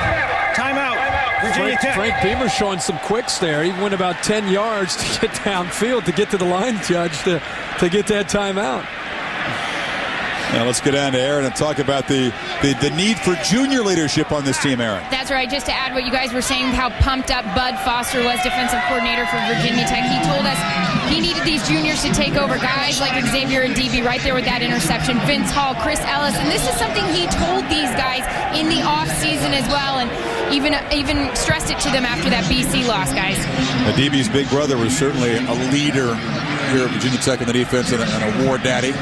Timeout, Virginia Tech. Frank Beamer showing some quicks there. He went about 10 yards to get downfield to get to the line judge to get that timeout. Now let's go down to Aaron and talk about the need for junior leadership on this team, Aaron. That's right. Just to add what you guys were saying, how pumped up Bud Foster was, defensive coordinator for Virginia Tech. He told us he needed these juniors to take over, guys like Xavier Adibi right there with that interception, Vince Hall, Chris Ellis. And this is something he told these guys in the offseason as well. And even stressed it to them after that BC loss, guys. DB's big brother was certainly a leader here at Virginia Tech in the defense and a war daddy.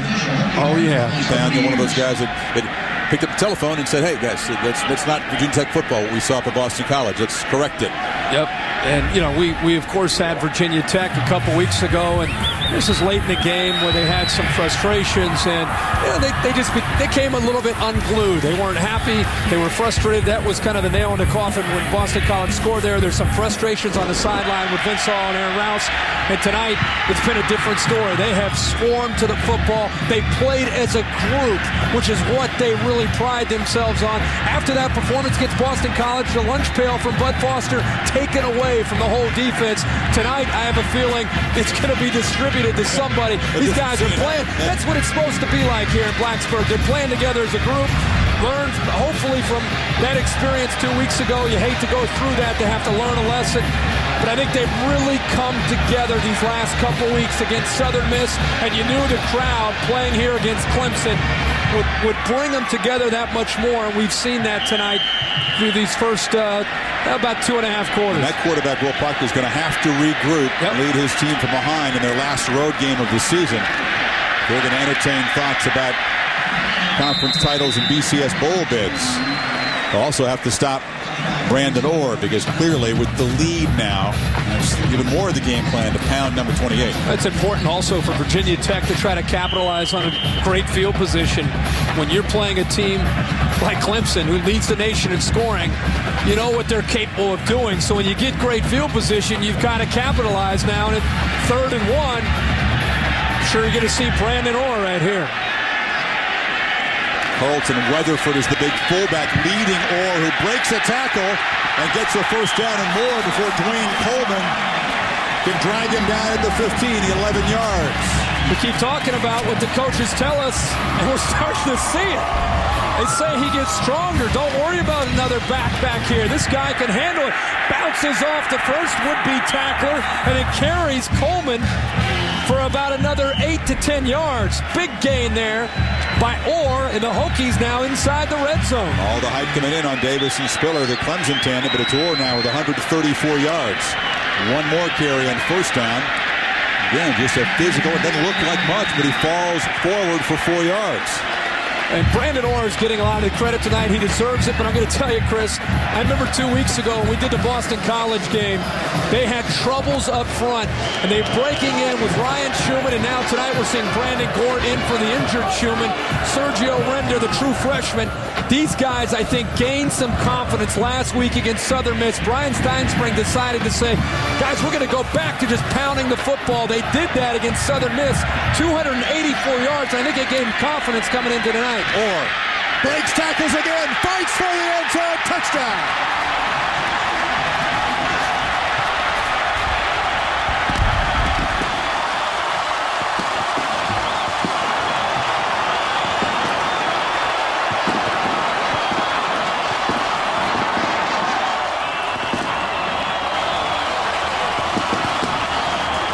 Oh, yeah. And one of those guys that picked up the telephone and said, hey, guys, that's not Virginia Tech football, what we saw up at Boston College. Let's correct it. Yep. And, you know, we of course had Virginia Tech a couple weeks ago, and this is late in the game where they had some frustrations, and you know, they came a little bit unglued. They weren't happy. They were frustrated. That was kind of the nail in the coffin when Boston College scored there. There's some frustrations on the sideline with Vince Hall and Aaron Rouse. And tonight, it's been a different story. They have swarmed to the football. They played as a group, which is what they really pride themselves on. After that performance against Boston College, the lunch pail from Bud Foster taken away from the whole defense. Tonight, I have a feeling it's going to be distributed to somebody. These guys are playing. That's what it's supposed to be like here in Blacksburg. They're playing together as a group. Learned, hopefully, from that experience 2 weeks ago. You hate to go through that, to have to learn a lesson. But I think they've really come together these last couple weeks against Southern Miss. And you knew the crowd playing here against Clemson would bring them together that much more. And we've seen that tonight through these first about 2.5 quarters. And that quarterback, Will Parker, is going to have to regroup, lead his team from behind in their last road game of the season. They're going to entertain thoughts about conference titles and BCS bowl bids. They'll also have to stop Brandon Orr, because clearly with the lead now, that's even more of the game plan to pound number 28. That's important also for Virginia Tech to try to capitalize on a great field position. When you're playing a team like Clemson, who leads the nation in scoring, you know what they're capable of doing. So when you get great field position, you've got to capitalize now. And at 3rd and 1, I'm sure you're going to see Brandon Orr right here. Carlton Weatherford is the big fullback leading Orr, who breaks a tackle and gets a first down and more before Dwayne Coleman can drag him down at the 15, 11 yards. We keep talking about what the coaches tell us, and we're starting to see it. They say he gets stronger. Don't worry about another back here. This guy can handle it. Bounces off the first would-be tackler, and it carries Coleman for about another 8 to 10 yards. Big gain there by Orr, and the Hokies now inside the red zone. All the hype coming in on Davis and Spiller, the Clemson tandem, but it's Orr now with 134 yards. One more carry on first down. Again, just a physical. It doesn't look like much, but he falls forward for 4 yards. And Brandon Orr is getting a lot of the credit tonight. He deserves it, but I'm going to tell you, Chris, I remember 2 weeks ago when we did the Boston College game, they had troubles up front, and they're breaking in with Ryan Schumann, and now tonight we're seeing Brandon Gort in for the injured Schumann, Sergio Render, the true freshman. These guys, I think, gained some confidence last week against Southern Miss. Brian Steinspring decided to say, guys, we're going to go back to just pounding the football. They did that against Southern Miss, 284 yards. I think it gave them confidence coming into tonight. Orr breaks tackles again, fights for the end zone, touchdown.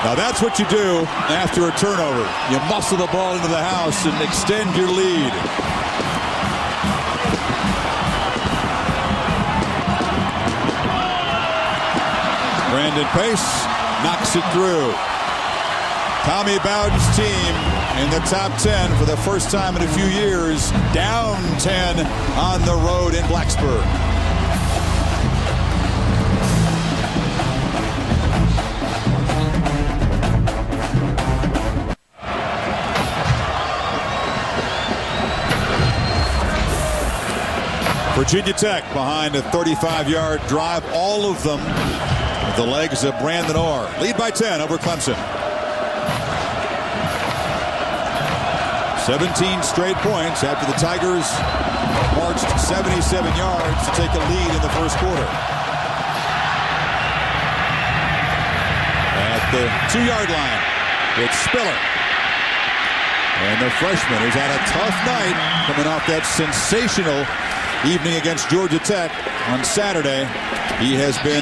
Now that's what you do after a turnover. You muscle the ball into the house and extend your lead. Brandon Pace knocks it through. Tommy Bowden's team in the top 10 for the first time in a few years, down 10 on the road in Blacksburg. Virginia Tech behind a 35-yard drive, all of them with the legs of Brandon Orr. Lead by 10 over Clemson. 17 straight points after the Tigers marched 77 yards to take a lead in the first quarter. At the 2-yard line, it's Spiller. And the freshman who's had a tough night coming off that sensational evening against Georgia Tech on Saturday. He has been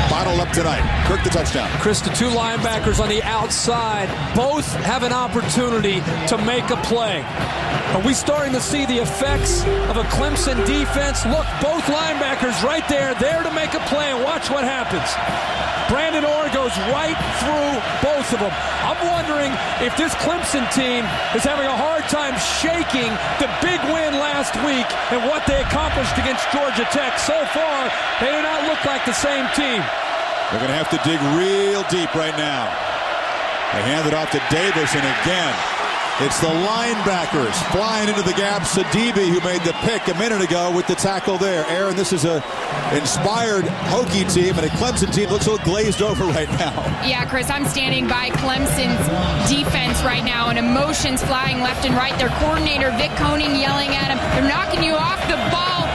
bottled up tonight. Kirk, the touchdown. Chris, the two linebackers on the outside both have an opportunity to make a play. Are we starting to see the effects of a Clemson defense? Look, both linebackers right there to make a play, and watch what happens. Brandon Orr goes right through both of them. I'm wondering if this Clemson team is having a hard time shaking the big win last week and what they accomplished against Georgia Tech. So far, they do not look like the same team. They're going to have to dig real deep right now. They hand it off to Davis, and again, it's the linebackers flying into the gap. Sidibe, who made the pick a minute ago with the tackle there. Aaron, this is a inspired Hokie team, and a Clemson team looks a little glazed over right now. Yeah, Chris, I'm standing by Clemson's defense right now, and emotions flying left and right. Their coordinator, Vic Koenig, yelling at him. They're knocking you off the ball.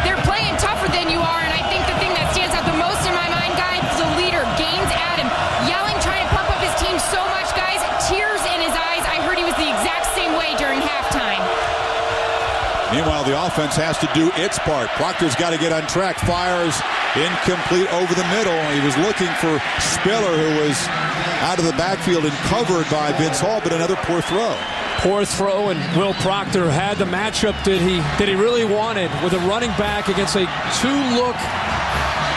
They're playing tougher than you are, and I think the thing that stands out the most in my mind, guys, is the leader, Gaines Adam, yelling, trying to pump up his team so much, guys. Tears in his eyes. I heard he was the exact same way during halftime. Meanwhile, the offense has to do its part. Proctor's got to get on track. Fires incomplete over the middle. He was looking for Spiller, who was out of the backfield and covered by Vince Hall, but another poor throw. Poor throw, and Will Proctor had the matchup that he really wanted with a running back against a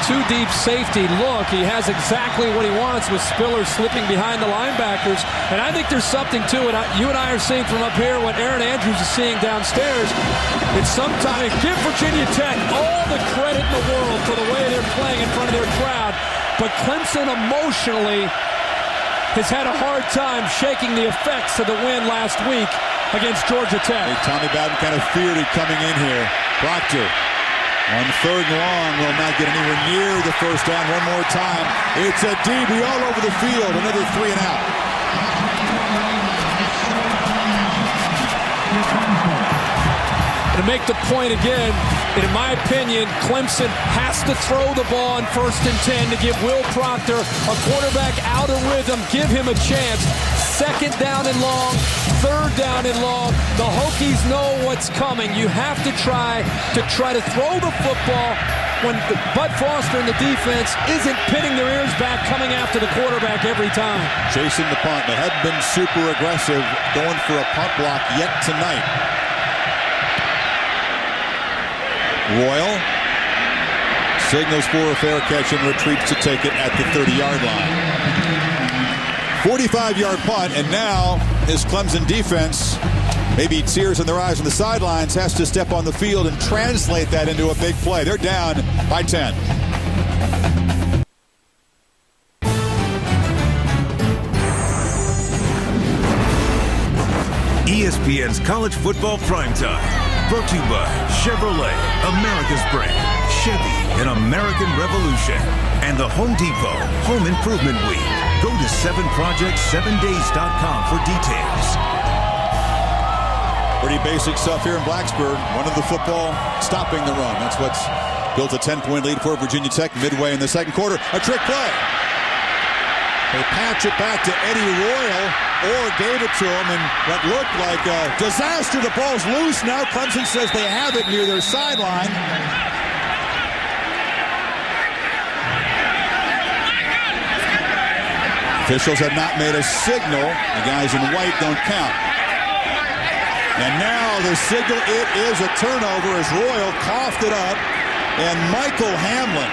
two-deep safety look. He has exactly what he wants with Spiller slipping behind the linebackers. And I think there's something to it. You and I are seeing from up here what Aaron Andrews is seeing downstairs. It's sometimes give Virginia Tech all the credit in the world for the way they're playing in front of their crowd. But Clemson emotionally has had a hard time shaking the effects of the win last week against Georgia Tech. Hey, Tommy Bowden kind of feared it coming in here. Proctor on third and long will not get anywhere near the first down. One more time. It's a DB all over the field. Another 3 and out. To make the point again, in my opinion, Clemson has to throw the ball on 1st and 10 to give Will Proctor, a quarterback out of rhythm, give him a chance. 2nd down and long, 3rd down and long. The Hokies know what's coming. You have to try to throw the football when Bud Foster and the defense isn't pinning their ears back, coming after the quarterback every time. Chasing the punt. They hadn't been super aggressive going for a punt block yet tonight. Royal signals for a fair catch and retreats to take it at the 30-yard line. 45-yard punt, and now this Clemson defense, maybe tears in their eyes on the sidelines, has to step on the field and translate that into a big play. They're down by 10. ESPN's College Football Primetime. Brought to you by Chevrolet, America's brand, Chevy, an American revolution, and the Home Depot Home Improvement Week. Go to 7project7days.com for details. Pretty basic stuff here in Blacksburg. One of the football stopping the run. That's what's built a 10-point lead for Virginia Tech midway in the second quarter. A trick play. They patch it back to Eddie Royal, or gave it to him, and what looked like a disaster. The ball's loose now. Clemson says they have it near their sideline. Officials have not made a signal. The guys in white don't count. And now the signal, it is a turnover as Royal coughed it up, and Michael Hamlin,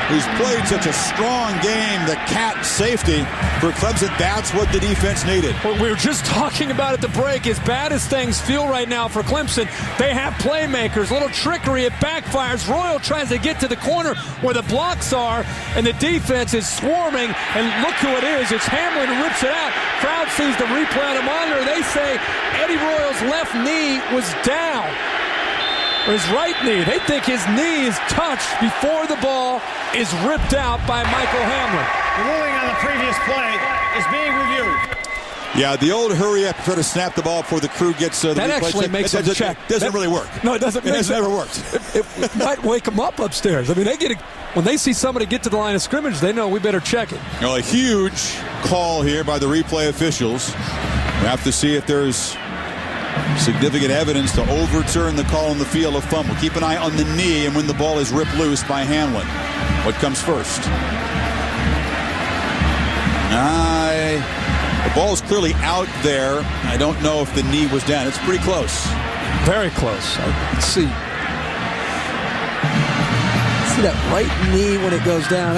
who's played such a strong game, the cat safety for Clemson, that's what the defense needed. Well, we were just talking about at the break, as bad as things feel right now for Clemson, they have playmakers, little trickery, it backfires. Royal tries to get to the corner where the blocks are, and the defense is swarming, and look who it is. It's Hamlin who rips it out. Crowd sees the replay on the monitor. They say Eddie Royal's left knee was down. Or his right knee. They think his knee is touched before the ball is ripped out by Michael Hamlin. The ruling on the previous play is being reviewed. Yeah, the old hurry up, try to snap the ball before the crew gets the that replay actually check. makes them check. Doesn't really work. No, it doesn't. It has never worked. It might wake them up upstairs. I mean, when they see somebody get to the line of scrimmage, they know we better check it. Well, a huge call here by the replay officials. We have to see if there's significant evidence to overturn the call on the field of fumble. Keep an eye on the knee and when the ball is ripped loose by Hamlin. What comes first? The ball is clearly out there. I don't know if the knee was down. It's pretty close. Very close. Let's see. See that right knee when it goes down.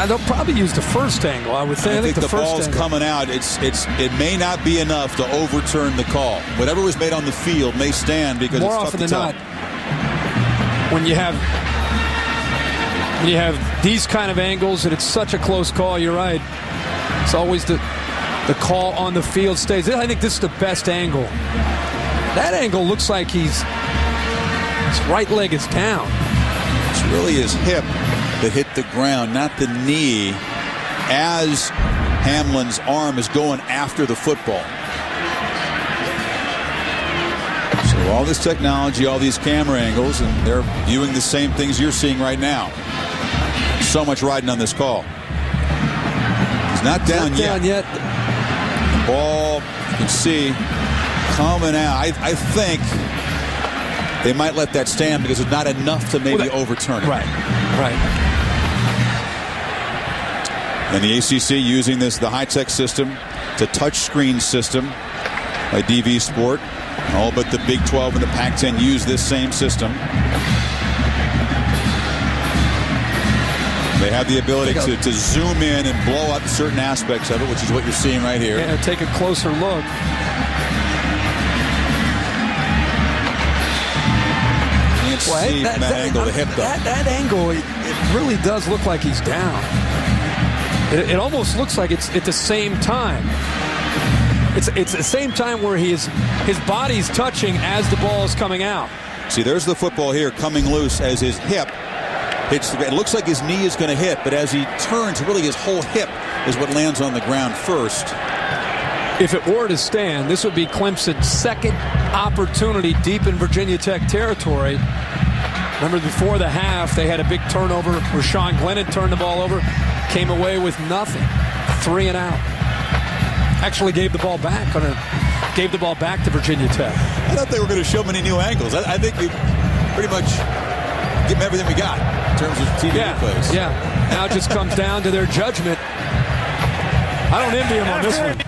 They'll probably use the first angle, I would think. I think the first ball's angle. coming out. It may not be enough to overturn the call. Whatever was made on the field may stand because more it's often tough than to not, when you have these kind of angles and it's such a close call, you're right. It's always the call on the field stays. I think this is the best angle. That angle looks like his right leg is down. It's really his hip that hit the ground, not the knee, as Hamlin's arm is going after the football. So all this technology, all these camera angles, and they're viewing the same things you're seeing right now. So much riding on this call. He's not down yet. The ball, you can see, coming out. I think they might let that stand because it's not enough to maybe overturn it. Right. And the ACC using the high-tech system, the touchscreen system by DV Sport. All but the Big 12 and the Pac-10 use this same system. They have the ability to zoom in and blow up certain aspects of it, which is what you're seeing right here. Yeah, take a closer look. Can't see from that angle the hip, though. That angle, it really does look like he's down. It almost looks like it's at the same time. It's the same time where his body's touching as the ball is coming out. See, there's the football here coming loose as his hip hits the ground. It looks like his knee is going to hit, but as he turns, really his whole hip is what lands on the ground first. If it were to stand, this would be Clemson's second opportunity deep in Virginia Tech territory. Remember, before the half, they had a big turnover where Sean Glennon turned the ball over, came away with nothing. 3 and out. Actually gave the ball back to Virginia Tech. I thought they were going to show many new angles. I think we pretty much give them everything we got in terms of TV replays. Yeah. Now it just comes down to their judgment. I don't envy them on this one.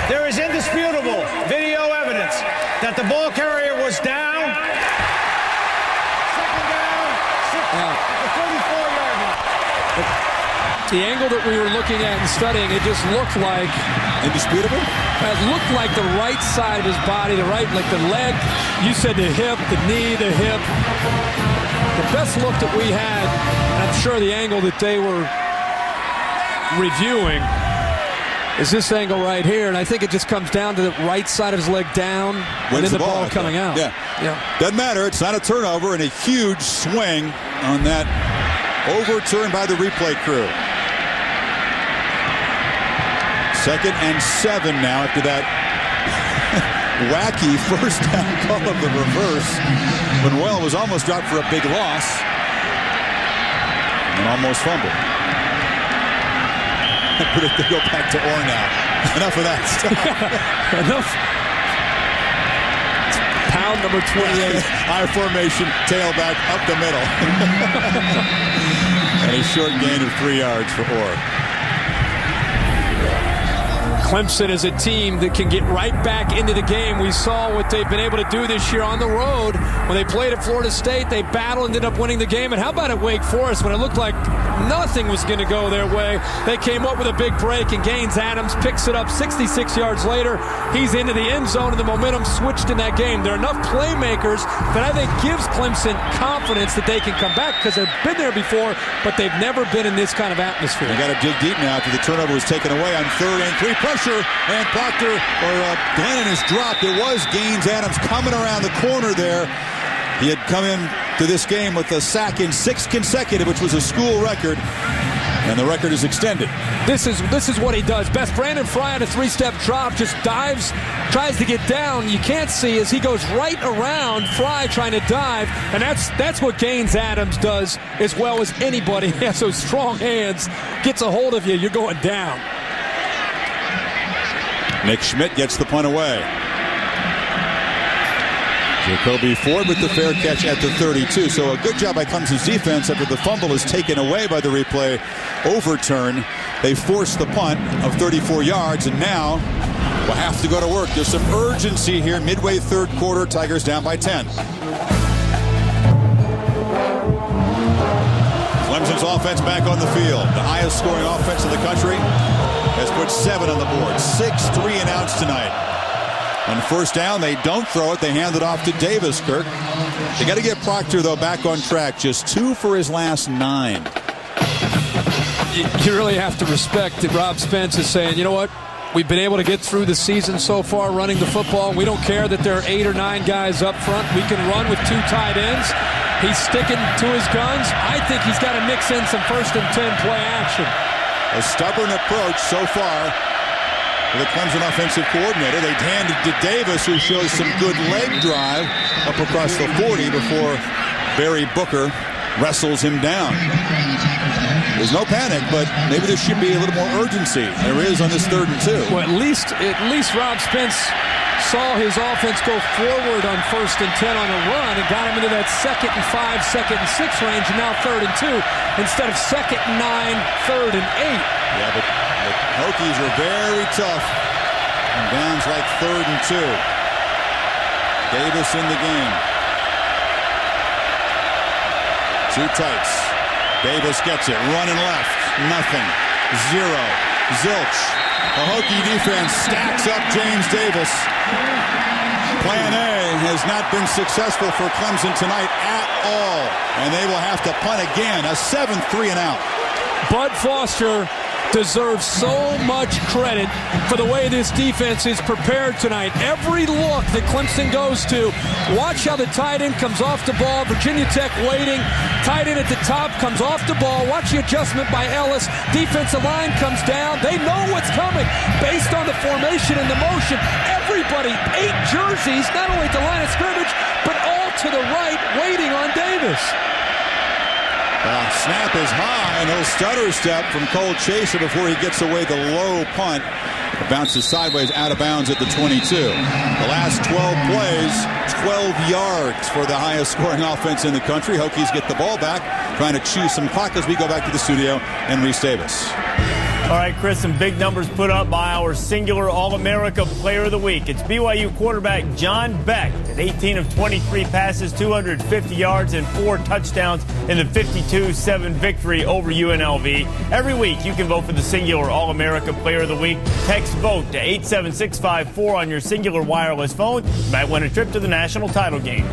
There is indisputable video evidence that the ball carrier was down. Second down, 34-yard line. The angle that we were looking at and studying, it just looked like indisputable. It looked like the right side of his body, like the leg. You said the hip, the knee, the hip. The best look that we had, and I'm sure the angle that they were reviewing is this angle right here, and I think it just comes down to the right side of his leg down, and then the ball coming out. Yeah. Doesn't matter. It's not a turnover, and a huge swing on that overturn by the replay crew. 2nd and 7 now after that wacky first down call of the reverse when Well was almost dropped for a big loss and almost fumbled. I predict they go back to Orr now. Enough of that stuff. Enough. Pound number 28. High formation, tailback up the middle. And a short gain of 3 yards for Orr. Clemson is a team that can get right back into the game. We saw what they've been able to do this year on the road. When they played at Florida State, they battled and ended up winning the game. And how about at Wake Forest when it looked like nothing was going to go their way? They came up with a big break, and Gaines Adams picks it up 66 yards later. He's into the end zone, and the momentum switched in that game. There are enough playmakers that I think gives Clemson confidence that they can come back because they've been there before, but they've never been in this kind of atmosphere. They got to dig deep now after the turnover was taken away on 3rd and 3. Pressure, and Glennon is dropped. It was Gaines Adams coming around the corner there. He had come in to this game with a sack in 6 consecutive, which was a school record, and the record is extended. This is what he does best. Brandon Fry on a 3-step drop, just dives, tries to get down. You can't see as he goes right around Fry trying to dive, and that's what Gaines Adams does as well as anybody. He has those strong hands, gets a hold of you, you're going down. Nick Schmidt gets the punt away. Jacoby Ford with the fair catch at the 32. So a good job by Clemson's defense after the fumble is taken away by the replay overturn. They force the punt of 34 yards, and now we'll have to go to work. There's some urgency here midway third quarter. Tigers down by 10. Clemson's offense back on the field. The highest scoring offense in the country has put 7 on the board. 6 3-and-outs tonight. On first down, they don't throw it. They hand it off to Davis, Kirk. They got to get Proctor, though, back on track. Just 2 for his last 9. You really have to respect that Rob Spence is saying, you know what? We've been able to get through the season so far running the football. We don't care that there are 8 or 9 guys up front. We can run with 2 tight ends. He's sticking to his guns. I think he's got to mix in some 1st and 10 play action. A stubborn approach so far for the Clemson offensive coordinator. They hand it to Davis, who shows some good leg drive up across the 40 before Barry Booker wrestles him down. There's no panic, but maybe there should be a little more urgency. There is on this 3rd and 2. Well, at least Rob Spence saw his offense go forward on 1st and 10 on a run and got him into that 2nd and 5, 2nd and 6 range, and now 3rd and 2 instead of 2nd and 9, 3rd and 8. Yeah, but the Hokies are very tough on downs like 3rd and 2. Davis in the game. 2 tights. Davis gets it. Running left. Nothing. 0. Zilch. The Hokie defense stacks up James Davis. Plan A has not been successful for Clemson tonight at all. And they will have to punt again. A 7th 3-and-out. Bud Foster deserves so much credit for the way this defense is prepared tonight. Every look that Clemson goes to, watch how the tight end comes off the ball. Virginia Tech waiting. Tight end at the top comes off the ball. Watch the adjustment by Ellis. Defensive line comes down. They know what's coming based on the formation and the motion. Everybody, 8 jerseys, not only at the line of scrimmage, but all to the right, waiting on Davis. Snap is high, and he'll stutter step from Cole Chaser before he gets away the low punt. It bounces sideways out of bounds at the 22. The last 12 plays, 12 yards for the highest scoring offense in the country. Hokies get the ball back, trying to chew some clock as we go back to the studio and Reese Davis. All right, Chris, some big numbers put up by our singular All-America Player of the Week. It's BYU quarterback John Beck. 18 of 23 passes, 250 yards, and 4 touchdowns in the 52-7 victory over UNLV. Every week, you can vote for the singular All-America Player of the Week. Text VOTE to 87654 on your singular wireless phone. You might win a trip to the national title game.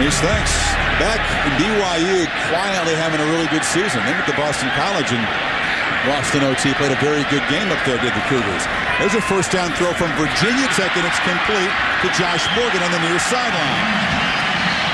Reese, thanks. Beck and BYU quietly having a really good season. They went to Boston College and lost an OT, played a very good game up there, did the Cougars. There's a first down throw from Virginia Tech, and it's complete to Josh Morgan on the near sideline.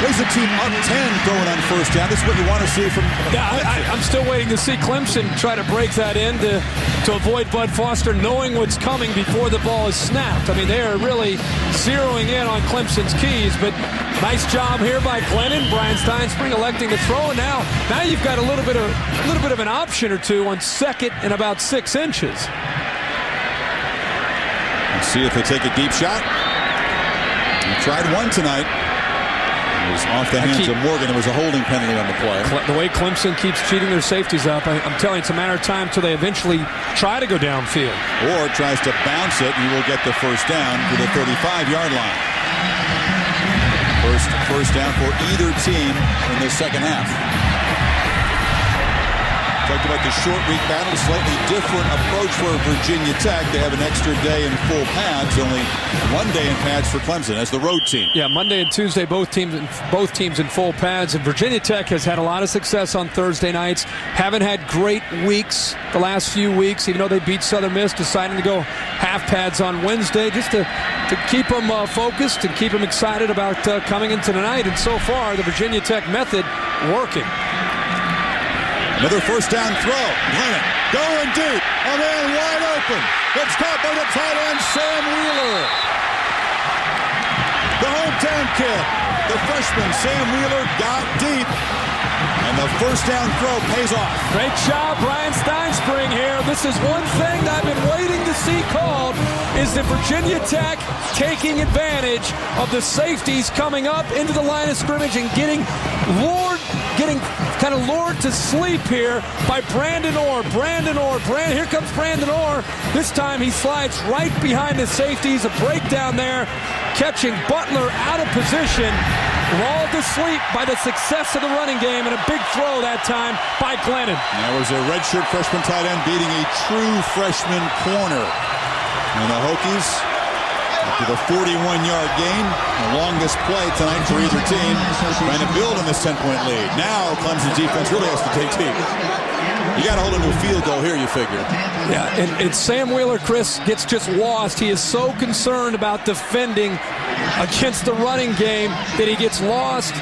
There's a team up 10 throwing on first down. This is what you want to see from Clemson. I'm still waiting to see Clemson try to break that in to avoid Bud Foster knowing what's coming before the ball is snapped. I mean, they are really zeroing in on Clemson's keys, but nice job here by Glennon. Brian Steinspring electing to throw, and now you've got a little bit of an option or two on 2nd and about 6 inches. Let's see if they take a deep shot. They tried one tonight. It was off the hands of Morgan. It was a holding penalty on the play. The way Clemson keeps cheating their safeties up, I'm telling you, it's a matter of time until they eventually try to go downfield. Or tries to bounce it, and you will get the first down to the 35-yard line. First down for either team in the second half. Talked about the short week battle, slightly different approach for Virginia Tech. They have an extra day in full pads, only 1 day in pads for Clemson as the road team. Yeah, Monday and Tuesday, both teams in full pads. And Virginia Tech has had a lot of success on Thursday nights. Haven't had great weeks the last few weeks, even though they beat Southern Miss, deciding to go half pads on Wednesday just to keep them focused and keep them excited about coming into the night. And so far, the Virginia Tech method working. Another first down throw. Glennon going deep. A man wide open. It's caught by the tight end, Sam Wheeler. The hometown kid, the freshman, Sam Wheeler, got deep. And the first down throw pays off. Great job, Brian Steinspring here. This is one thing that I've been waiting to see called is that Virginia Tech taking advantage of the safeties coming up into the line of scrimmage and getting kind of lured to sleep here by Brandon Orr. Here comes Brandon Orr. This time he slides right behind the safeties. A breakdown there, catching Butler out of position. Lulled to sleep by the success of the running game, and a big throw that time by Glennon. That was a redshirt freshman tight end beating a true freshman corner. And the Hokies, after the 41-yard gain, the longest play tonight for either team, trying to build on this 10-point lead. Now Clemson's defense really has to take deep. You got to hold him to a field goal here, you figure. Yeah, and Sam Wheeler, Chris, gets just lost. He is so concerned about defending against the running game that he gets lost.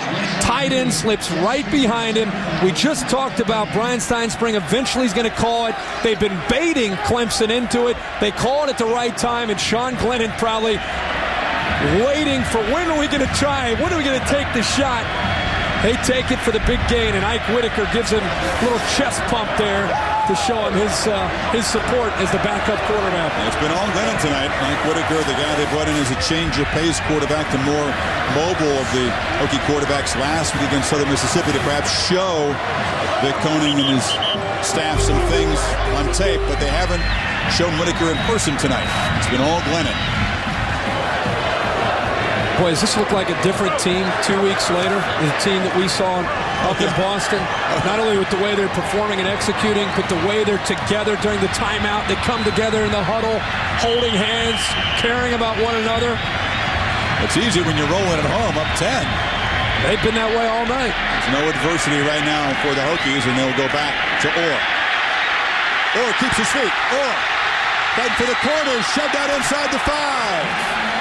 Tight end slips right behind him. We just talked about Brian Steinspring eventually is going to call it. They've been baiting Clemson into it. They call it at the right time, and Sean Glennon probably waiting for when are we going to try? When are we going to take the shot? They take it for the big gain, and Ike Whitaker gives him a little chest pump there to show him his support as the backup quarterback. It's been all Glennon tonight. Ike Whitaker, the guy they brought in as a change-of-pace quarterback, the more mobile of the Hokie quarterbacks last week against Southern Mississippi, to perhaps show Vic Koenig and his staff some things on tape, but they haven't shown Whitaker in person tonight. It's been all Glennon. Boy, does this look like a different team 2 weeks later? The team that we saw up in Boston. Not only with the way they're performing and executing, but the way they're together during the timeout. They come together in the huddle, holding hands, caring about one another. It's easy when you're rolling at home up 10. They've been that way all night. There's no adversity right now for the Hokies, and they'll go back to Orr. Orr keeps his feet. Orr fighting for the corner, shoved out inside the 5.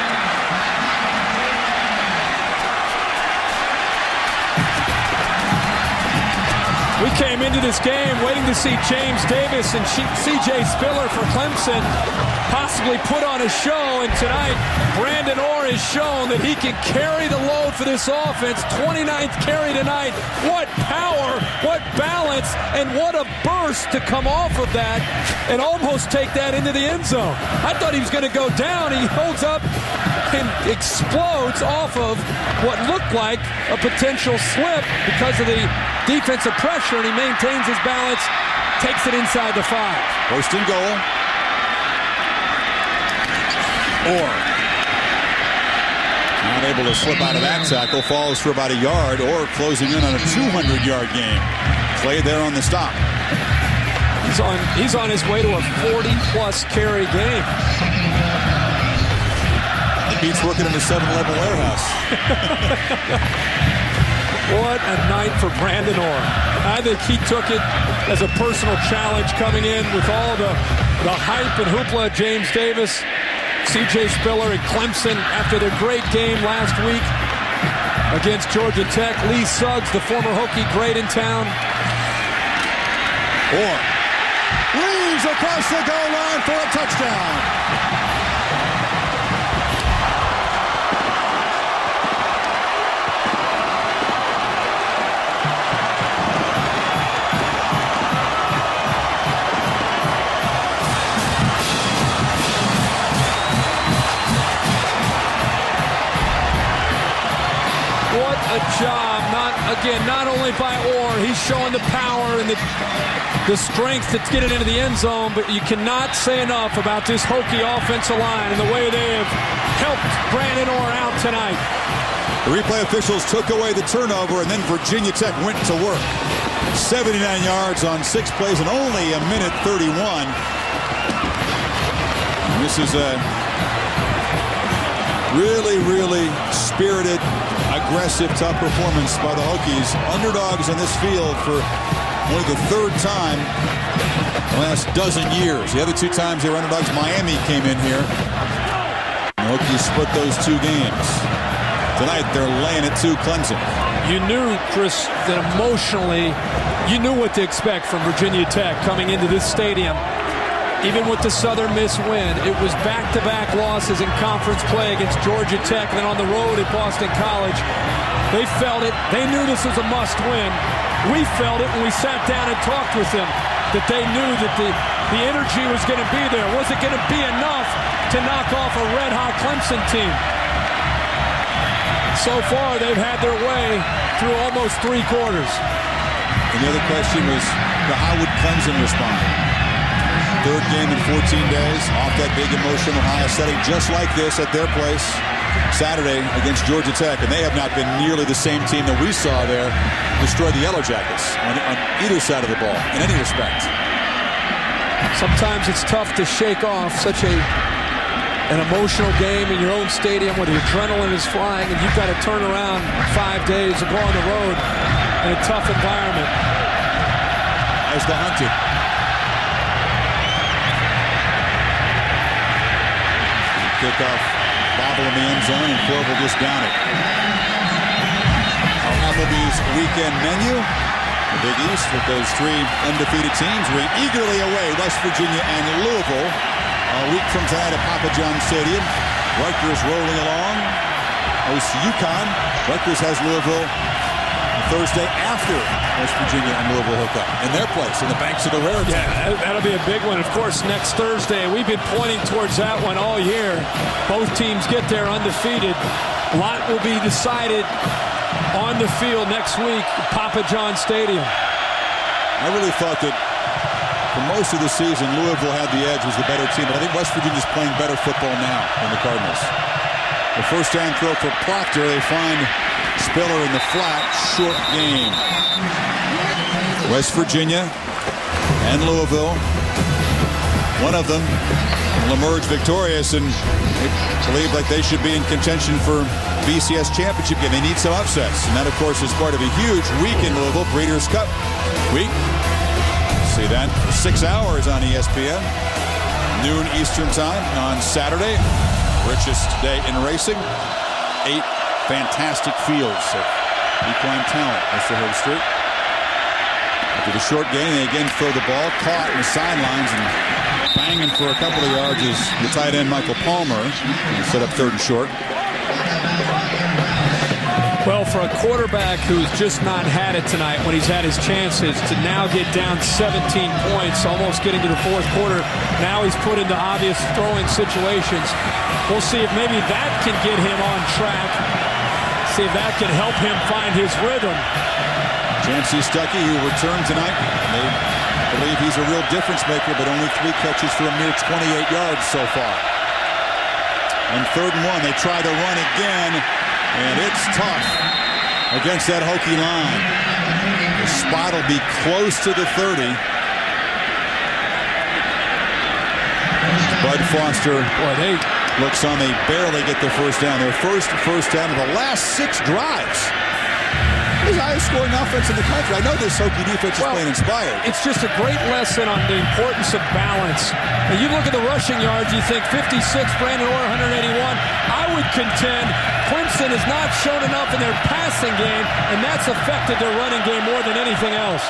We came into this game waiting to see James Davis and C.J. Spiller for Clemson possibly put on a show, and tonight Brandon Orr has shown that he can carry the load for this offense. 29th carry tonight. What power, what balance, and what a burst to come off of that and almost take that into the end zone. I thought he was going to go down. He holds up and explodes off of what looked like a potential slip because of the defensive pressure, and he maintains his balance, takes it inside the 5. First and goal. Orr not able to slip out of that tackle, falls for about a yard. Orr closing in on a 200-yard gain. Played there on the stop. He's on his way to a 40-plus carry game. Beats working in the 7-Eleven warehouse. What a night for Brandon Orr. I think he took it as a personal challenge coming in with all the hype and hoopla. James Davis, C.J. Spiller, and Clemson after their great game last week against Georgia Tech. Lee Suggs, the former Hokie great in town. Orr weaves across the goal line for a touchdown. Job, not only by Orr, he's showing the power and the strength to get it into the end zone, but you cannot say enough about this Hokie offensive line and the way they have helped Brandon Orr out tonight. The replay officials took away the turnover, and then Virginia Tech went to work. 79 yards on 6 plays and only a minute 31. And this is a really, really spirited, aggressive, tough performance by the Hokies. Underdogs on this field for only the 3rd time in the last dozen years. The other 2 times they were underdogs, Miami came in here. The Hokies split those 2 games. Tonight they're laying it to Clemson. You knew, Chris, that emotionally you knew what to expect from Virginia Tech coming into this stadium. Even with the Southern Miss win, it was back-to-back losses in conference play against Georgia Tech and then on the road at Boston College. They felt it. They knew this was a must-win. We felt it when we sat down and talked with them, that they knew that the energy was going to be there. Was it going to be enough? to knock off a red-hot Clemson team. So far, they've had their way through almost 3 quarters. And the other question was, how would Clemson respond? 3rd game in 14 days, off that big emotional high, setting just like this at their place Saturday against Georgia Tech. And they have not been nearly the same team that we saw there destroy the Yellow Jackets on either side of the ball in any respect. Sometimes it's tough to shake off such an emotional game in your own stadium where the adrenaline is flying and you've got to turn around 5 days and go on the road in a tough environment. As the hunted. Kickoff, bobble in the end zone, and Club will just down it. Applebee's weekend menu. The Big East with those 3 undefeated teams. We eagerly await West Virginia and Louisville. A week from tonight at Papa John's Stadium. Rutgers rolling along. Hosts UConn. Rutgers has Louisville Thursday after West Virginia and Louisville hook up in their place in the banks of the Raritan. Yeah, that'll be a big one. Of course, next Thursday. We've been pointing towards that one all year. Both teams get there undefeated. A lot will be decided on the field next week at Papa John's Stadium. I really thought that for most of the season, Louisville had the edge, was the better team. But I think West Virginia's playing better football now than the Cardinals. The first down throw for Proctor. They find Spiller in the flat. Short game. West Virginia and Louisville. One of them will emerge victorious and believe like they should be in contention for BCS championship game. They need some upsets. And that, of course, is part of a huge week in Louisville. Breeders' Cup week. See that for 6 hours on ESPN. Noon Eastern time on Saturday. Richest day in racing. 8 fantastic fields of equine talent. Mr. Herbstreit. After the short game, they again throw the ball. Caught in the sidelines and banging for a couple of yards is the tight end Michael Palmer. Set up 3rd and short. Well, for a quarterback who's just not had it tonight when he's had his chances to now get down 17 points, almost getting to the 4th quarter, now he's put into obvious throwing situations. We'll see if maybe that can get him on track. See if that can help him find his rhythm. Chancey Stuckey, who returned tonight. They believe he's a real difference maker, but only 3 catches for a mere 28 yards so far. On 3rd and 1, they try to run again, and it's tough against that Hokie line. The spot will be close to the 30. Bud Foster looks on. They barely get the first down. Their first down of the last 6 drives. This is the highest scoring offense in the country. I know this Hokie defense is playing inspired. It's just a great lesson on the importance of balance. When you look at the rushing yards, you think 56, Brandon Orr 181. I would contend Clemson has not shown enough in their passing game, and that's affected their running game more than anything else.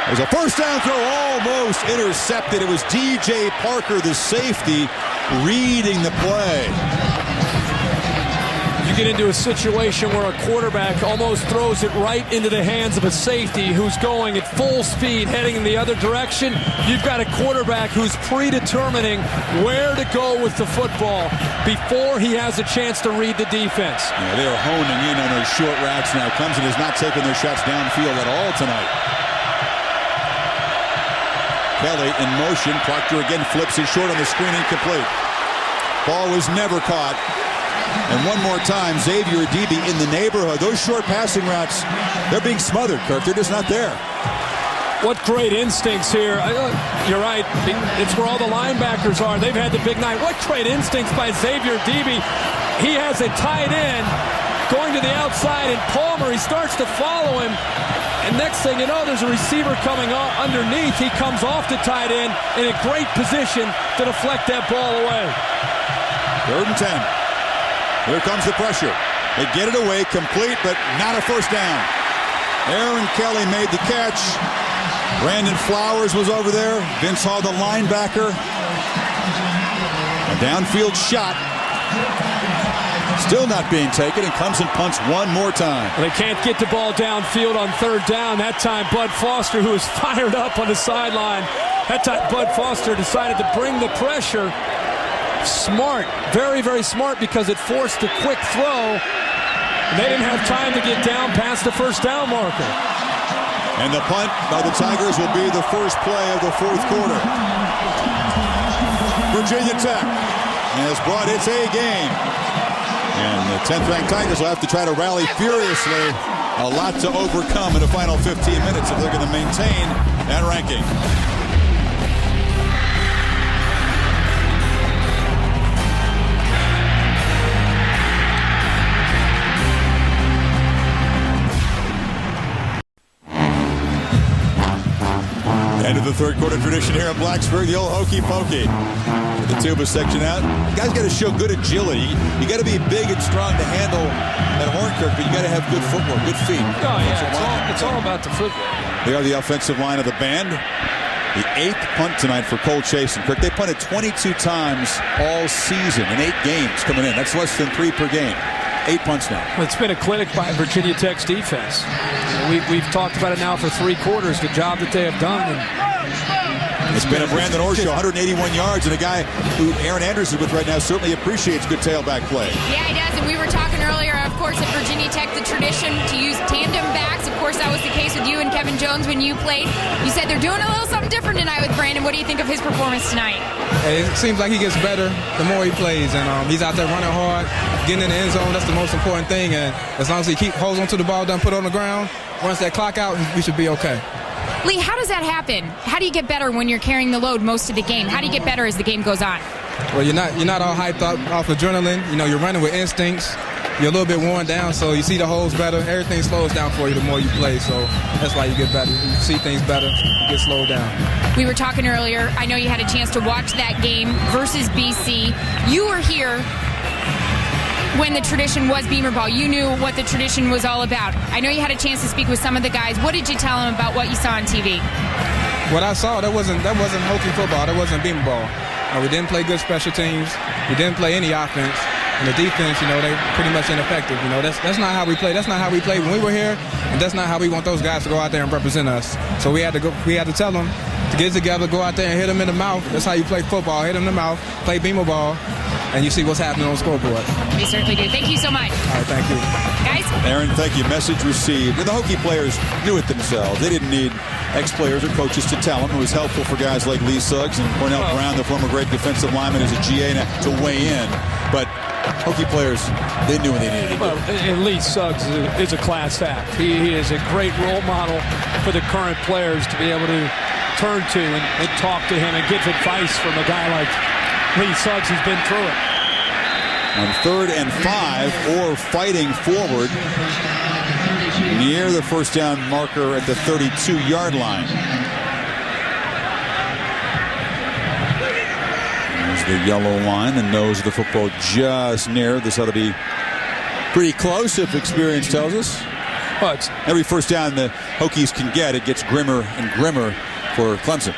There's a first down throw almost intercepted. It was DJ Parker, the safety, reading the play. You get into a situation where a quarterback almost throws it right into the hands of a safety who's going at full speed, heading in the other direction. You've got a quarterback who's predetermining where to go with the football before he has a chance to read the defense. Yeah, they are honing in on those short routes now. Clemson has not taken their shots downfield at all tonight. Kelly in motion. Proctor again flips it short on the screen, incomplete. Ball was never caught. And one more time, Xavier Adibi in the neighborhood. Those short passing routes, they're being smothered, Kirk. They're just not there. What great instincts here. You're right. It's where all the linebackers are. They've had the big night. What great instincts by Xavier Adibi. He has a tight end going to the outside, and Palmer, he starts to follow him. And next thing you know, there's a receiver coming underneath. He comes off the tight end in a great position to deflect that ball away. 3rd and 10. Here comes the pressure. They get it away, complete, but not a first down. Aaron Kelly made the catch. Brandon Flowers was over there. Vince Hall, the linebacker. A downfield shot. Still not being taken, and Clemson punts one more time. They can't get the ball downfield on third down. That time, Bud Foster, who was fired up on the sideline, that time Bud Foster decided to bring the pressure. Smart, very, very smart, because it forced a quick throw. And they didn't have time to get down past the first down marker. And the punt by the Tigers will be the first play of the fourth quarter. Virginia Tech has brought its A game. And the 10th-ranked Tigers will have to try to rally furiously. A lot to overcome in the final 15 minutes if they're going to maintain that ranking. End of the third quarter tradition here in Blacksburg, the old hokey pokey. The tuba section out. You guys got to show good agility. You got to be big and strong to handle that Hornkirk, but you got to have good footwork, good feet. Oh, yeah, it's all about the footwork. They are the offensive line of the band. The 8th punt tonight for Cole Chase and Kirk. They punted 22 times all season in 8 games coming in. That's less than 3 per game. 8 punts now. Well, it's been a clinic by Virginia Tech's defense. We've talked about it now for 3 quarters, the job that they have done. It's been a Brandon Orshaw, 181 yards, and a guy who Aaron Andrews is with right now certainly appreciates good tailback play. Yeah, he does, and we were talking earlier, of course, at Virginia Tech, the tradition to use tandem backs. Of course, that was the case with you and Kevin Jones when you played. You said they're doing a little something different tonight with Brandon. What do you think of his performance tonight? Hey, it seems like he gets better the more he plays, and he's out there running hard, getting in the end zone. That's the most important thing, and as long as he holds onto the ball, doesn't put it on the ground, runs that clock out, we should be okay. Lee, how does that happen? How do you get better when you're carrying the load most of the game? How do you get better as the game goes on? Well, you're not all hyped up off adrenaline. You know, you're running with instincts. You're a little bit worn down, so you see the holes better. Everything slows down for you the more you play, so that's why you get better. You see things better, you get slowed down. We were talking earlier. I know you had a chance to watch that game versus BC. You were here when the tradition was Beamer Ball. You knew what the tradition was all about. I know you had a chance to speak with some of the guys. What did you tell them about what you saw on TV? What I saw, that wasn't hokey football. That wasn't Beamer Ball. We didn't play good special teams. We didn't play any offense. And the defense, you know, they pretty much ineffective. You know, that's not how we play. That's not how we played when we were here, and that's not how we want those guys to go out there and represent us. So we had to tell them to get together, go out there and hit them in the mouth. That's how you play football. Hit them in the mouth, play Beamer Ball, and you see what's happening on the scoreboard. We certainly do. Thank you so much. All right, thank you. Guys? Aaron, thank you. Message received. And the Hokie players knew it themselves. They didn't need ex-players or coaches to tell them. It was helpful for guys like Lee Suggs and Cornell Brown, the former great defensive lineman, as a GA, to weigh in. But Hokie players, they knew what they needed to do. Well, and Lee Suggs is a class act. He is a great role model for the current players to be able to turn to and talk to him and get advice from a guy like Lee Suggs who's been through it. On 3rd and 5, or fighting forward near the first down marker at the 32-yard line. There's the yellow line, the nose of the football just near. This ought to be pretty close if experience tells us. But every first down the Hokies can get, it gets grimmer and grimmer for Clemson.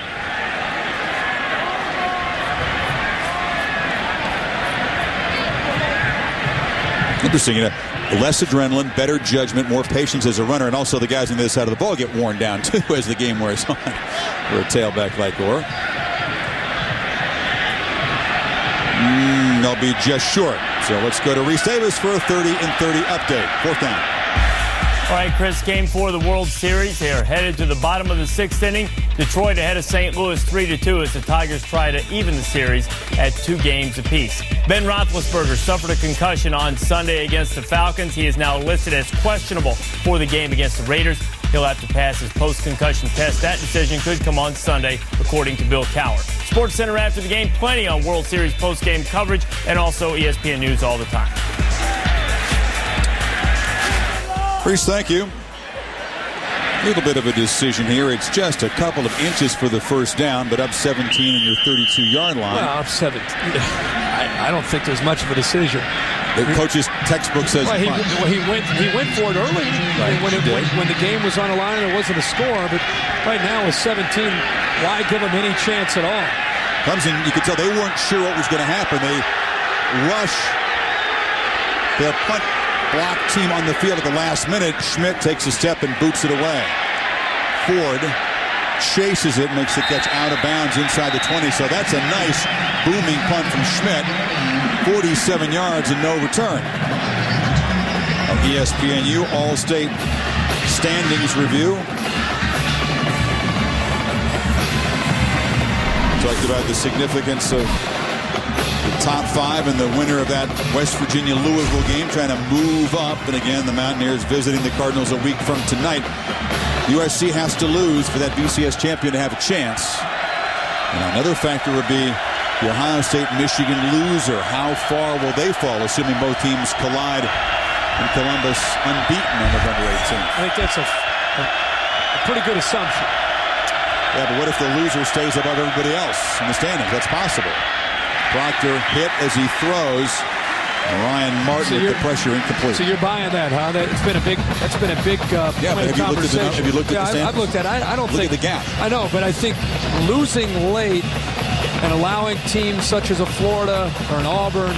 Interesting, you know, less adrenaline, better judgment, more patience as a runner, and also the guys on the other side of the ball get worn down too as the game wears on for a tailback like Orr. They'll be just short. So let's go to Reese Davis for a 30 and 30 update. 4th down. All right, Chris, Game 4 of the World Series. They are headed to the bottom of the 6th inning. Detroit ahead of St. Louis 3-2 as the Tigers try to even the series at 2 games apiece. Ben Roethlisberger suffered a concussion on Sunday against the Falcons. He is now listed as questionable for the game against the Raiders. He'll have to pass his post-concussion test. That decision could come on Sunday, according to Bill Cowher. Sports Center after the game, plenty on World Series post-game coverage, and also ESPN News all the time. Reese, thank you. A little bit of a decision here. It's just a couple of inches for the first down, but up 17 in your 32-yard line. Well, up 17. I don't think there's much of a decision. The coach's textbook says he went for it early. Right, when the game was on the line and it wasn't a score. But right now with 17, why give him any chance at all? Clemson, you could tell they weren't sure what was going to happen. They rush their punt block team on the field at the last minute. Schmidt takes a step and boots it away. Ford chases it, makes the catch out of bounds inside the 20. So that's a nice booming punt from Schmidt. 47 yards and no return. ESPNU All-State Standings Review. Talked about the significance of the top 5 and the winner of that West Virginia-Louisville game trying to move up. And again, the Mountaineers visiting the Cardinals a week from tonight. USC has to lose for that BCS champion to have a chance. And another factor would be the Ohio State-Michigan loser. How far will they fall, assuming both teams collide in Columbus unbeaten on November 18th? I think that's a pretty good assumption. Yeah, but what if the loser stays above everybody else in the standings? That's possible. Proctor hit as he throws. Ryan Martin with the pressure incomplete. So you're buying that, huh? That's been a big yeah, but have you looked at the standings? I've looked at it. I don't think. Look at the gap. I know, but I think losing late and allowing teams such as a Florida or an Auburn,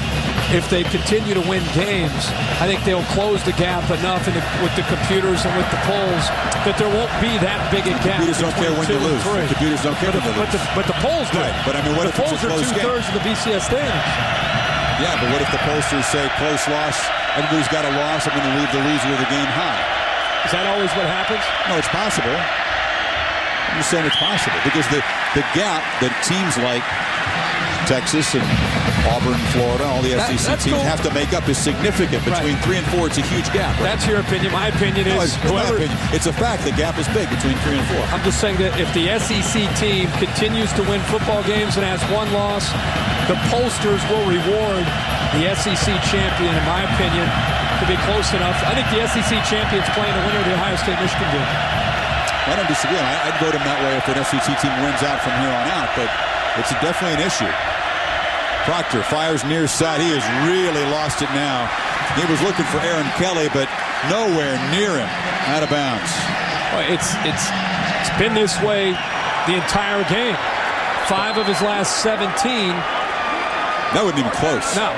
if they continue to win games, I think they'll close the gap enough with the computers and with the polls that there won't be that big a gap. Computers don't care when you lose. Computers don't care when you lose. But the polls do. Right. But I mean, what the if it's polls a are close game? 2/3 of the BCS standings. Yeah, but what if the pollsters say close loss? Everybody's got a loss. I'm going to leave the loser of the game high. Is that always what happens? No, it's possible. I'm just saying it's possible because the gap that teams like Texas and Auburn, Florida, all the SEC teams have to make up is significant. Between 3 and 4, it's a huge gap. Right? That's your opinion. My opinion is it's a fact. The gap is big between 3 and 4. I'm just saying that if the SEC team continues to win football games and has one loss, the pollsters will reward the SEC champion, in my opinion, to be close enough. I think the SEC champion's playing the winner of the Ohio State-Michigan game. I don't disagree. I'd vote him that way if an SEC team wins out from here on out, but it's definitely an issue. Proctor fires near side. He has really lost it now. He was looking for Aaron Kelly, but nowhere near him. Out of bounds. Well, it's been this way the entire game. 5 of his last 17. That wasn't even close. No.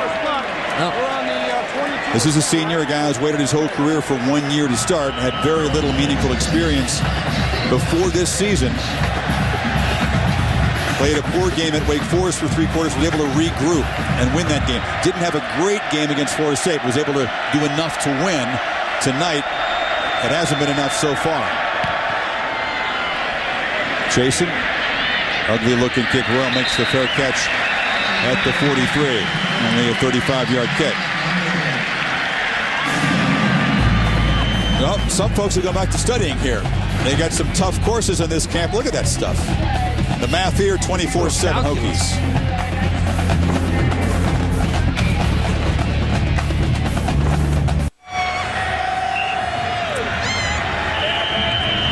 This is a senior, a guy who's waited his whole career for 1 year to start, had very little meaningful experience before this season. Played a poor game at Wake Forest for 3 quarters, was able to regroup and win that game. Didn't have a great game against Florida State, was able to do enough to win. Tonight, it hasn't been enough so far. Chasing, ugly looking kick. Royal makes the fair catch at the 43. Only a 35-yard kick. Well, some folks will go back to studying here. They got some tough courses in this camp. Look at that stuff. The math here, 24/7 Hokies.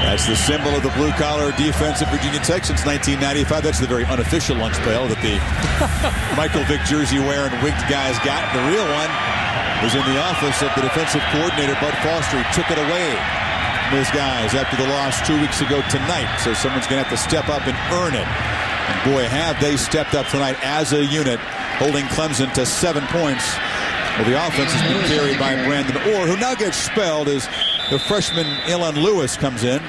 That's the symbol of the blue-collar defense of Virginia Tech since 1995. That's the very unofficial lunch pail that the Michael Vick jersey-wearing wigged guys got. The real one was in the office of the defensive coordinator, Bud Foster. He took it away from his guys after the loss 2 weeks ago tonight. So someone's going to have to step up and earn it. And boy, have they stepped up tonight as a unit, holding Clemson to 7 points. Well, the offense has been carried by Brandon Orr, who now gets spelled as the freshman Elon Lewis comes in.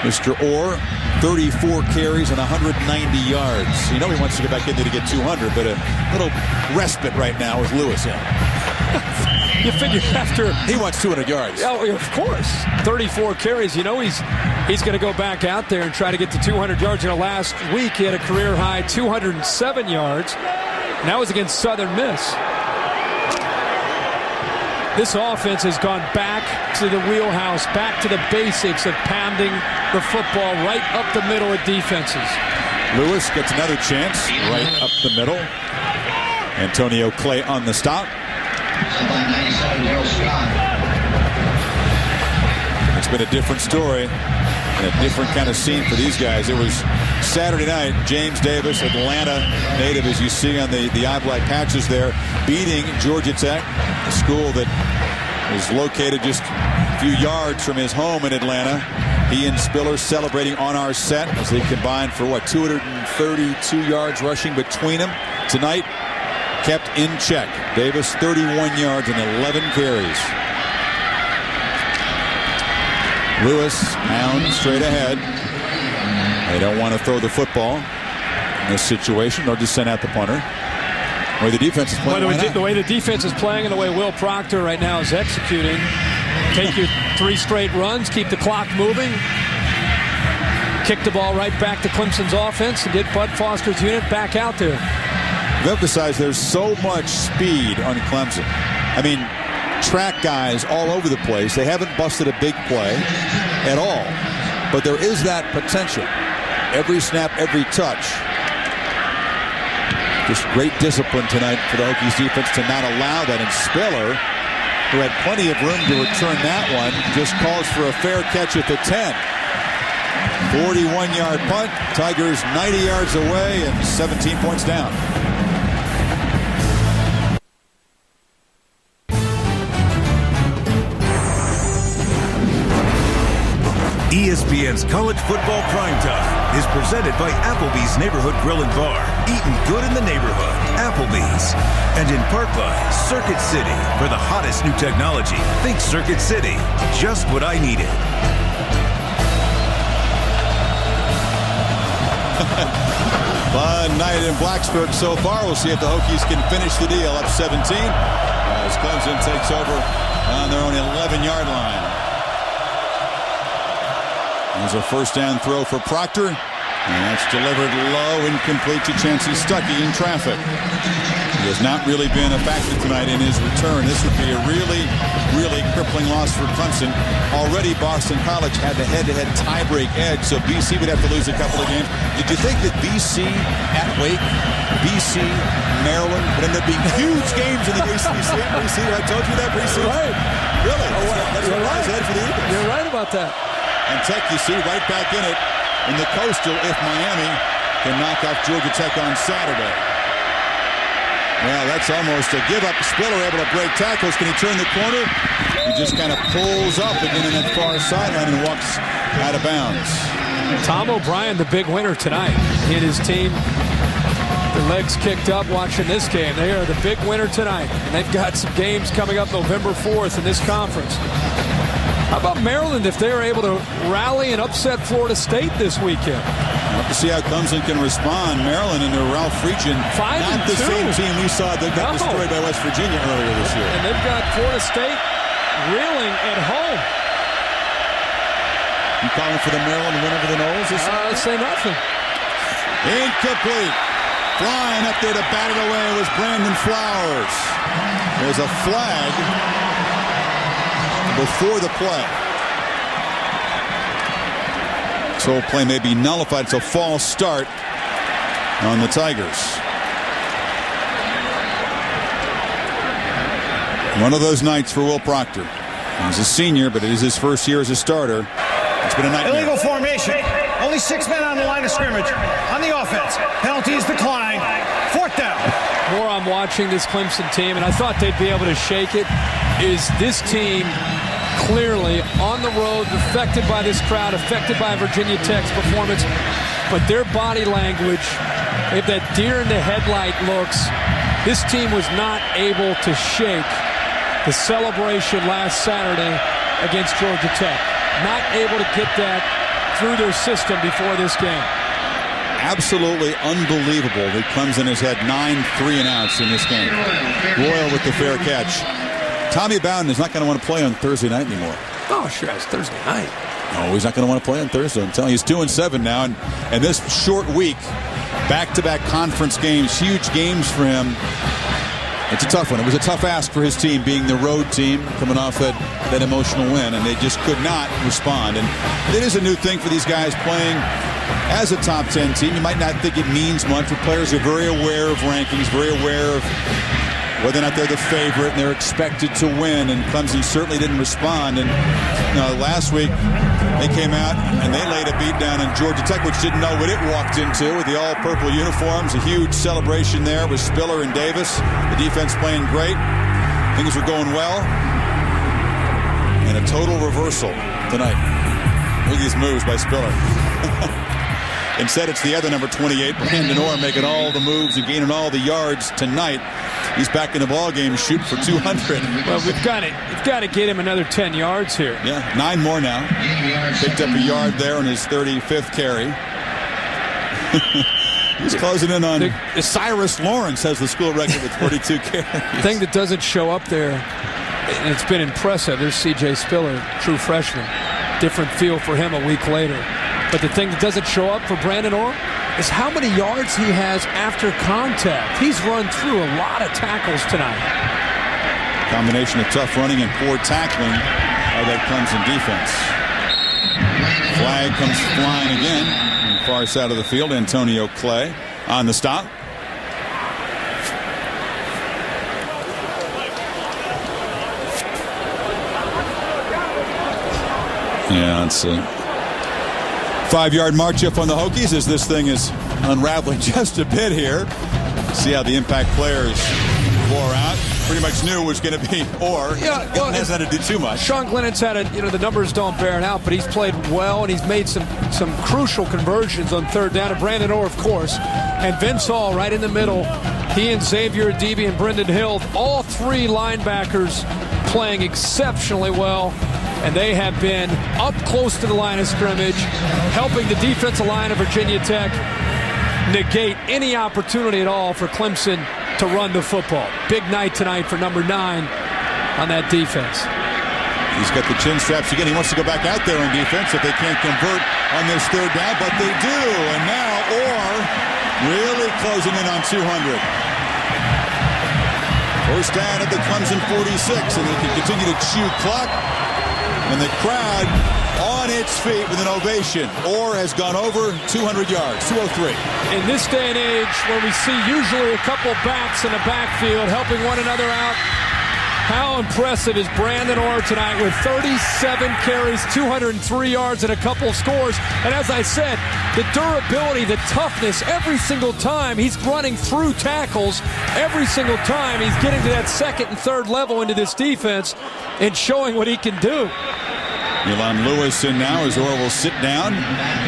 Mr. Orr, 34 carries and 190 yards. You know he wants to get back in there to get 200, but a little respite right now with Lewis in. You figure after... He wants 200 yards. Oh, of course. 34 carries. You know he's going to go back out there and try to get to 200 yards. You know, last week he had a career-high 207 yards. And that was against Southern Miss. This offense has gone back to the wheelhouse, back to the basics of pounding the football right up the middle of defenses. Lewis gets another chance right up the middle. Antonio Clay on the stop. It's been a different story and a different kind of scene for these guys. It was Saturday night. James Davis, Atlanta native, as you see on the eye black patches there, beating Georgia Tech, a school that is located just a few yards from his home in Atlanta. He and Spiller celebrating on our set as they combined for 232 yards rushing between them tonight. kept in check. Davis 31 yards and 11 carries. Lewis, Pound straight ahead. They don't want to throw the football in this situation. They'll just send out the punter. The way the defense is playing. The way the defense is playing and the way Will Proctor right now is executing. Take your 3 straight runs, keep the clock moving. Kick the ball right back to Clemson's offense and get Bud Foster's unit back out there. I've emphasized there's so much speed on Clemson. I mean, track guys all over the place. They haven't busted a big play at all. But there is that potential. Every snap, every touch. Just great discipline tonight for the Hokies defense to not allow that. And Spiller, who had plenty of room to return that one, just calls for a fair catch at the 10. 41-yard punt. Tigers 90 yards away and 17 points down. ESPN's College Football Primetime is presented by Applebee's Neighborhood Grill and Bar. Eating good in the neighborhood. Applebee's. And in part by Circuit City. For the hottest new technology, think Circuit City. Just what I needed. Fun night in Blacksburg so far. We'll see if the Hokies can finish the deal up 17 as Clemson takes over on their own 11-yard line. There's a first down throw for Proctor, and that's delivered low, incomplete to Chancey Stuckey in traffic. He has not really been a factor tonight in his return. This would be a really, really crippling loss for Clemson. Already Boston College had the head-to-head tiebreak edge, so BC would have to lose a couple of games. Did you think that BC at Wake, BC, Maryland would end up being huge games in the ACC? I told you that preseason. Right. Really? That's what lies ahead for the Eagles. You're right about that. And Tech, you see, right back in it in the Coastal if Miami can knock off Georgia Tech on Saturday. Well, that's almost a give-up. Spiller able to break tackles. Can he turn the corner? He just kind of pulls up again in that far sideline and walks out of bounds. Tom O'Brien, the big winner tonight. He and his team, their legs kicked up watching this game. They are the big winner tonight. And they've got some games coming up November 4th in this conference. How about Maryland if they're able to rally and upset Florida State this weekend? We'll have to see how Clemson can respond. Maryland under Ralph Friedgen, not the same team we saw that got destroyed by West Virginia earlier this year. And they've got Florida State reeling at home. You calling for the Maryland win over the Noles this Saturday? I'll say nothing. Incomplete. Flying up there to bat it away was Brandon Flowers. There's a flag before the play. So play may be nullified. It's a false start on the Tigers. One of those nights for Will Proctor. He's a senior, but it is his first year as a starter. It's been a nightmare. Illegal formation. Only 6 men on the line of scrimmage. On the offense. Penalties decline. 4th down. More I'm watching this Clemson team, and I thought they'd be able to shake it, is this team clearly on the road, affected by this crowd, affected by Virginia Tech's performance, but their body language, they have that deer in the headlight looks. This team was not able to shake the celebration last Saturday against Georgia Tech. Not able to get that through their system before this game. Absolutely unbelievable that Clemson has had 9 3-and-outs in this game. Royal with the fair catch. Tommy Bowden is not going to want to play on Thursday night anymore. Oh, sure, it's Thursday night. No, he's not going to want to play on Thursday. I'm telling you, he's 2-7 now, and this short week, back-to-back conference games, huge games for him. It's a tough one. It was a tough ask for his team, being the road team, coming off that emotional win, and they just could not respond. And it is a new thing for these guys playing as a top 10 team. You might not think it means much, but players are very aware of rankings, very aware of whether or not they're the favorite, and they're expected to win, and Clemson certainly didn't respond. And last week they came out and they laid a beat down on Georgia Tech, which didn't know what it walked into with the all-purple uniforms. A huge celebration there with Spiller and Davis. The defense playing great. Things were going well. And a total reversal tonight. Look at these moves by Spiller. Instead, it's the other number 28, Brandon Orr, making all the moves and gaining all the yards tonight he's back in the ball game shooting for 200. Well, we've got to get him another 10 yards here. Yeah, 9 more now. Picked up a yard there on his 35th carry. He's closing in on Cyrus Lawrence has the school record with 42 carries. The thing that doesn't show up there, and it's been impressive, there's C.J. Spiller, true freshman. Different feel for him a week later. But the thing that doesn't show up for Brandon Orr is how many yards he has after contact. He's run through a lot of tackles tonight. Combination of tough running and poor tackling by that Clemson defense. Flag comes flying again on the far side of the field. Antonio Clay on the stop. Yeah, it's a 5-yard march up on the Hokies as this thing is unraveling just a bit here. See how the impact players bore out. Pretty much knew it was going to be Orr. Yeah, well, hasn't had to do too much. Sean Glennon's had the numbers don't bear it out, but he's played well and he's made some crucial conversions on third down. And Brandon Orr, of course, and Vince Hall right in the middle. He and Xavier Adibi and Brendan Hill, all 3 linebackers playing exceptionally well. And they have been up close to the line of scrimmage, helping the defensive line of Virginia Tech negate any opportunity at all for Clemson to run the football. Big night tonight for number 9 on that defense. He's got the chin straps again. He wants to go back out there on defense if they can't convert on this third down, but they do. And now Orr really closing in on 200. First down at the Clemson 46, and they can continue to chew clock. And the crowd on its feet with an ovation. Orr has gone over 200 yards, 203. In this day and age, where we see usually a couple backs in the backfield helping one another out, how impressive is Brandon Orr tonight with 37 carries, 203 yards, and a couple scores. And as I said, the durability, the toughness, every single time he's running through tackles, every single time he's getting to that second and third level into this defense and showing what he can do. Elon Lewis in now as Orr will sit down,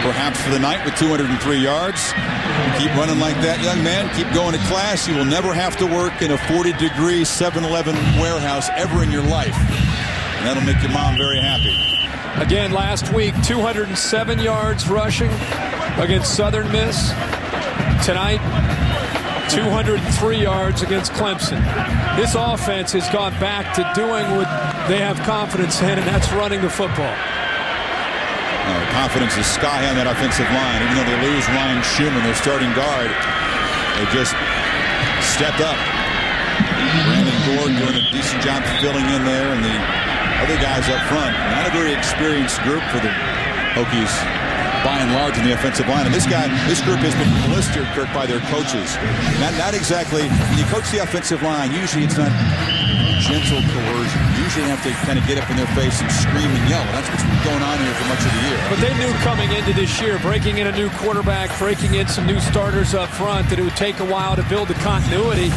perhaps for the night with 203 yards. Keep running like that, young man. Keep going to class. You will never have to work in a 40-degree 7-Eleven warehouse ever in your life. And that'll make your mom very happy. Again, last week, 207 yards rushing against Southern Miss. Tonight, 203 yards against Clemson. This offense has gone back to doing what they have confidence in, and that's running the football. Confidence is sky high on that offensive line. Even though they lose Ryan Schumann, their starting guard, they just stepped up. Brandon Gore doing a decent job filling in there, and the other guys up front. Not a very experienced group for the Hokies, by and large, in the offensive line. And this group has been blistered, Kirk, by their coaches. Not exactly. When you coach the offensive line, usually it's not gentle coercion. Usually you have to kind of get up in their face and scream and yell. That's what's been going on here for much of the year. But they knew coming into this year, breaking in a new quarterback, breaking in some new starters up front, that it would take a while to build the continuity.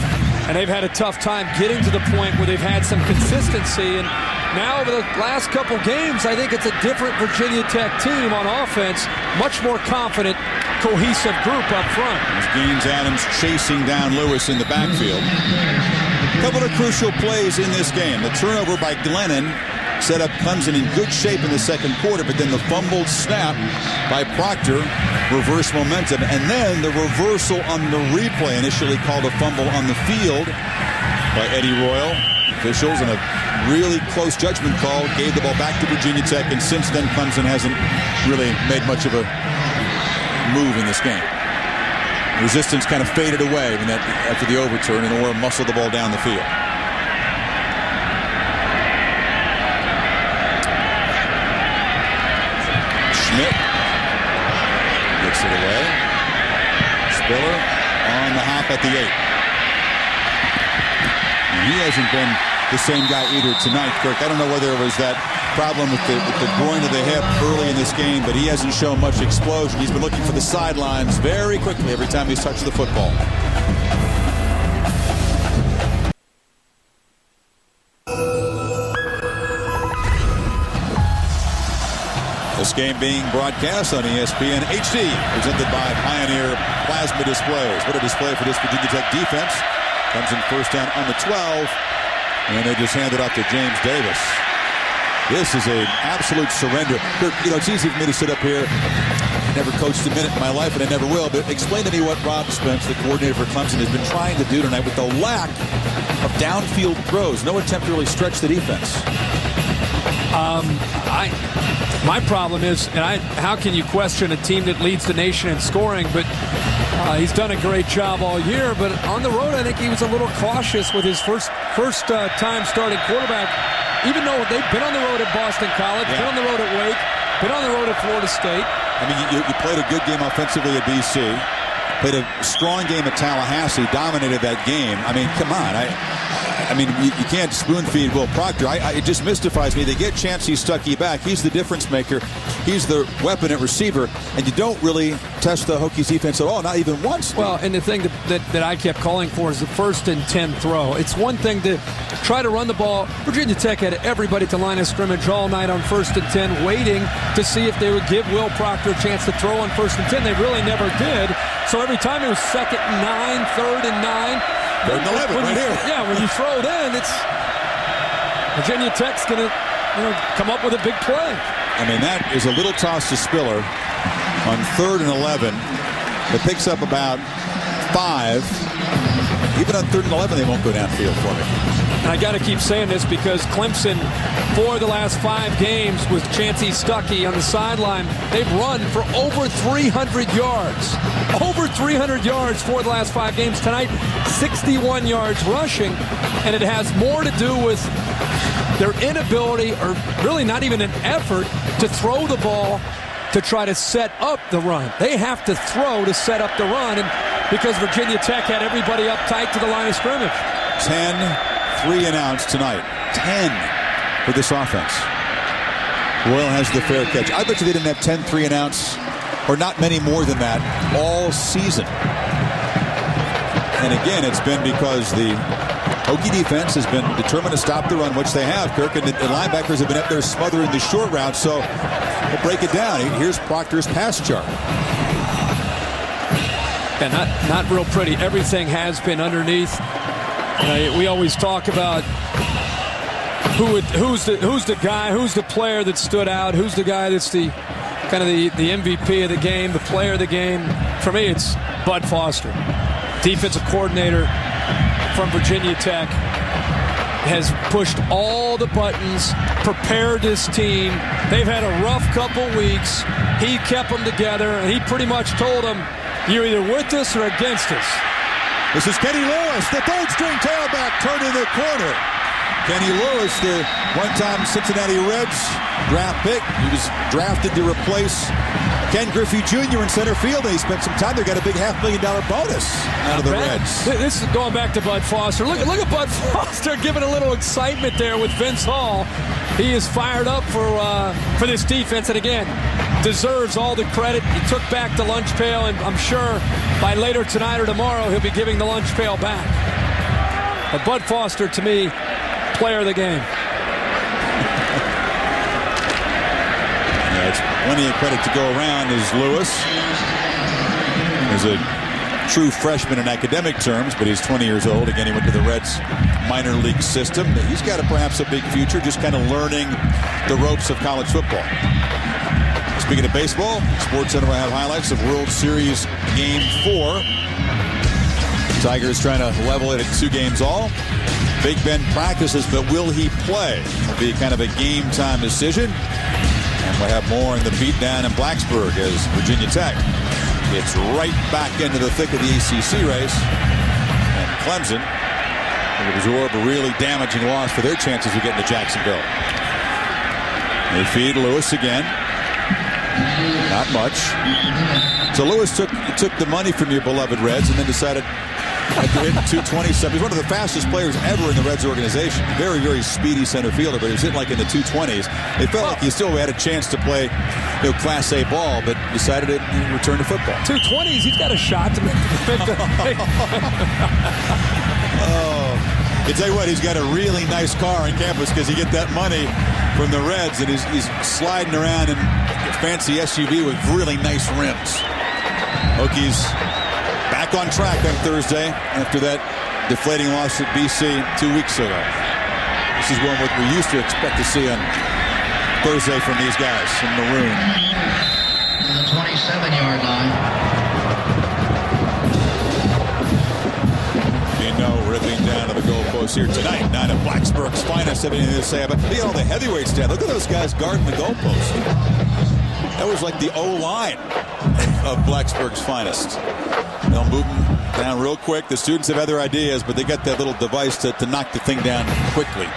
And they've had a tough time getting to the point where they've had some consistency. And now over the last couple games, I think it's a different Virginia Tech team on offense. Much more confident, cohesive group up front. As Gaines Adams chasing down Lewis in the backfield. A couple of crucial plays in this game. The turnover by Glennon set up Clemson in good shape in the second quarter, but then the fumbled snap by Proctor reversed momentum, and then the reversal on the replay, initially called a fumble on the field by Eddie Royal. Officials, and a really close judgment call, gave the ball back to Virginia Tech, and since then Clemson hasn't really made much of a move in this game. Resistance kind of faded away after the overturn, and Orr muscled the ball down the field. Schmidt gets it away. Spiller on the hop at the 8. And he hasn't been the same guy either tonight, Kirk. I don't know whether it was that problem with the groin of the hip early in this game, but he hasn't shown much explosion. He's been looking for the sidelines very quickly every time he's touched the football. This game being broadcast on ESPN HD, presented by Pioneer Plasma Displays. What a display for this Virginia Tech defense. Clemson first down on the 12, and they just hand it off to James Davis. This is an absolute surrender. You know, it's easy for me to sit up here. I never coached a minute in my life, and I never will. But explain to me what Rob Spence, the coordinator for Clemson, has been trying to do tonight with the lack of downfield throws. No attempt to really stretch the defense. My problem is, how can you question a team that leads the nation in scoring? But he's done a great job all year. But on the road, I think he was a little cautious with his first time starting quarterback. Even though they've been on the road at Boston College, been on the road at Wake, been on the road at Florida State. I mean, you played a good game offensively at BC, played a strong game at Tallahassee, dominated that game. I mean, come on. I mean, you can't spoon feed Will Proctor. It just mystifies me. They get Chancey Stuckey back. He's the difference maker. He's the weapon at receiver. And you don't really test the Hokies defense at all, not even once. Well, and the thing that I kept calling for is the 1st and 10 throw. It's one thing to try to run the ball. Virginia Tech had everybody to line of scrimmage all night on 1st and 10, waiting to see if they would give Will Proctor a chance to throw on 1st and 10. They really never did. So every time it was 2nd and 9, 3rd and 9. 3rd and 11 right here. Yeah, when you throw it in, it's Virginia Tech's going to come up with a big play. I mean, that is a little toss to Spiller on 3rd and 11. It picks up about 5. Even on 3rd and 11, they won't go downfield for me. And I got to keep saying this because Clemson, for the last 5 games with Chancey Stuckey on the sideline, they've run for over 300 yards. Over 300 yards for the last 5 games. Tonight, 61 yards rushing. And it has more to do with their inability, or really not even an effort, to throw the ball to try to set up the run. They have to throw to set up the run, and because Virginia Tech had everybody up tight to the line of scrimmage. 10 3 and outs tonight. 10 for this offense. Royal has the fair catch. I bet you they didn't have 10 3 and outs, or not many more than that, all season. And again, it's been because the Hokie defense has been determined to stop the run, which they have. Kirk and the linebackers have been up there smothering the short route. So we'll break it down. Here's Proctor's pass chart. And not real pretty. Everything has been underneath. We always talk about who's the guy, who's the player that stood out, who's the guy that's the kind of the MVP of the game, the player of the game. For me, it's Bud Foster, defensive coordinator from Virginia Tech, has pushed all the buttons, prepared this team. They've had a rough couple weeks. He kept them together, and he pretty much told them, you're either with us or against us. This is Kenny Lewis, the 3rd-string tailback, turning the corner. Kenny Lewis, the one-time Cincinnati Reds draft pick. He was drafted to replace Ken Griffey Jr. in center field, and he spent some time there. Got a big $500,000 bonus out of the Reds. This is going back to Bud Foster. Look at Bud Foster giving a little excitement there with Vince Hall. He is fired up for this defense, and again, deserves all the credit. He took back the lunch pail, and I'm sure by later tonight or tomorrow he'll be giving the lunch pail back. But Bud Foster, to me, player of the game. Yeah, it's plenty of credit to go around as Lewis is a true freshman in academic terms, but he's 20 years old. Again, he went to the Reds minor league system. He's got perhaps a big future, just kind of learning the ropes of college football. Speaking of baseball, SportsCenter will have highlights of World Series Game 4. Tigers trying to level it at 2 games all. Big Ben practices, but will he play? It'll be kind of a game-time decision. And we'll have more in the beatdown in Blacksburg as Virginia Tech gets right back into the thick of the ACC race. And Clemson will absorb a really damaging loss for their chances of getting to Jacksonville. They feed Lewis again. Not much. So Lewis took the money from your beloved Reds and then decided after hitting 227. He's one of the fastest players ever in the Reds organization. Very, very speedy center fielder, but he was hitting like in the 220s. They felt like he still had a chance to play Class A ball, but decided to return to football. 220s, he's got a shot to make the I tell you what, he's got a really nice car on campus because he get that money from the Reds, and he's sliding around in a fancy SUV with really nice rims. Hokies back on track on Thursday after that deflating loss at BC 2 weeks ago. This is one what we used to expect to see on Thursday from these guys in maroon. On the 27-yard line. Ripping down to the goalpost here tonight. Nine of Blacksburg's finest have anything to say about it. Look at all the heavyweights down. Look at those guys guarding the goalpost. That was like the O-line of Blacksburg's finest. They'll move them down real quick. The students have other ideas, but they got that little device to knock the thing down quickly.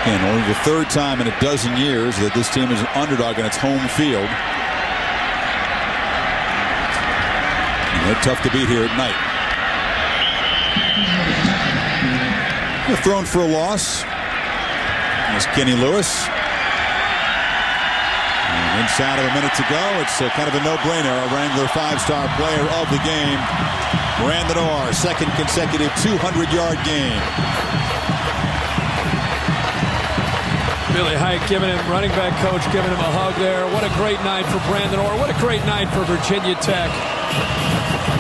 And only the third time in a dozen years that this team is an underdog in its home field. They're tough to beat here at night. They're thrown for a loss. There's Kenny Lewis. And inside of a minute to go, it's kind of a no-brainer. Our Wrangler five-star player of the game, Brandon Orr, second consecutive 200-yard game. Billy Hike giving him, running back coach, giving him a hug there. What a great night for Brandon Orr. What a great night for Virginia Tech.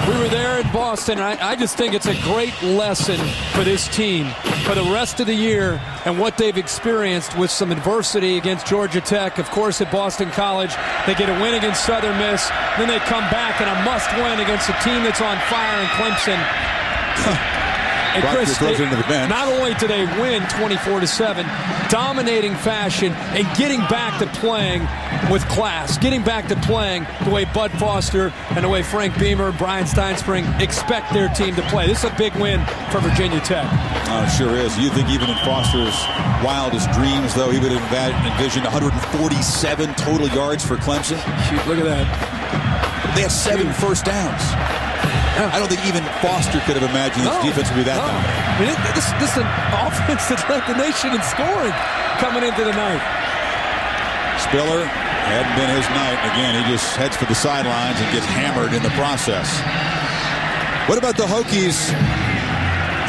We were there in Boston, and I just think it's a great lesson for this team for the rest of the year and what they've experienced with some adversity against Georgia Tech. Of course, at Boston College, they get a win against Southern Miss. Then they come back in a must-win against a team that's on fire in Clemson. And Chris, not only do they win 24-7, dominating fashion, and getting back to playing with class, getting back to playing the way Bud Foster and the way Frank Beamer and Brian Steinspring expect their team to play. This is a big win for Virginia Tech. Oh, it sure is. You think even in Foster's wildest dreams, though, he would have envisioned 147 total yards for Clemson? Shoot, look at that. They had 7 first downs. I don't think even Foster could have imagined this defense would be that dominant. I mean, this is an offense that led the nation in scoring coming into the night. Spiller hadn't been his night. Again, he just heads for the sidelines and gets hammered in the process. What about the Hokies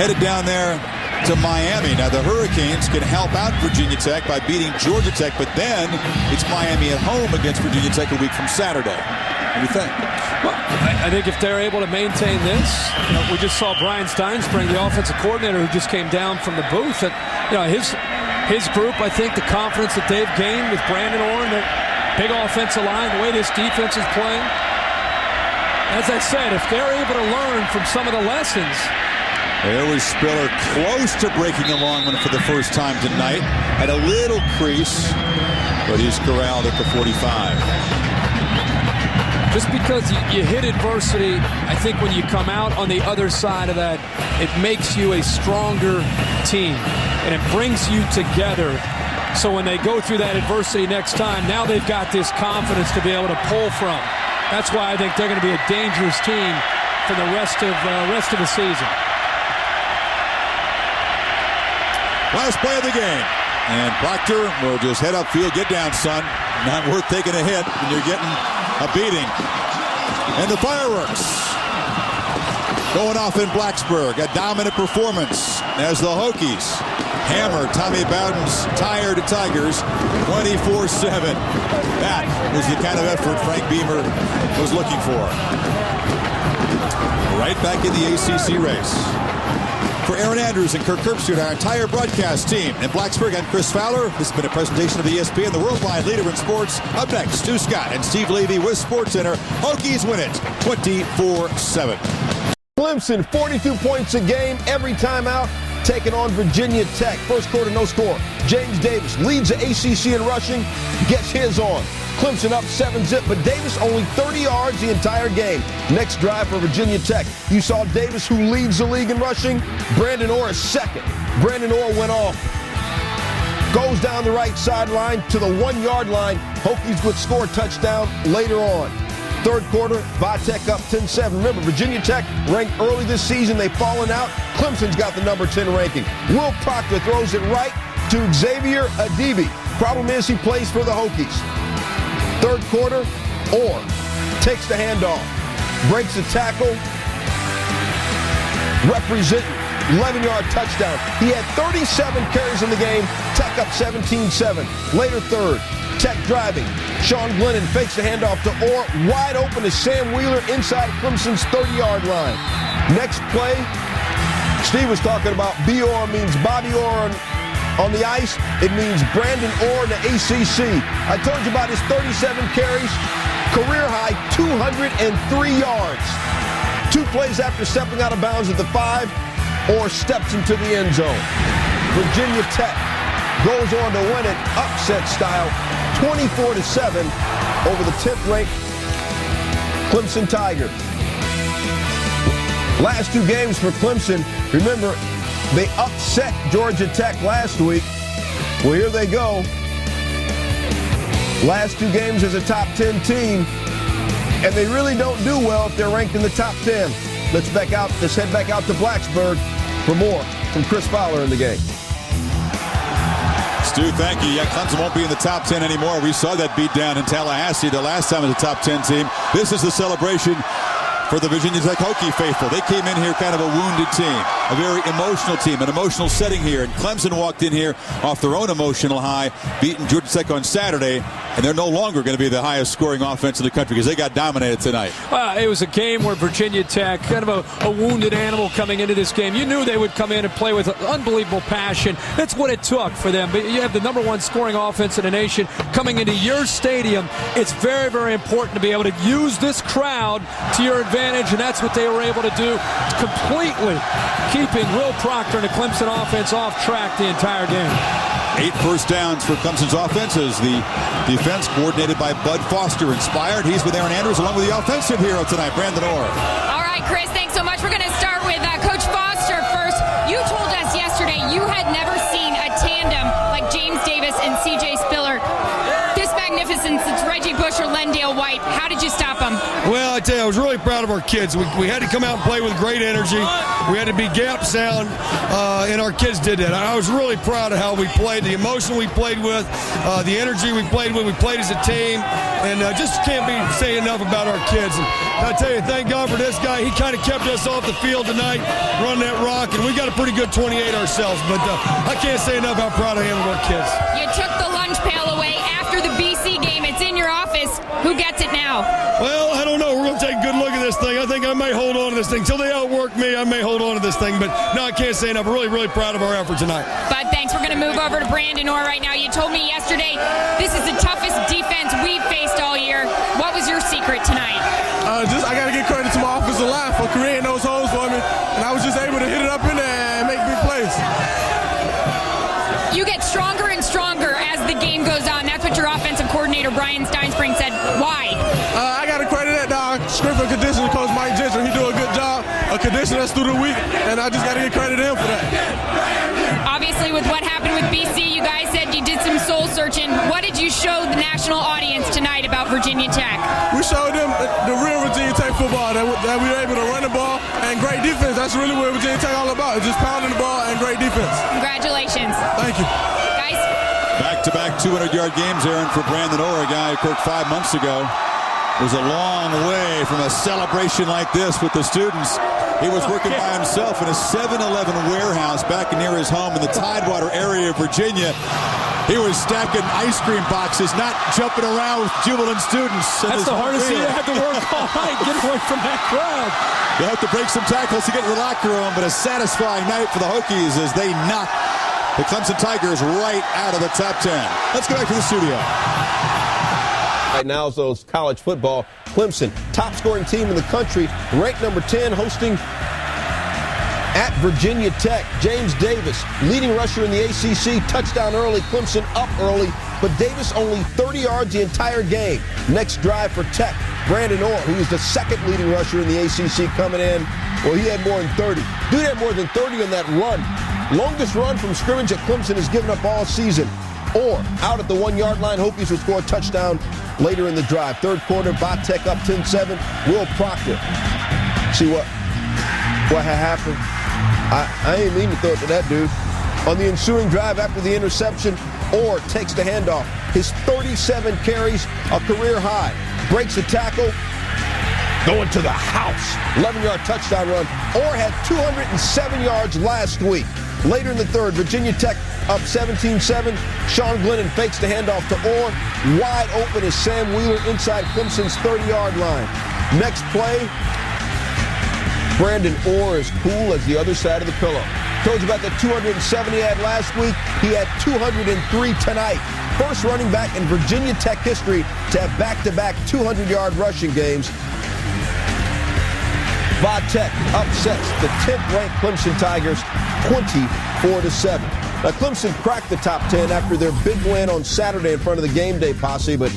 headed down there to Miami? Now, the Hurricanes can help out Virginia Tech by beating Georgia Tech, but then it's Miami at home against Virginia Tech a week from Saturday. What do you think? Well, I think if they're able to maintain this, we just saw Brian Steinspring, the offensive coordinator, who just came down from the booth. That his group, I think, the confidence that they've gained with Brandon Orr and their big offensive line, the way this defense is playing. As I said, if they're able to learn from some of the lessons. There was Spiller close to breaking a long one for the first time tonight. Had a little crease, but he's corralled at the 45. Just because you hit adversity, I think when you come out on the other side of that, it makes you a stronger team, and it brings you together. So when they go through that adversity next time, now they've got this confidence to be able to pull from. That's why I think they're going to be a dangerous team for the rest of the season. Last play of the game. And Proctor will just head upfield. Get down, son. Not worth taking a hit when you're getting a beating. And the fireworks going off in Blacksburg. A dominant performance as the Hokies hammer Tommy Bowden's Tired Tigers 24-7. That was the kind of effort Frank Beamer was looking for. Right back in the ACC race. For Aaron Andrews and Kirk Herbstreit, our entire broadcast team. In Blacksburg, I'm Chris Fowler. This has been a presentation of ESPN, the worldwide leader in sports. Up next, Stu Scott and Steve Levy with SportsCenter. Hokies win it 24-7. Clemson, 42 points a game every time out, taking on Virginia Tech. First quarter, no score. James Davis leads the ACC in rushing, gets his on. Clemson up 7-zip, but Davis only 30 yards the entire game. Next drive for Virginia Tech. You saw Davis, who leads the league in rushing. Brandon Orr is second. Brandon Orr went off. Goes down the right sideline to the 1-yard line. Hokies would score a touchdown later on. Third quarter, Vitek up 10-7. Remember, Virginia Tech ranked early this season. They've fallen out. Clemson's got the number 10 ranking. Will Proctor throws it right to Xavier Adibi. Problem is he plays for the Hokies. Third quarter, Orr takes the handoff, breaks the tackle, representing 11-yard touchdown. He had 37 carries in the game, Tech up 17-7. Later third, Tech driving. Sean Glennon fakes the handoff to Orr. Wide open is Sam Wheeler inside Clemson's 30-yard line. Next play, Steve was talking about B-Orr means Bobby Orr on the ice. It means Brandon Orr in the ACC. I told you about his 37 carries, career high 203 yards. 2 plays after stepping out of bounds at the 5, Orr steps into the end zone. Virginia Tech goes on to win it upset style 24-7 over the 10th-ranked Clemson Tigers. Last 2 games for Clemson, remember, they upset Georgia Tech last week. Well, here they go. Last 2 games as a top 10 team, and they really don't do well if they're ranked in the top 10. Let's head back out to Blacksburg for more from Chris Fowler in the game. Stu, thank you. Yeah, Clemson won't be in the top 10 anymore. We saw that beat down in Tallahassee the last time as a top 10 team. This is the celebration for the Virginia Tech Hokie faithful. They came in here kind of a wounded team, a very emotional team, an emotional setting here. And Clemson walked in here off their own emotional high, beating Georgia Tech on Saturday, and they're no longer going to be the highest scoring offense in the country because they got dominated tonight. It was a game where Virginia Tech, kind of a wounded animal coming into this game. You knew they would come in and play with unbelievable passion. That's what it took for them. But you have the #1 scoring offense in the nation coming into your stadium. It's very, very important to be able to use this crowd to your advantage, and that's what they were able to do, completely keeping Will Proctor and the Clemson offense off track the entire game. 8 first downs for Clemson's offense as the defense coordinated by Bud Foster inspired. He's with Aaron Andrews along with the offensive hero tonight, Brandon Orr. All right, Chris, thanks so much. We're going to start with Coach Foster first. You told us yesterday you had never seen a tandem like James Davis and C.J. Spiller. This magnificence, it's Reggie Bush or Lendale White. How did you stop them? Well, I tell you, I was really proud of our kids. We had to come out and play with great energy. We had to be gap sound, and our kids did that. I was really proud of how we played, the emotion we played with, the energy we played with. We played as a team, and just can't be saying enough about our kids. And I tell you, thank God for this guy. He kind of kept us off the field tonight, running that rock, and we got a pretty good 28 ourselves. But I can't say enough how proud I am of our kids. You took the lunch pail away after the BC game. It's in your office. Who gets it now? Well, I don't know. We're going to take a good look at this thing. I think I may hold on to this thing. Until they outwork me, I may hold on to this thing. But no, I can't say enough. Really, really proud of our effort tonight. Bud, thanks. We're going to move over to Brandon Orr right now. You told me yesterday this is the toughest defense we've faced all year. What was your secret tonight? I got to give credit to my offensive line for creating those holes for me. And I was just able to hit it up in there and make big plays. You get stronger and stronger as the game goes on. That's what your offensive coordinator, Brian Steinspring, said. Why? I got to credit that strength and conditioning coach Mike Gentry. He do a good job of conditioning us through the week, and I just got to give credit to him for that. Obviously, with what happened with BC, you guys said you did some soul searching. What did you show the national audience tonight about Virginia Tech? We showed them the real Virginia Tech football, that we were able to run the ball and great defense. That's really what Virginia Tech all about. It's just pounding the ball and great defense. Congratulations. Thank you. Guys. Back-to-back 200-yard games, Aaron, for Brandon Orr, a guy who cooked 5 months ago. It was a long way from a celebration like this with the students. He was working by himself in a 7-Eleven warehouse back near his home in the Tidewater area of Virginia. He was stacking ice cream boxes, not jumping around with jubilant students. That's the hardest thing. You have to work all night, get away from that crowd. You'll have to break some tackles to get to the locker room, but a satisfying night for the Hokies as they knock the Clemson Tigers right out of the top 10. Let's go back to the studio. Right now is those college football. Clemson, top scoring team in the country, ranked number 10, hosting at Virginia Tech. James Davis, leading rusher in the ACC, touchdown early. Clemson up early, but Davis only 30 yards the entire game. Next drive for Tech, Brandon Orr, who is the second leading rusher in the ACC, coming in. Well, he had more than 30. Dude had more than 30 on that run. Longest run from scrimmage that Clemson has given up all season. Or out at the 1-yard line, Hokies will score a touchdown later in the drive. Third quarter, Tech up 10-7. Will Proctor. See what happened? I ain't mean to throw it to that dude. On the ensuing drive after the interception, Orr takes the handoff. His 37 carries, a career high. Breaks the tackle, going to the house. 11-yard touchdown run. Orr had 207 yards last week. Later in the third, Virginia Tech up 17-7. Sean Glennon fakes the handoff to Orr. Wide open is Sam Wheeler inside Clemson's 30-yard line. Next play, Brandon Orr is cool as the other side of the pillow. Told you about the 207 he had last week. He had 203 tonight. First running back in Virginia Tech history to have back-to-back 200-yard rushing games. Tech upsets the 10th-ranked Clemson Tigers 24-7. Now, Clemson cracked the top 10 after their big win on Saturday in front of the game day posse, but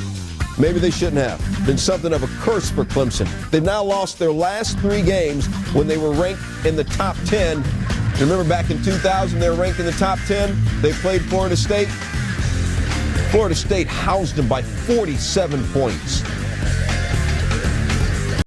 maybe they shouldn't have. Been something of a curse for Clemson. They've now lost their last 3 games when they were ranked in the top 10. Remember back in 2000, they were ranked in the top 10. They played Florida State. Florida State housed them by 47 points.